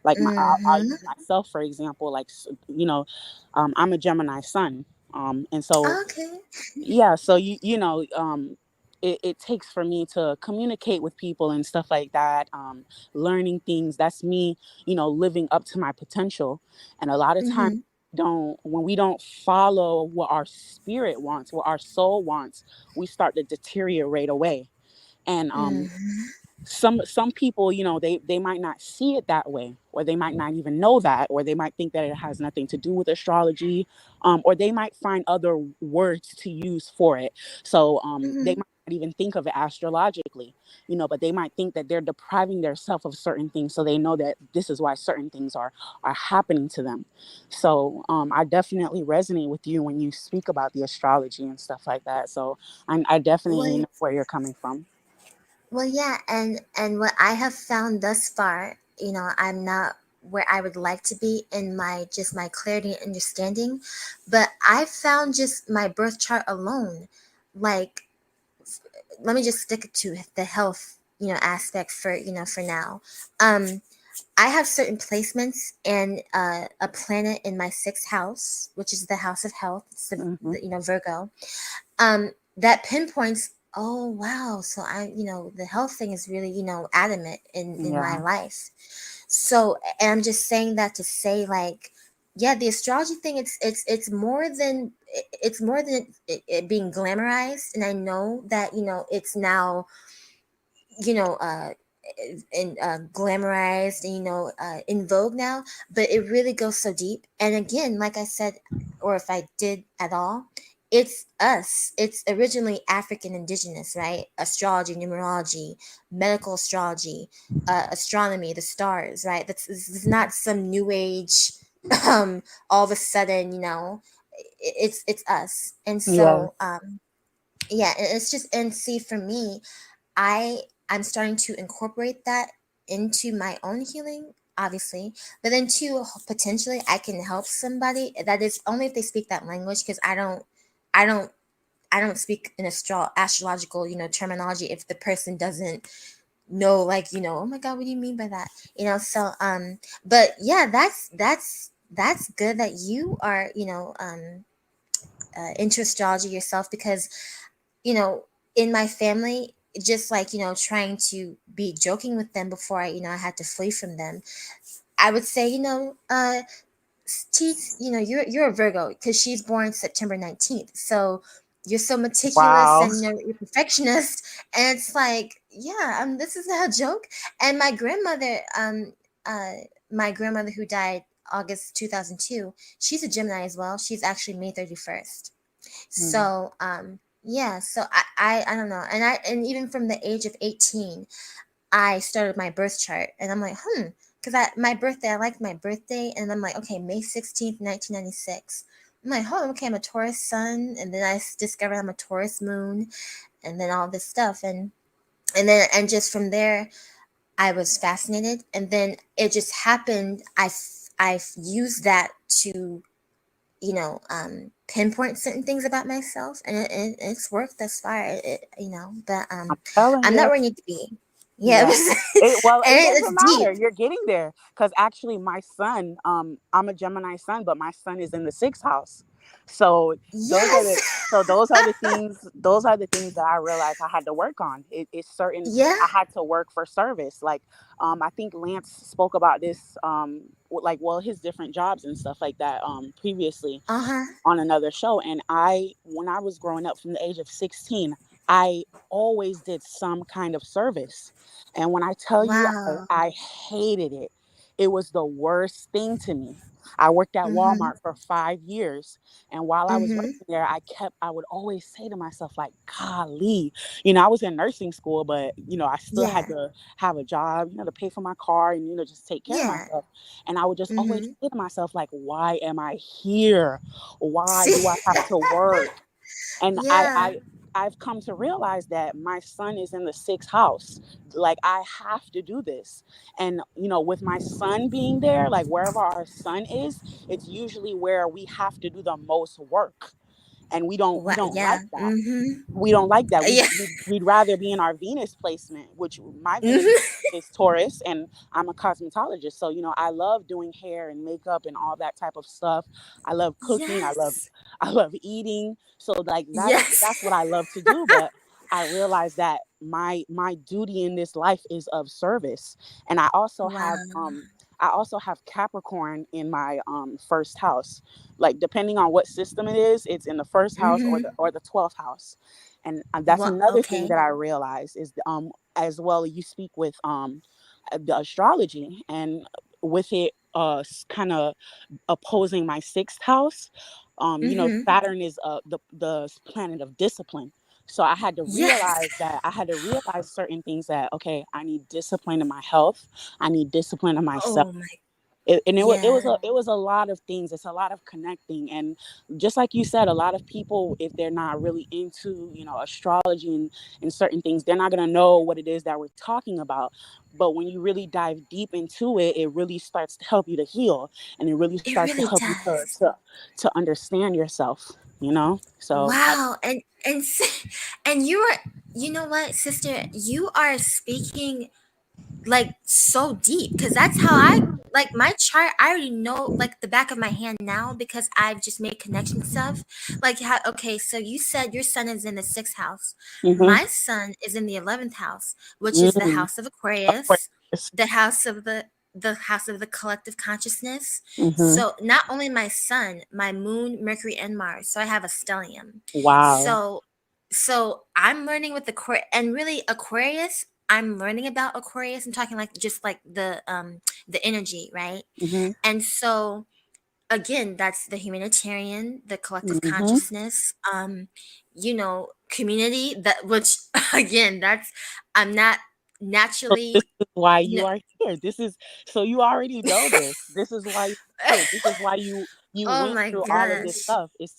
Like I'll Hmm. use myself for example. Like I'm a Gemini sun, and so Okay. yeah, so it takes for me to communicate with people and stuff like that, learning things. That's me, living up to my potential. And a lot of times, Hmm. don't when we don't follow what our spirit wants, what our soul wants, we start to deteriorate away. And Hmm. some people, they might not see it that way, or they might not even know that, or they might think that it has nothing to do with astrology, or they might find other words to use for it. So they Hmm. might not even think of it astrologically, but they might think that they're depriving themselves of certain things, so they know that this is why certain things are happening to them. So I definitely resonate with you when you speak about the astrology and stuff like that. So I definitely Well, know where you're coming from. well, yeah, and what I have found thus far, I'm not where I would like to be in my clarity and understanding, but I found just my birth chart alone, like, let me just stick to the health, aspect for for now. Um, I have certain placements and a planet in my sixth house, which is the house of health. It's Hmm. Virgo. That pinpoints. Oh wow! So the health thing is really adamant in my Yeah. life. So, and I'm just saying that to say, like, yeah, the astrology thing, it's more than it being glamorized, and I know that it's now you know uh and glamorized and in vogue now, but it really goes so deep. And again, like I said, or if I did at all, it's us. It's originally African indigenous, right? Astrology, numerology, medical astrology, astronomy, the stars, right? This is not some new age um all of a sudden, it's us. And Yeah. so yeah, and it's just, and see, for me, I I'm starting to incorporate that into my own healing, obviously, but then too, potentially I can help somebody. That is only if they speak that language, because I don't I don't speak in astrological terminology if the person doesn't know, like, oh my god, what do you mean by that? So but yeah, that's good that you are into astrology yourself, because you know, in my family, just like, trying to be joking with them before I had to flee from them. I would say, Teeth, you're a Virgo because she's born September 19th. So you're so meticulous Wow. and you're perfectionist. And it's like, yeah, this is not a joke. And uh, my grandmother who died August 2002, she's a Gemini as well. She's actually May 31st. Mm. So, Yeah, so I don't know. And even from the age of 18, I started my birth chart and I'm like, because my birthday, I liked my birthday, and I'm like, okay, May 16th, 1996. I'm like, okay, I'm a Taurus sun, and then I discovered I'm a Taurus moon, and then all this stuff, and just from there, I was fascinated, and then it just happened. I've used that to, pinpoint certain things about myself, and it's worked thus far. But I'm telling I'm not you. where I need to be. Yeah, Yeah. It it's doesn't deep. matter. You're getting there. Because actually my son, I'm a Gemini son, but my son is in the 6th house. So those are the Yes. those are the things that I realized I had to work on. It's certain Yeah. I had to work for service. Like I think Lance spoke about this his different jobs and stuff like that previously Uh-huh. on another show. And when I was growing up from the age of 16, I always did some kind of service. And when I tell you Wow. I hated it, it was the worst thing to me. I worked at Mm-hmm. Walmart for 5 years. And while I was Mm-hmm. working there, I would always say to myself, like, golly, I was in nursing school, but, I still had Yeah. to have a job, to pay for my car and, just take care of Yeah. myself. And I would just always Mm-hmm. say to myself, like, why am I here? Why See? do I have to work? And Yeah. I've come to realize that my son is in the 6th house. Like, I have to do this. And with my son being there, like wherever our son is, it's usually where we have to do the most work. And we What? don't like Yeah. that. Mm-hmm. We don't like that. Yeah. We'd rather be in our Venus placement, which my Venus Mm-hmm. is Taurus, and I'm a cosmetologist. So I love doing hair and makeup and all that type of stuff. I love cooking. Yes. I love eating. So like Yes. that's what I love to do. But I realize that my duty in this life is of service, and Wow. I also have Capricorn in my first house. Like depending on what system it is, it's in the first house or Mm-hmm. the 12th house. And that's What? another thing Okay. that I realized is as well you speak with the astrology, and with it kind of opposing my 6th house. Mm-hmm. Saturn is the planet of discipline. So Yes. I had to realize certain things, that okay, I need discipline in my health, I need discipline in myself. Oh my. It was Yeah. a lot of things. It's a lot of connecting, and just like you said, a lot of people, if they're not really into astrology and certain things, they're not going to know what it is that we're talking about. But when you really dive deep into it, it really starts to help you to heal, and it really It starts to really help you does. to understand yourself. So Wow. And you are, you know what, sister, you are speaking like so deep, because that's how I like my chart. I already know like the back of my hand now, because I've just made connection stuff. Like how, okay, so you said your son is in the 6th house. mm-hmm, My son is in the 11th house, which is the mm, house of of Aquarius, course. the house of the house of the collective consciousness. Mm-hmm. So not only my sun, my moon, Mercury, and Mars. So I have a stellium. Wow. So I'm learning with Aquarius, and really Aquarius, I'm learning about Aquarius. I'm talking like just like the energy, right? Mm-hmm, And so again, that's the humanitarian, the collective mm-hmm. consciousness, community, that which again, that's, I'm not So this naturally, is why you you are here. This is so you already know this. This is why you're here. This is why you oh went my through all of this gosh. stuff. Is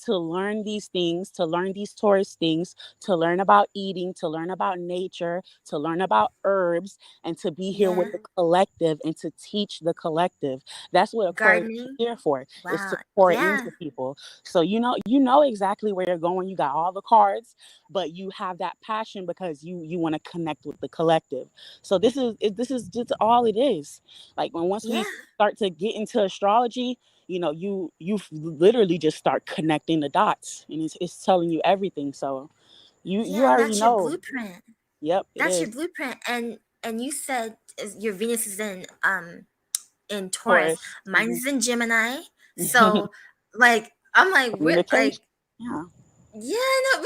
to learn these things, to learn these Taurus things, to learn about eating, to learn about nature, to learn about herbs, and to be here Yeah. with the collective and to teach the collective. That's what Aquarius is Gardening. here for. Is Wow. to pour Yeah. into people. So you know exactly where you're going. You got all the cards, but you have that passion because you want to connect with the collective. So this is just all it is. Like once we Yeah. start to get into astrology, you literally just start connecting the dots, and it's telling you everything. So you Yeah, and already that's your know. blueprint. Yep, it That's is. your blueprint. And you said your Venus is in Taurus. Taurus. Mine's in Gemini. So like I'm like we're like, Communication. Yeah. yeah, no,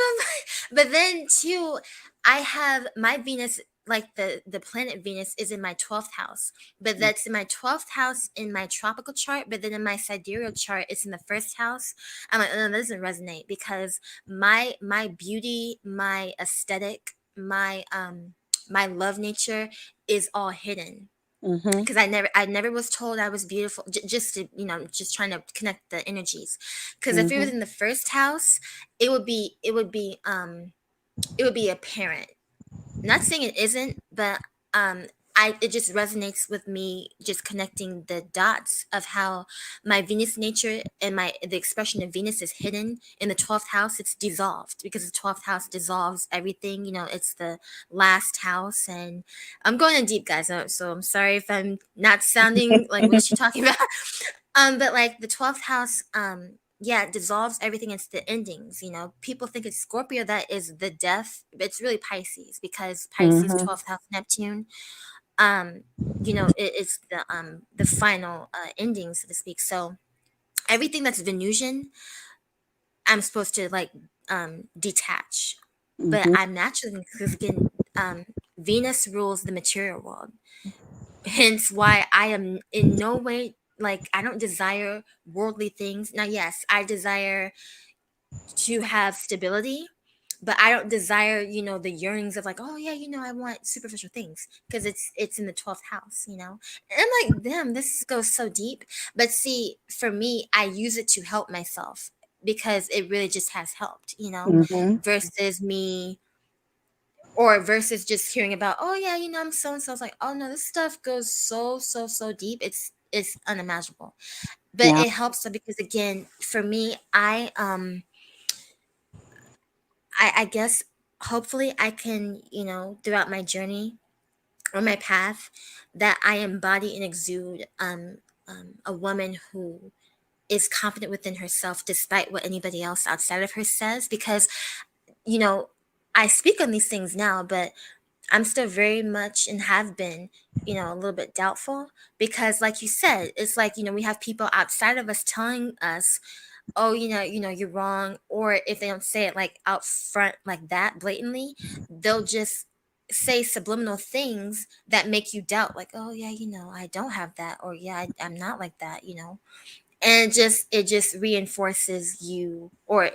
but then too, I have my Venus like the planet Venus is in my 12th house, but that's in my 12th house in my tropical chart, but then in my sidereal chart it's in the first house. I'm like, that doesn't resonate, because my beauty, my aesthetic, my love nature is all hidden, Mm-hmm. because I never was told I was beautiful, just to, just trying to connect the energies, because if it was Mm-hmm. in the first house, it would be apparent. Not saying it isn't, but it just resonates with me, just connecting the dots of how my Venus nature and the expression of Venus is hidden in the 12th house. It's dissolved, because the 12th house dissolves everything. It's the last house, and I'm going in deep, guys. So I'm sorry if I'm not sounding like what you're talking about. But like the 12th house, yeah, it dissolves everything. It's the endings. People think it's Scorpio that is the death, but it's really Pisces, because Pisces Mm-hmm. 12th house Neptune. Um, it's the final ending, so to speak. So everything that's Venusian, I'm supposed to like detach, but Mm-hmm. I'm naturally, because again, Venus rules the material world. Hence why I am in no way, like, I don't desire worldly things. Now, yes, I desire to have stability, but I don't desire, the yearnings of like, oh yeah, I want superficial things, because it's in the 12th house. And I'm like, damn, this goes so deep. But see, for me, I use it to help myself, because it really just has helped, Mm-hmm. versus me, or versus just hearing about, oh yeah, I'm so and so. It's like, oh no, this stuff goes so so so deep. It's unimaginable. But Yeah. it helps, because again, for me, I guess hopefully I can, throughout my journey or my path, that I embody and exude a woman who is confident within herself, despite what anybody else outside of her says. Because you know I speak on these things now, but I'm still very much, and have been, a little bit doubtful, because like you said, it's like, we have people outside of us telling us, oh, you're wrong. Or if they don't say it like out front like that blatantly, they'll just say subliminal things that make you doubt, like, oh yeah, I don't have that, or yeah, I'm not like that. And it just reinforces you, or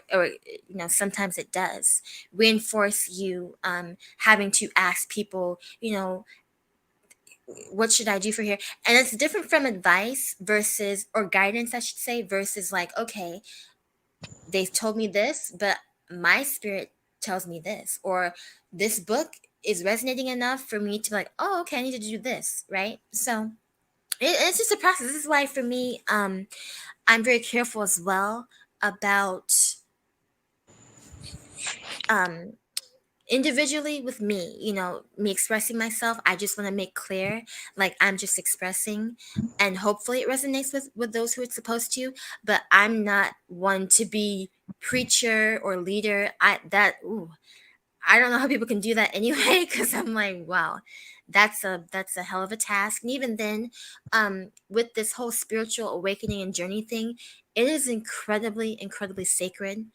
sometimes it does reinforce you, having to ask people, what should I do for here. And it's different from advice versus, or guidance, I should say, versus like, okay, they've told me this, but my spirit tells me this, or this book is resonating enough for me to be like, oh, okay, I need to do this, right? So it's just a process. This is why for me, I'm very careful as well about, um individually with me, me expressing myself. I just want to make clear, like, I'm just expressing, and hopefully it resonates with those who it's supposed to. But I'm not one to be preacher or leader. I don't know how people can do that anyway, because I'm like, wow, that's a hell of a task. And even then, with this whole spiritual awakening and journey thing, it is incredibly, incredibly sacred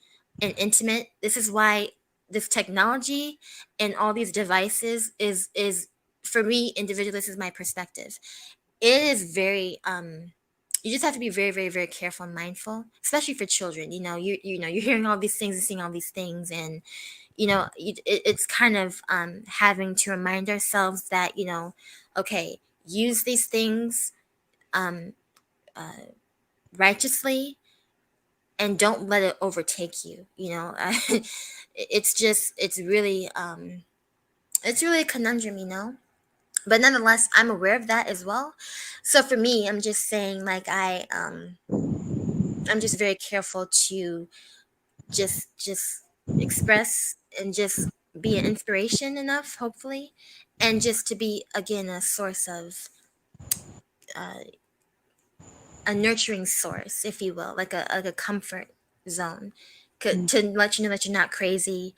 and intimate. This is why this technology and all these devices is for me individually. This is my perspective. It is very you just have to be very, very, very careful and mindful, especially for children. You're hearing all these things and seeing all these things, and it's kind of having to remind ourselves that, okay, use these things um, uh, righteously, and don't let it overtake you. It's really a conundrum. But nonetheless, I'm aware of that as well. So for me, I'm just saying, like, I'm just very careful to just express, and just be an inspiration enough, hopefully, and just to be, again, a source of, uh, a nurturing source, if you will, like a comfort zone, to let you know that you're not crazy.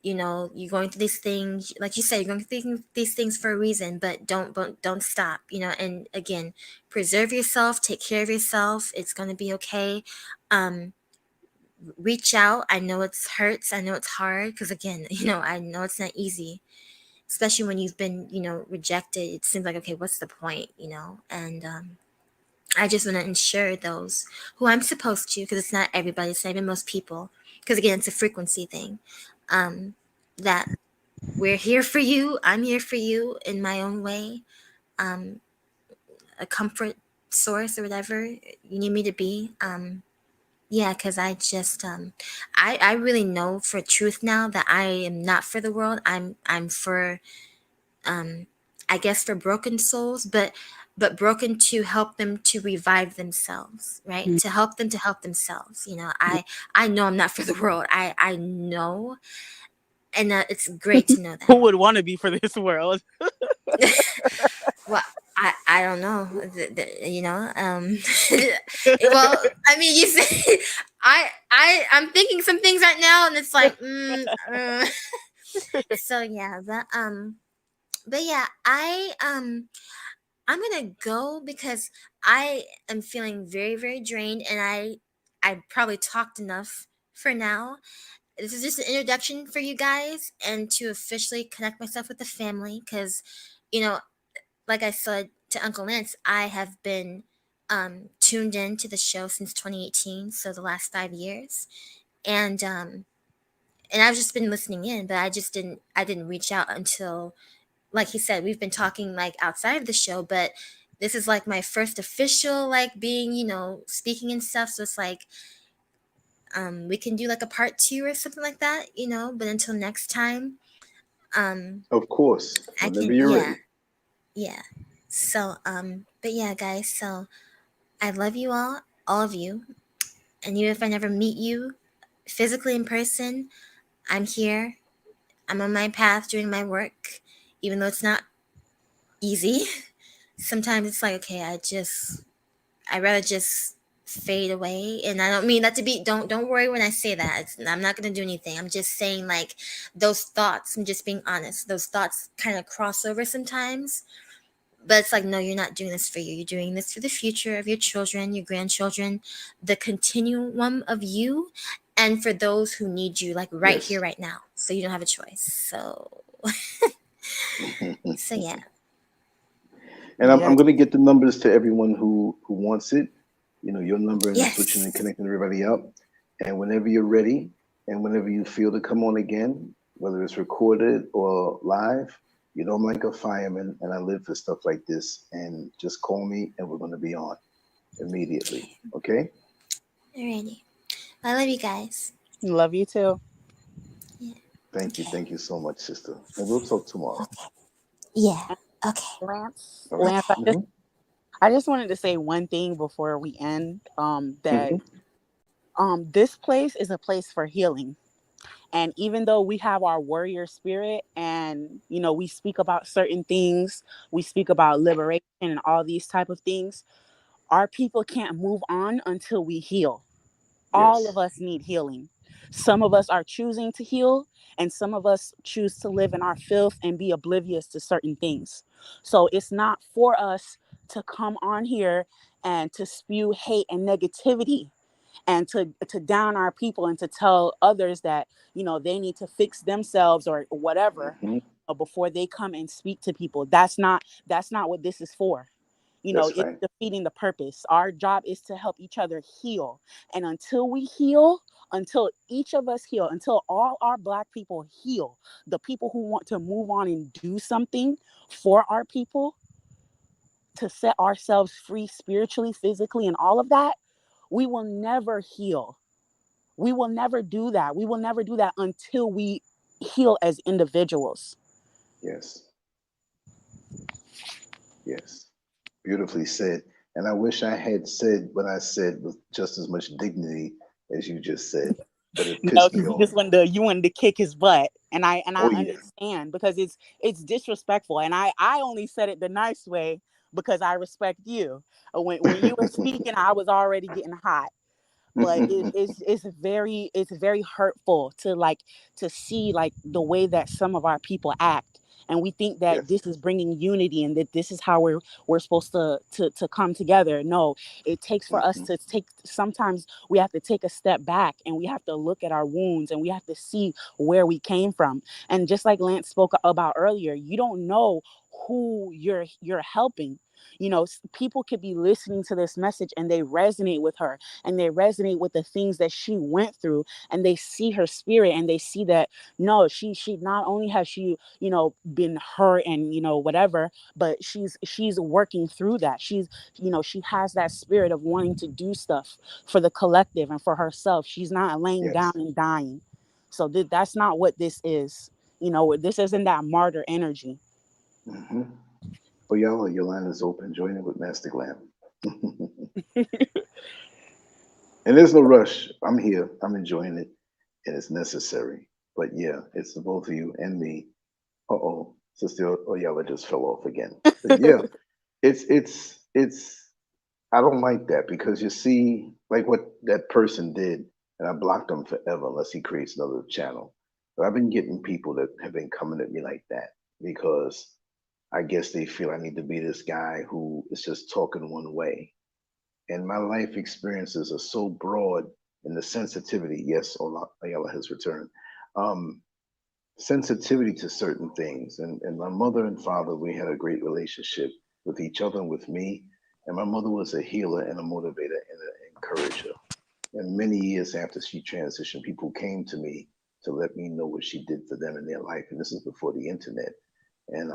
You're going through these things, like you said, you're going through these things for a reason, but don't stop. And again, preserve yourself, take care of yourself. It's going to be okay. um Reach out. I know it hurts. I know it's hard, because again, I know it's not easy. especially when you've been, rejected. It seems like, okay, what's the point, And I just want to ensure those who I'm supposed to, because it's not everybody, it's not even most people, because again, it's a frequency thing, that we're here for you. I'm here for you in my own way, a comfort source or whatever you need me to be. Yeah, because I just I really know for truth now that I am not for the world. I'm for I guess for broken souls, but broken to help them to revive themselves, right? To help them to help themselves. I know I'm not for the world. I know, and it's great to know Who that. would want to be for this world? Well, I don't know, well, I mean, you say I'm thinking some things right now, and it's like, so yeah, but yeah, I'm gonna go because I am feeling very, very drained, and I probably talked enough for now. This is just an introduction for you guys, and to officially connect myself with the family, because you know like I said to Uncle Lance, I have been tuned in to the show since 2018, so the last 5 years, and I've just been listening in, but I didn't reach out until, like he said, we've been talking like outside of the show, but this is like my first official like being, speaking and stuff, so it's like we can do like a part 2 or something like that, but until next time, Of course, I whenever can, you're yeah, ready. yeah. So but yeah, guys, so I love you all of you. And even if I never meet you physically in person, I'm here. I'm on my path doing my work, even though it's not easy. Sometimes it's like, okay, I'd rather just fade away. And I don't mean that to be, don't worry when I say that. I'm not going to do anything. I'm just saying, like, those thoughts, I'm just being honest, those thoughts kind of cross over sometimes. But it's like, no, you're not doing this for you. You're doing this for the future of your children, your grandchildren, the continuum of you, and for those who need you, like right here, Yes. right now. So you don't have a choice. So, so yeah. And I'm Yes. going to get the numbers to everyone who wants it. Your number, and switching and Yes. connecting everybody up. And whenever you're ready, and whenever you feel to come on again, whether it's recorded or live, I'm like a fireman, and I live for stuff like this. And just call me, and we're going to be on immediately. Okay? Alrighty. I love you guys. Love you too. Yeah. Thank you. Okay. Thank you so much, sister. And we'll talk tomorrow. Yeah. Okay. Lance, All right? Lance, I just wanted to say one thing before we end. That this place is a place for healing. And even though we have our warrior spirit and, we speak about certain things, we speak about liberation and all these type of things, our people can't move on until we heal. All of Yes. us need healing. Some of us are choosing to heal, and some of us choose to live in our filth and be oblivious to certain things. So it's not for us to come on here and to spew hate and negativity and to down our people and to tell others that they need to fix themselves or whatever before they come and speak to people. That's not what this is for. That's It's right. defeating the purpose. Our job is to help each other heal, and until we heal, until each of us heal, until all our Black people heal, the people who want to move on and do something for our people, to set ourselves free spiritually, physically, and all of that, we will never heal. We will never do that. We will never do that until we heal as individuals. Yes. Yes. Beautifully said. And I wish I had said what I said with just as much dignity as you just said, but it No, pissed me because off. you wanted to kick his butt, and I Oh yeah. understand, because it's disrespectful, and I only said it the nice way because I respect you. When you were speaking, I was already getting hot. but it's very hurtful to see like the way that some of our people act, and we think that Yes. this is bringing unity and that this is how we're supposed to come together. No, it takes for us Mm-hmm. to take, sometimes we have to take a step back and we have to look at our wounds and we have to see where we came from. And just like Lance spoke about earlier, you don't know who you're helping. People could be listening to this message and they resonate with her and they resonate with the things that she went through, and they see her spirit and they see that no, she not only has she been hurt and whatever, but she's working through that. She has that spirit of wanting to do stuff for the collective and for herself. She's not laying down Yes. and dying. So that's not what this is. This isn't that martyr energy. Mm-hmm. Oh, y'all, your line is open. Join in with Master Glam. And there's no rush. I'm here. I'm enjoying it, and it's necessary. But yeah, it's the both of you and me. Uh-oh, Sister Oyala just fell off again. But yeah, it's I don't like that because you see, like what that person did, and I blocked him forever unless he creates another channel. But I've been getting people that have been coming at me like that because I guess they feel I need to be this guy who is just talking one way. And my life experiences are so broad, and the sensitivity, yes, Ayala has returned. Um, Sensitivity to certain things. And my mother and father, we had a great relationship with each other and with me. And my mother was a healer and a motivator and an encourager. And many years after she transitioned, people came to me to let me know what she did for them in their life. And this is before the internet. And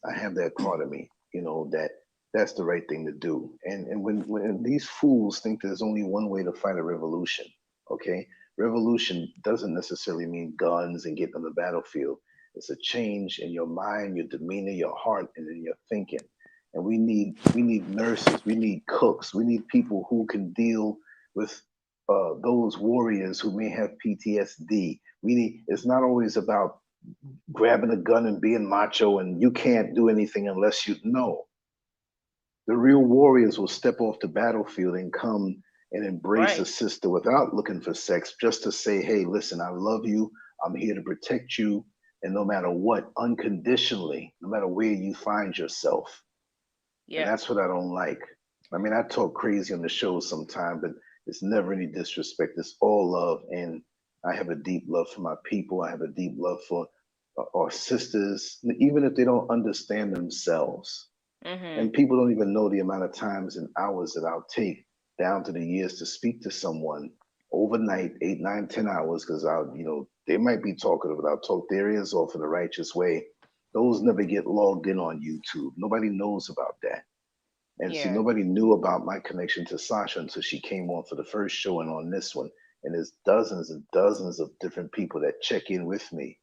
I have that part of me, that that's the right thing to do. And when these fools think there's only one way to fight a revolution, okay? Revolution doesn't necessarily mean guns and getting on the battlefield. It's a change in your mind, your demeanor, your heart, and in your thinking. And we need nurses, we need cooks, we need people who can deal with those warriors who may have PTSD. It's not always about grabbing a gun and being macho and you can't do anything unless you know. The real warriors will step off the battlefield and come and embrace a Right. sister without looking for sex, just to say, hey, listen, I love you. I'm here to protect you. And no matter what, unconditionally, no matter where you find yourself. And Yeah. that's what I don't like. I mean, I talk crazy on the show sometimes, but it's never any disrespect. It's all love. And I have a deep love for my people. I have a deep love for our sisters, even if they don't understand themselves. Mhm. And people don't even know the amount of times and hours that I'll take down to the years to speak to someone overnight, 8, 9, 10 hours, because they might be talkative, but I'll talk their ears off in the righteous way. Those never get logged in on YouTube. Nobody knows about that. And see, Yeah. nobody knew about my connection to Sasha until she came on for the first show and on this one. And there's dozens and dozens of different people that check in with me.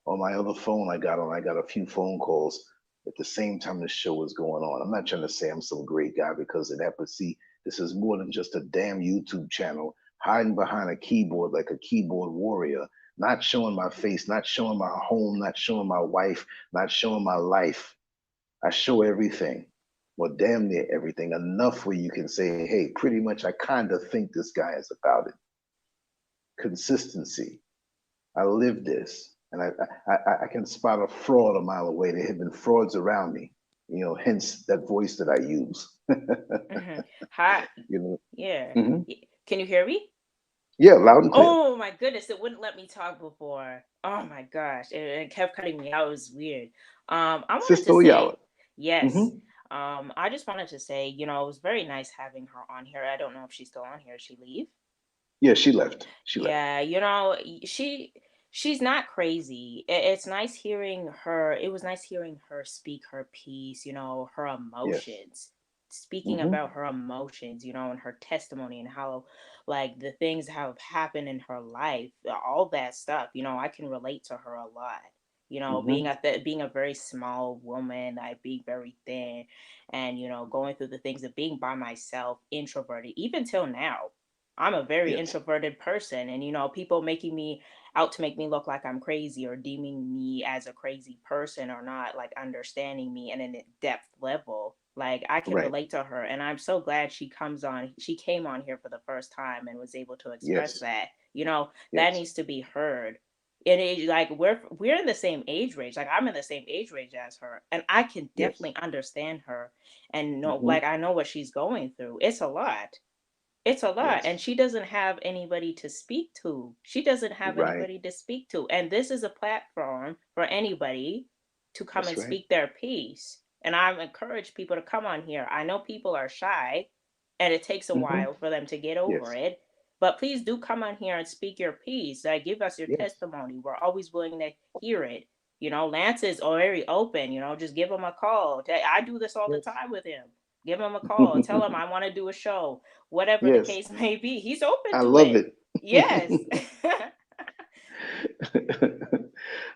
On my other phone I got a few phone calls at the same time the show was going on. I'm not trying to say I'm some great guy because of that, but see, this is more than just a damn YouTube channel hiding behind a keyboard like a keyboard warrior, not showing my face, not showing my home, not showing my wife, not showing my life. I show everything, well, damn near everything, enough where you can say, hey, pretty much I kind of think this guy is about it. Consistency. I live this, and I can spot a fraud a mile away. There have been frauds around me, hence that voice that I use. Mhm. Hi. you know, Yeah. hmm Can you hear me? yeah, loud and clear. Oh my goodness, it wouldn't let me talk before. Oh my gosh, it kept cutting me out. It was weird. I wanted Sister to Oyala. say yes. hmm I just wanted to say, it was very nice having her on here. I don't know if she's still on here. Did she leave? Yeah, she left. She left. Yeah, she's not crazy. It's nice hearing her. It was nice hearing her speak her piece, her Yes. emotions. Speaking hmm about her emotions, and her testimony and how like the things have happened in her life, all that stuff, I can relate to her a lot. hmm Being a very small woman, like being very thin and going through the things of being by myself, introverted, even till now. I'm a very Yes. introverted person, and people making me out to make me look like I'm crazy or deeming me as a crazy person or not like understanding me in a depth level. Like, I can Right. relate to her, and I'm so glad she came on here for the first time and was able to express Yes. that. That Yes. needs to be heard. And like, we're in the same age range. Like, I'm in the same age range as her, and I can Yes. definitely understand her and know, Hmm. like, I know what she's going through. It's a lot. It's a lot. Yes. And she doesn't have anybody to speak to. She doesn't have Right. anybody to speak to. And this is a platform for anybody to come That's and right. speak their piece. And I encourage people to come on here. I know people are shy and it takes a Hmm. while for them to get over Yes. it. But please do come on here and speak your piece. Give us your Yes. testimony. We're always willing to hear it. Lance is very open. Just give him a call. I do this all the Yes. time with him. Give him a call. Tell him I want to do a show. Whatever the Yes. case may be. He's open I to love it. it. Yes.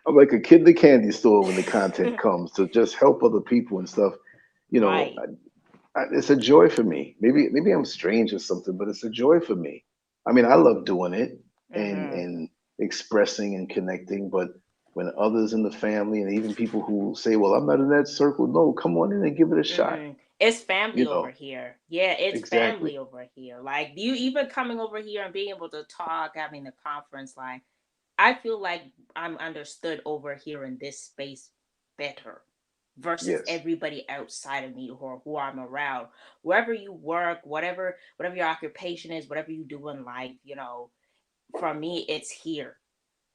I'm like a kid in the candy store when the content comes to just help other people and stuff. You know, Right. it's a joy for me. Maybe I'm strange or something, but it's a joy for me. I mean, I love doing it Mm-hmm. and expressing and connecting, but when others in the family and even people who say, "Well, I'm not in that circle," no, come on in and give it a shot. Mm-hmm. It's family You over know, here. Yeah, it's exactly. family over here. Like, you even coming over here and being able to talk, having the conference, like, I feel like I'm understood over here in this space better versus Yes. everybody outside of me or who I'm around. Wherever you work, whatever your occupation is, whatever you do in life, for me, it's here.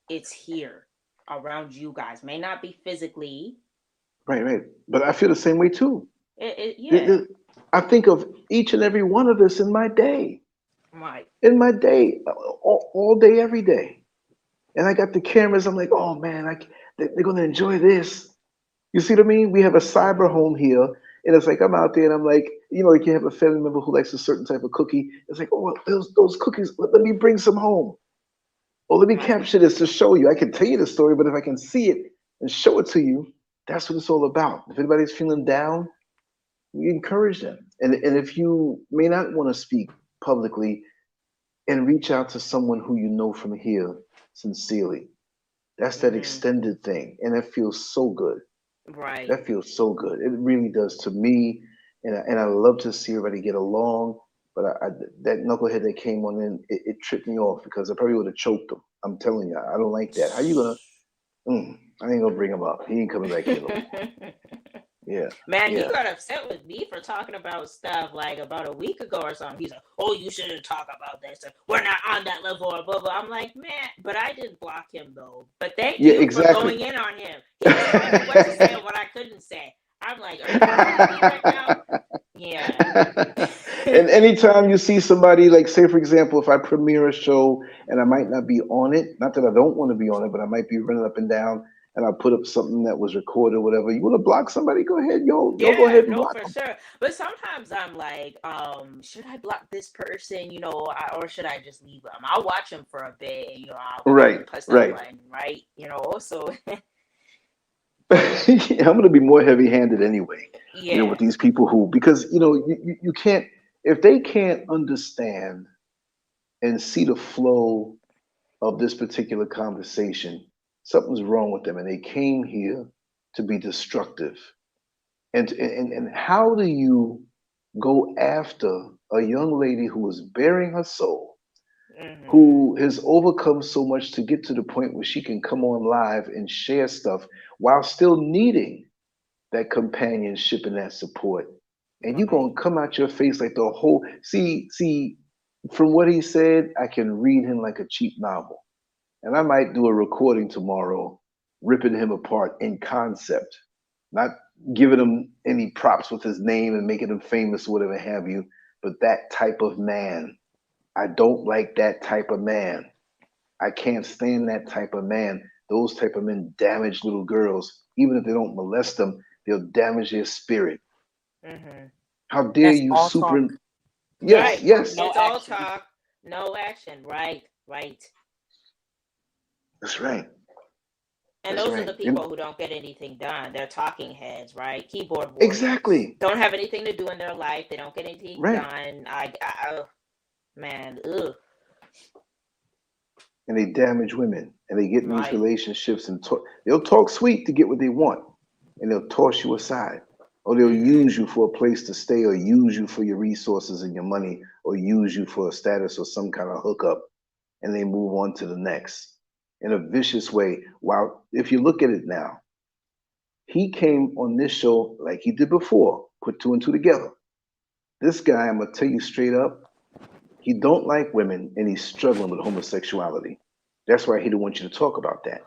It's here around you guys. May not be physically. Right, right. But I feel the same way too. The- Yeah. the- I think of each and every one of us in my day, Right. all day, every day. And I got the cameras. I'm like, oh man, they're gonna enjoy this. You see what I mean? We have a cyber Mm-hmm. home here, and it's like I'm out there, and I'm like, like you have a family member who likes a certain type of cookie. It's like, oh, well, those cookies. Let me bring some home. Or let me Right. capture this to show you. I can tell you the story, but if I can see it and show it to you, that's what it's all about. If anybody's feeling down, we encourage them. And if you may not want to speak publicly, and reach out to someone who you know from here sincerely. That's that Mm-hmm. extended thing, and that feels so good. Right. That feels so good. It really does to me, and I love to see everybody get along. But that knucklehead that came on in, it tripped me off because I probably would have choked him. I'm telling you, I don't like that. How you gonna? I ain't gonna bring him up. He ain't coming back here no more. Yeah, Man, he yeah. got upset with me for talking about stuff like about a week ago or something. He's like, "Oh, you shouldn't talk about this. We're not on that level," or blah blah. I'm like, man, but I didn't block him though. But thank Yeah, you for exactly. going in on him. He was telling me what to say and what I couldn't say. I'm like, are you kidding me right now? Yeah. And anytime you see somebody, like, say for example, if I premiere a show and I might not be on it, not that I don't want to be on it, but I might be running up and down and I put up something that was recorded or whatever. You want to block somebody? Go ahead, yo, go Yeah, ahead and no, block for them. sure. But sometimes I'm like, should I block this person, or should I just leave them? I'll watch them for a bit, and I'll Right, press that right. button, right? So I'm going to be more heavy-handed anyway, with yeah. these people who, because you can't, if they can't understand and see the flow of this particular conversation, something's wrong with them, and they came here to be destructive. And how do you go after a young lady who is bearing her soul, Mm-hmm. who has overcome so much to get to the point where she can come on live and share stuff while still needing that companionship and that support? And you're Right. gonna come out your face like the whole see from what he said, I can read him like a cheap novel. And I might do a recording tomorrow, ripping him apart in concept, not giving him any props with his name and making him famous or whatever have you, but that type of man. I don't like that type of man. I can't stand that type of man. Those type of men damage little girls. Even if they don't molest them, they'll damage their spirit. Mm-hmm. How dare That's you all talk. Yes, All Right. talk, yes, no It's all action. talk, no action. Right. Right. that's right. And That's those are right. the And people who don't get anything done. They're talking heads, right? Keyboard warriors. exactly. Don't have anything to do in their life. They don't get anything Right. done. Oh, man, ugh. And they damage women and they get in these Right. relationships and they'll talk sweet to get what they want and they'll toss you aside. or they'll use you for a place to stay, or use you for your resources and your money, or use you for a status or some kind of hookup, and they move on to the next in a vicious way. While if you look at it now, he came on this show like he did before, put two and two together. This guy, I'm gonna tell you straight up, he don't like women and he's struggling with homosexuality. That's why he didn't want you to talk about that.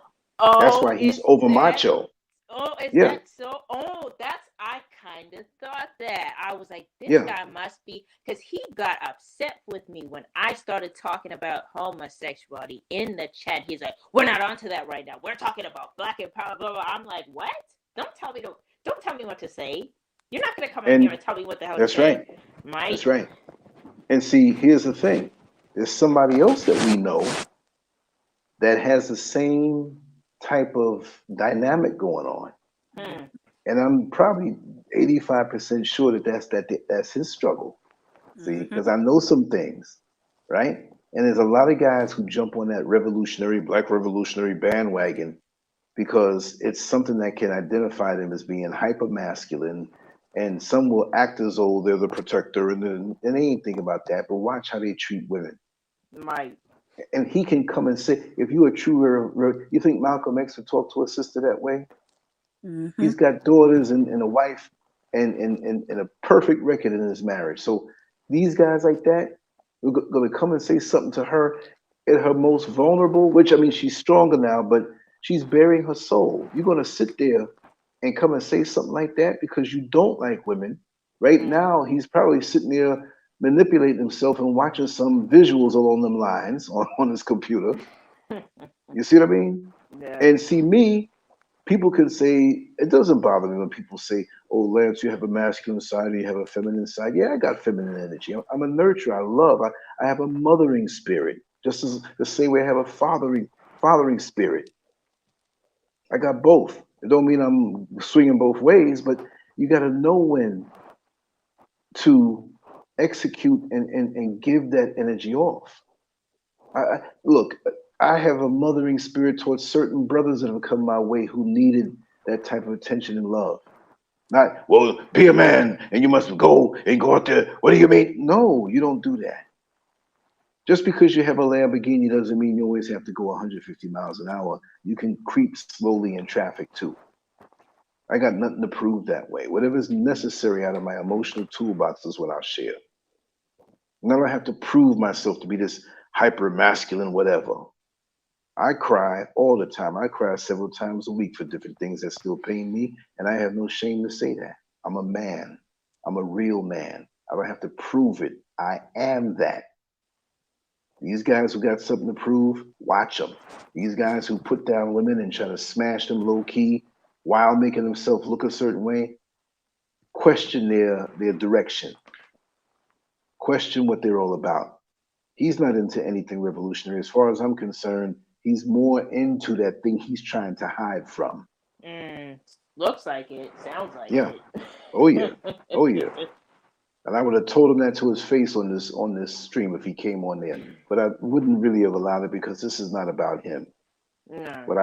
That's Oh, why he's is over that? macho. Oh, is Yeah, that so? Oh, that's, I kind of thought that. I was like, this yeah. guy must be, because he got upset with me when I started talking about homosexuality in the chat. He's like, we're not onto that right now. We're talking about black and power, blah, blah. I'm like, what? Don't tell me what to say. You're not gonna come in here and And tell me what the hell to that's say, right. Mike. That's right. And see, here's the thing. There's somebody else that we know that has the same type of dynamic going on. Hmm. And I'm probably 85% sure that that's his struggle. See, because I know some things, right? And there's a lot of guys who jump on that black revolutionary bandwagon because it's something that can identify them as being hyper masculine. And some will act as though they're the protector, and they ain't thinking about that. But watch how they treat women. Mike. And he can come and say, if you are true, you think Malcolm X would talk to a sister that way? He's got daughters and a wife and a perfect record in his marriage. So these guys like that are going to come and say something to her at her most vulnerable, which I mean, she's stronger now, but she's bearing her soul. You're going to sit there and come and say something like that because you don't like women. Right now, he's probably sitting there manipulating himself and watching some visuals along them lines on his computer. You see what I mean? Yeah. And see me, people can say, it doesn't bother me when people say, oh, Lance, you have a masculine side, you have a feminine side. Yeah, I got feminine energy. I'm a nurturer. I love. I have a mothering spirit, just as the same way I have a fathering spirit. I got both. It don't mean I'm swinging both ways, but you got to know when to execute and give that energy off. Look, I have a mothering spirit towards certain brothers that have come my way who needed that type of attention and love. Not, well, be a man and you must go out there. What do you mean? No, you don't do that. Just because you have a Lamborghini doesn't mean you always have to go 150 miles an hour. You can creep slowly in traffic too. I got nothing to prove that way. Whatever's necessary out of my emotional toolbox is what I'll share. And I don't have to prove myself to be this hyper masculine whatever. I cry all the time. I cry several times a week for different things that still pain me, and I have no shame to say that. I'm a man. I'm a real man. I don't have to prove it. I am that. These guys who got something to prove, watch them. These guys who put down women and try to smash them low key while making themselves look a certain way, question their direction. Question what they're all about. He's not into anything revolutionary. As far as I'm concerned, he's more into that thing he's trying to hide from. Looks like it. Sounds like Yeah. it. Oh yeah. Oh yeah. And I would have told him that to his face on this stream if he came on there. But I wouldn't really have allowed it because this is not about him. No. But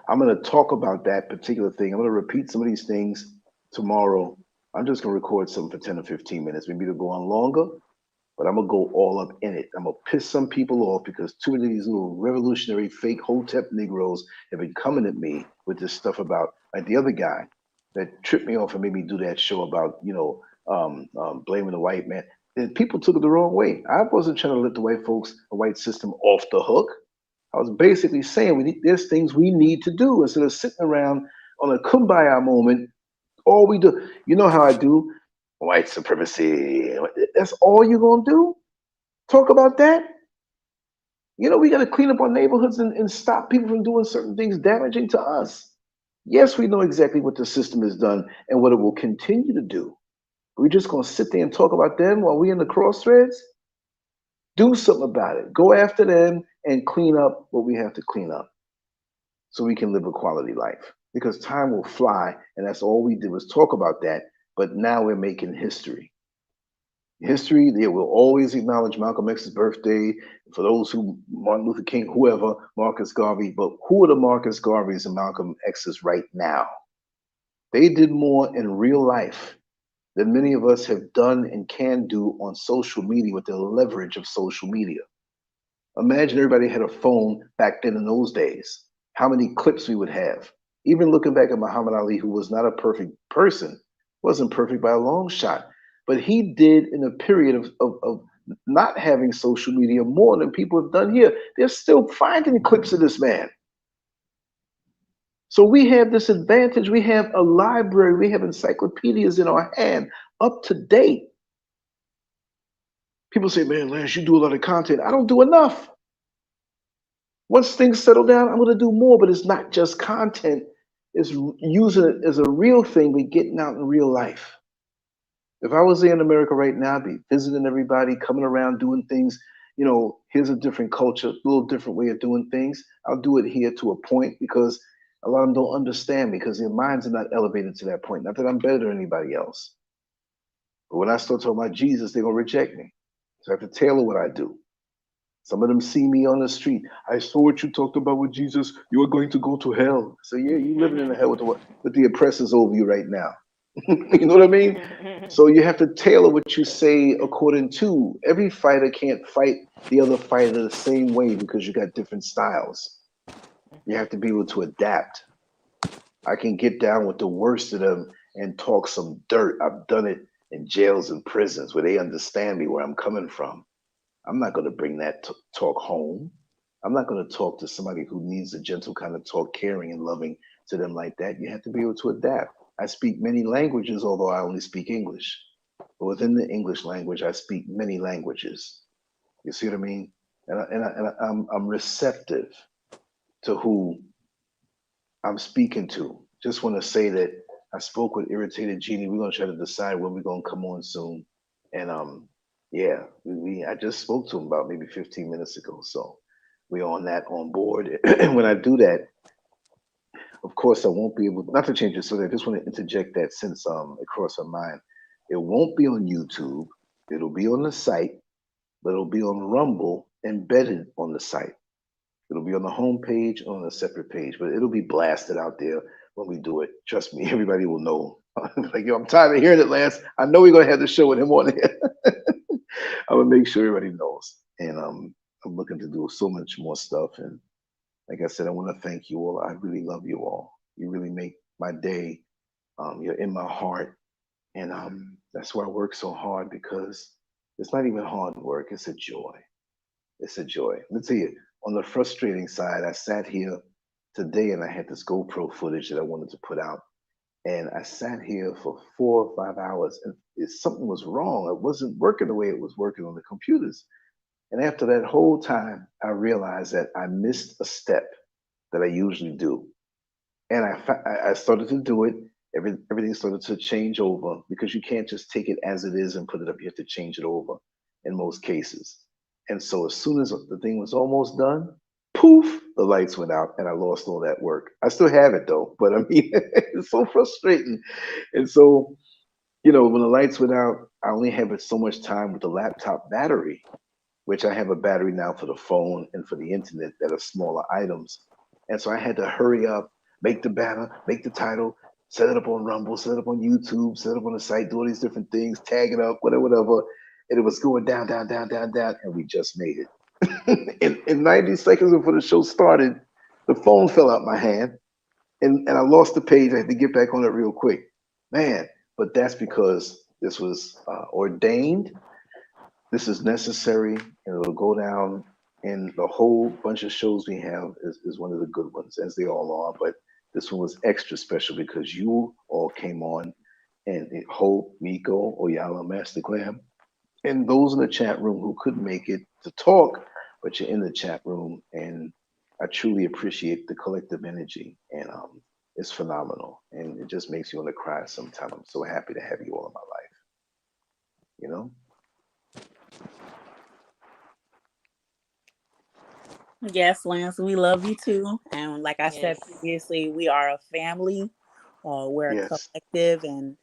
I'm going to talk about that particular thing. I'm going to repeat some of these things tomorrow. I'm just going to record something for 10 or 15 minutes. Maybe it'll go on longer, but I'm going to go all up in it. I'm going to piss some people off because too many of these little revolutionary fake Hotep Negroes have been coming at me with this stuff about, like the other guy that tripped me off and made me do that show about, blaming the white man. And people took it the wrong way. I wasn't trying to let the white system off the hook. I was basically saying there's things we need to do instead of sitting around on a kumbaya moment. All we do, you know how I do, white supremacy. That's all you're gonna do? Talk about that? We got to clean up our neighborhoods and stop people from doing certain things damaging to us. Yes, we know exactly what the system has done and what it will continue to do. We're just gonna sit there and talk about them while we're in the crossroads? Do something about it. Go after them and clean up what we have to clean up so we can live a quality life. Because time will fly, and that's all we did was talk about that. But now we're making history. History, they will always acknowledge Malcolm X's birthday. For those who, Martin Luther King, whoever, Marcus Garvey. But who are the Marcus Garveys and Malcolm X's right now? They did more in real life than many of us have done and can do on social media with the leverage of social media. Imagine everybody had a phone back then in those days, how many clips we would have. Even looking back at Muhammad Ali, who was not a perfect person, wasn't perfect by a long shot, but he did in a period of not having social media more than people have done here. They're still finding clips of this man. So we have this advantage. We have a library, we have encyclopedias in our hand, up to date. People say, man, Lance, you do a lot of content. I don't do enough. Once things settle down, I'm going to do more, but it's not just content. It's using it as a real thing, but getting out in real life. If I was there in America right now, I'd be visiting everybody, coming around, doing things. You know, here's a different culture, a little different way of doing things. I'll do it here to a point because a lot of them don't understand me because their minds are not elevated to that point. Not that I'm better than anybody else. But when I start talking about Jesus, they're going to reject me. So I have to tailor what I do. Some of them see me on the street. I saw what you talked about with Jesus. You are going to go to hell. So yeah, you living in the hell with the oppressors over you right now. You know what I mean? So you have to tailor what you say according to. Every fighter can't fight the other fighter the same way because you got different styles. You have to be able to adapt. I can get down with the worst of them and talk some dirt. I've done it in jails and prisons where they understand me, where I'm coming from. I'm not going to bring that talk home. I'm not going to talk to somebody who needs a gentle kind of talk, caring and loving to them like that. You have to be able to adapt. I speak many languages, although I only speak English. But within the English language, I speak many languages. You see what I mean? And I'm receptive to who I'm speaking to. Just want to say that I spoke with Irritated Genie. We're going to try to decide when we're going to come on soon. And yeah, I just spoke to him about maybe 15 minutes ago. So we're on board. And when I do that, of course, I won't be able, not to change it, so I just want to interject that since it crossed my mind. It won't be on YouTube. It'll be on the site, but it'll be on Rumble embedded on the site. It'll be on the home page on a separate page, but it'll be blasted out there when we do it. Trust me, everybody will know. Like, yo, I'm tired of hearing it, Lance. I know we're going to have the show with him on here. I will make sure everybody knows. And I'm looking to do so much more stuff. And like I said, I want to thank you all. I really love you all. You really make my day. You're in my heart. And that's why I work so hard, because it's not even hard work. It's a joy. It's a joy. Let me tell you, on the frustrating side, I sat here today and I had this GoPro footage that I wanted to put out. And I sat here for 4 or 5 hours and something was wrong. It wasn't working the way it was working on the computers. And after that whole time, I realized that I missed a step that I usually do. And I started to do it. Everything started to change over, because you can't just take it as it is and put it up. You have to change it over in most cases. And so as soon as the thing was almost done, poof, the lights went out and I lost all that work. I still have it though, but I mean, it's so frustrating. And so, you know, when the lights went out, I only have so much time with the laptop battery, which I have a battery now for the phone and for the internet that are smaller items. And so I had to hurry up, make the banner, make the title, set it up on Rumble, set it up on YouTube, set it up on the site, do all these different things, tag it up, whatever. And it was going down, and we just made it. in 90 seconds before the show started, the phone fell out my hand, and I lost the page. I had to get back on it real quick. Man, but that's because this was ordained. This is necessary, and it'll go down in the whole bunch of shows we have is one of the good ones, as they all are. But this one was extra special because you all came on, and Hope, Miko, Oyala, Master Clam, and those in the chat room who couldn't make it to talk, but you're in the chat room, and I truly appreciate the collective energy, and it's phenomenal, and it just makes you want to cry sometimes. I'm so happy to have you all in my life, you know? Yes, Lance, we love you too. And like I said Yes. previously, we are a family, or we're a Yes. collective, and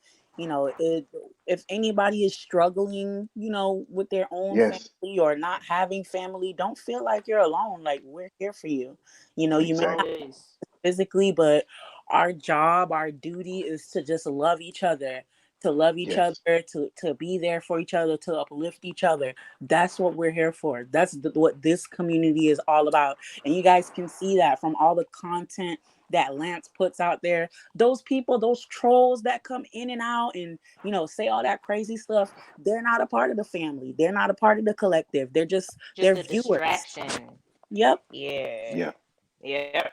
if anybody is struggling, with their own Yes, family or not having family, don't feel like you're alone. Like, we're here for you. You may not exactly. Always. physically, but our job, our duty is to just love each other, to love each Yes. other, to be there for each other, to uplift each other. That's what we're here for. That's what this community is all about. And you guys can see that from all the content that Lance puts out there. Those people, those trolls that come in and out and, you know, say all that crazy stuff, they're not a part of the family. They're not a part of the collective. They're a viewers. distraction. Yep. Yeah. Yeah.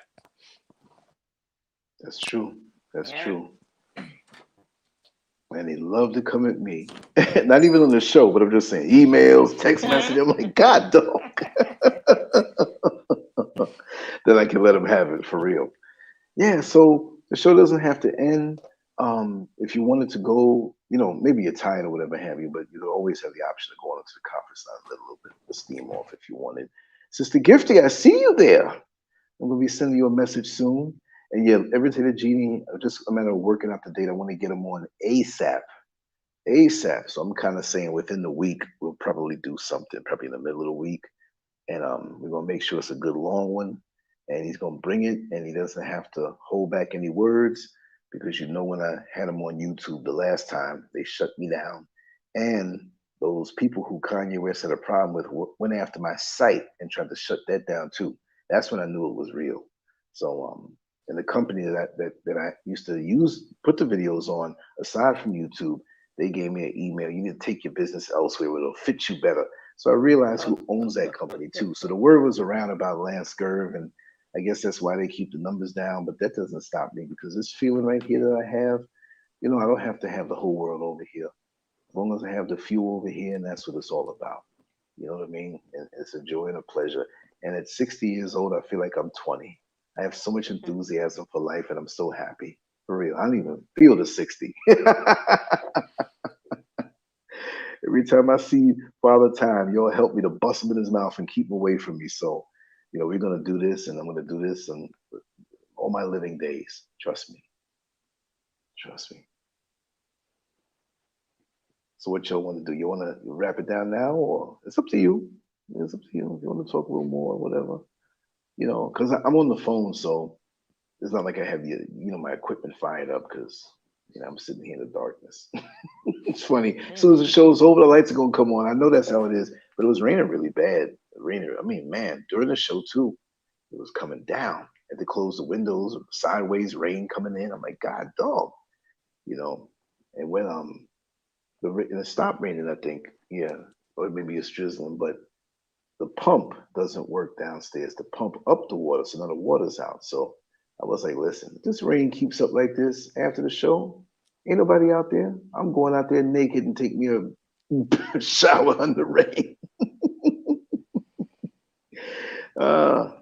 That's true. That's Yeah. true. And they love to come at me. Not even on the show, but I'm just saying emails, text messages. I'm like, God, dog. Then I can let them have it for real. Yeah, so the show doesn't have to end. If you wanted to go, you know, maybe you're tired or whatever have you, but you always have the option of going into the conference line and let a little bit of the steam off if you wanted. Sister Gifty, I see you there. I'm gonna be sending you a message soon. And yeah, everything to Genie, just a matter of working out the date. I want to get them on ASAP. ASAP. So I'm kind of saying within the week, we'll probably do something, probably in the middle of the week. And we're gonna make sure it's a good long one. And he's gonna bring it, and he doesn't have to hold back any words, because you know when I had him on YouTube the last time, they shut me down. And those people who Kanye West had a problem with went after my site and tried to shut that down too. That's when I knew it was real. So and the company that I used to use, put the videos on, aside from YouTube, they gave me an email. You need to take your business elsewhere where it'll fit you better. So I realized who owns that company too. So the word was around about Lancescurv, and I guess that's why they keep the numbers down. But that doesn't stop me, because this feeling right here that I have, you know, I don't have to have the whole world over here. As long as I have the few over here, and that's what it's all about. You know what I mean? And it's a joy and a pleasure. And at 60 years old, I feel like I'm 20. I have so much enthusiasm for life, and I'm so happy. For real. I don't even feel the 60. Every time I see Father Time, y'all help me to bust him in his mouth and keep him away from me. So, you know, we're going to do this, and I'm going to do this and all my living days. Trust me. Trust me. So what y'all want to do? You want to wrap it down now, or it's up to you? It's up to you. If you want to talk a little more or whatever. You know, because I'm on the phone, so it's not like I have my equipment fired up, because I'm sitting here in the darkness. It's funny. As soon as the show's over, the lights are gonna come on. I know that's how it is, but it was raining really bad. I mean, man, during the show too, it was coming down. I had to close the windows, sideways rain coming in. I'm like, God, dog, And when it stopped raining, I think, or maybe it's drizzling, but the pump doesn't work downstairs to pump up the water, so now the water's out. So I was like, listen, if this rain keeps up like this after the show, ain't nobody out there. I'm going out there naked and take me a shower under rain.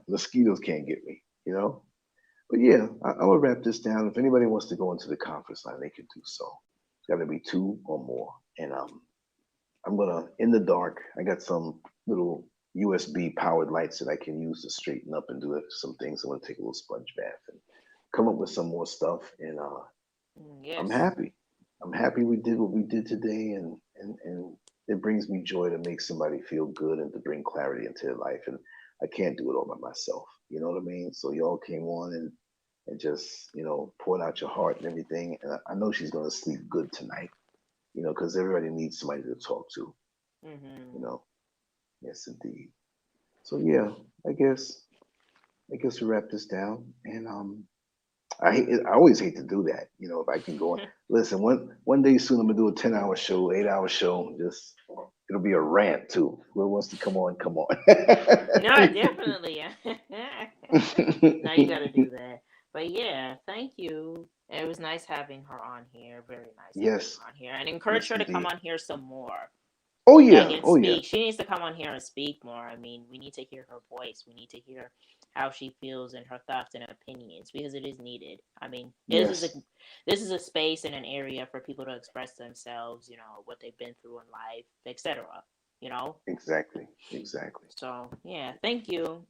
Mosquitoes can't get me, But yeah, I'm gonna wrap this down. If anybody wants to go into the conference line, they can do so. It's gotta be 2 or more. And I'm gonna, in the dark, I got some little USB powered lights that I can use to straighten up and do some things. I'm gonna take a little sponge bath and come up with some more stuff. And Yes. I'm happy. I'm happy we did what we did today, and it brings me joy to make somebody feel good and to bring clarity into their life. And I can't do it all by myself. You know what I mean? So y'all came on and just, poured out your heart and everything. And I know she's gonna sleep good tonight, because everybody needs somebody to talk to. Yes, indeed. So yeah, I guess we wrap this down. And I always hate to do that. If I can go on. Listen, one day soon I'm gonna do a 10-hour show, 8-hour show. Just it'll be a rant too. Whoever wants to come on, come on. No, definitely. Now you gotta do that. But yeah, thank you. It was nice having her on here. Very nice having Yes. her on here. And encourage her to come on here some more. Oh yeah. And Oh speak. yeah. She needs to come on here and speak more. I mean, we need to hear her voice. We need to hear how she feels and her thoughts and opinions, because it is needed. I mean, this is a space and an area for people to express themselves, what they've been through in life, etc. Exactly. So yeah, thank you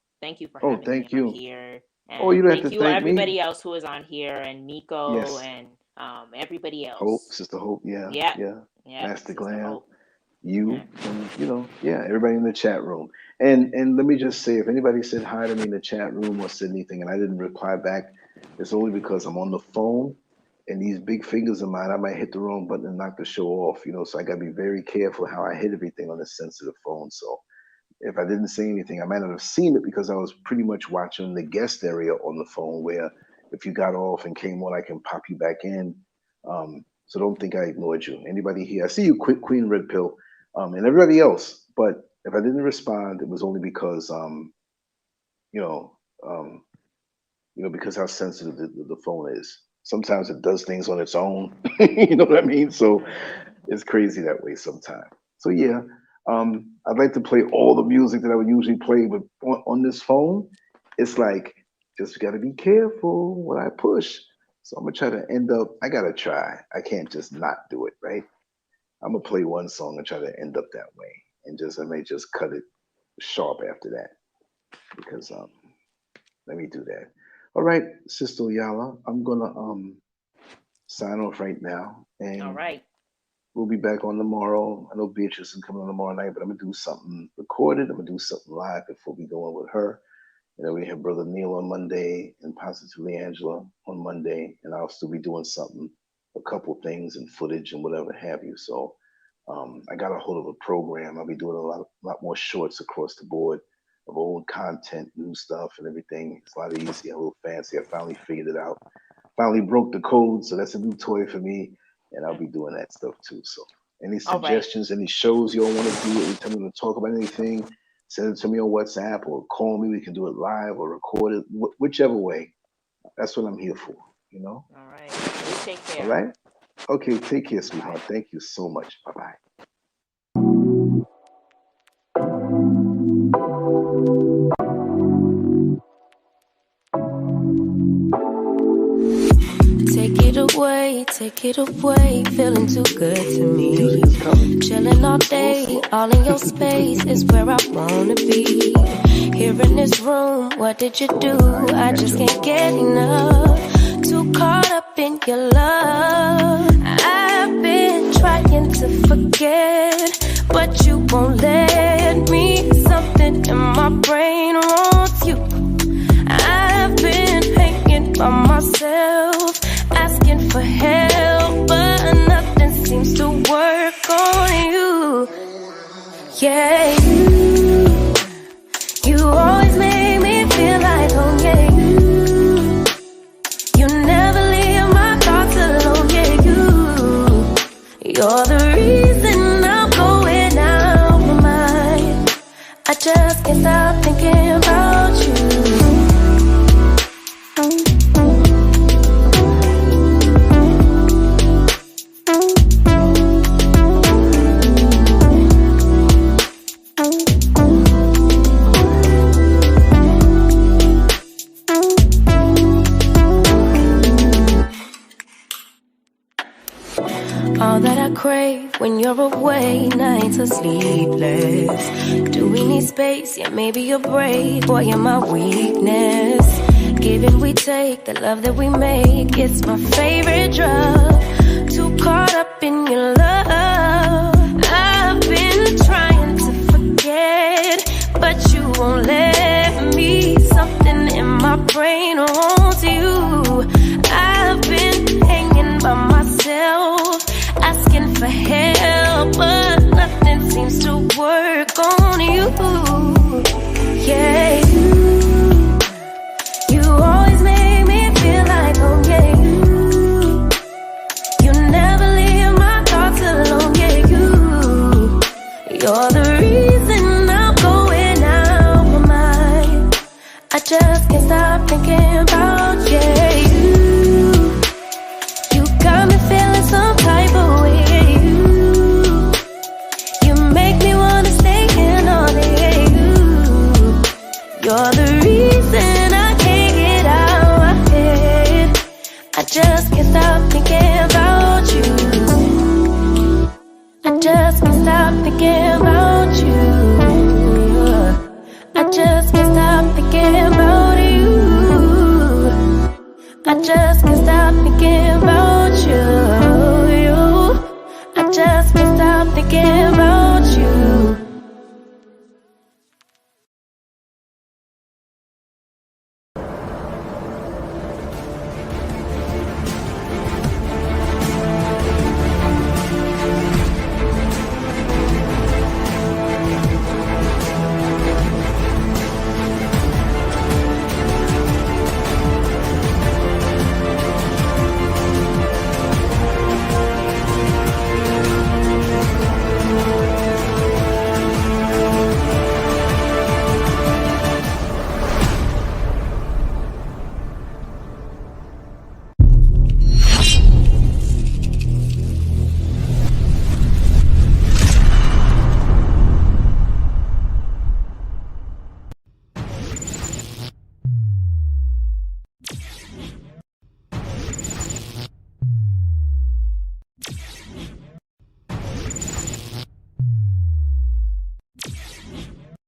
for having me on here. And you don't have to thank you thank everybody me. else who is on here, and Miko Yes. and everybody else. Hope, Sister Hope, yeah. Master Sister Glam, Hope. you, and everybody in the chat room. And let me just say, if anybody said hi to me in the chat room or said anything and I didn't reply back, it's only because I'm on the phone, and these big fingers of mine, I might hit the wrong button and knock the show off, you know, so I gotta be very careful how I hit everything on this sensitive phone. So if I didn't say anything, I might not have seen it because I was pretty much watching the guest area on the phone, where if you got off and came on, I can pop you back in. So don't think I ignored you. Anybody here, I see you, Queen Red Pill, and everybody else. But if I didn't respond, it was only because, because how sensitive the phone is. Sometimes it does things on its own. You know what I mean? So it's crazy that way sometimes. So yeah, I'd like to play all the music that I would usually play, but on this phone, it's like, just gotta be careful what I push. So I'm gonna try to I gotta try. I can't just not do it, right? I'm gonna play one song and try to end up that way. And I may just cut it sharp after that. Because let me do that. All right, Sister Yala, I'm gonna sign off right now. And all right. We'll be back on tomorrow. I know Beatrice is coming on tomorrow night, but I'm gonna do something recorded. I'm gonna do something live before we go on with her. And then we have Brother Neil on Monday and Positively Angela on Monday, and I'll still be doing something, a couple things and footage and whatever have you. So I got a hold of a program. I'll be doing a lot more shorts across the board of old content, new stuff and everything. It's a lot easier, a little fancy. I finally figured it out. Finally broke the code, so that's a new toy for me, and I'll be doing that stuff too. So any suggestions, any shows you all want to do, anytime you want to talk about anything, send it to me on WhatsApp or call me. We can do it live or record it, whichever way. That's what I'm here for, you know? All right. You take care. All right? Okay, take care, sweetheart. Thank you so much. Bye-bye. Take it away, feeling too good to me. Chilling all day, all in your space is where I wanna be. Here in this room, what did you do? I just can't get enough. Too caught up in your love. I've been trying to forget, but you won't let me. Something in my brain wants you. I've been hanging by myself, asking for help, but nothing seems to work on you. Yeah, you always make me feel like home. Yeah, you never leave my thoughts alone. Yeah, you're the reason I'm going out my mind. I just can't stop thinking about you. All that I crave when you're away, nights are sleepless. Do we need space? Yeah, maybe you're brave, boy, you're my weakness. Give and we take, the love that we make, it's my favorite drug. Too caught up in your love. I've been trying to forget, but you won't let me. Something in my brain wants you. I've been hanging by myself, asking for help, but nothing seems to work on you. Yeah, you always make me feel like home. Yeah, you never leave my thoughts alone. Yeah, you're the reason I'm going out my mind. I just can't stop thinking about you.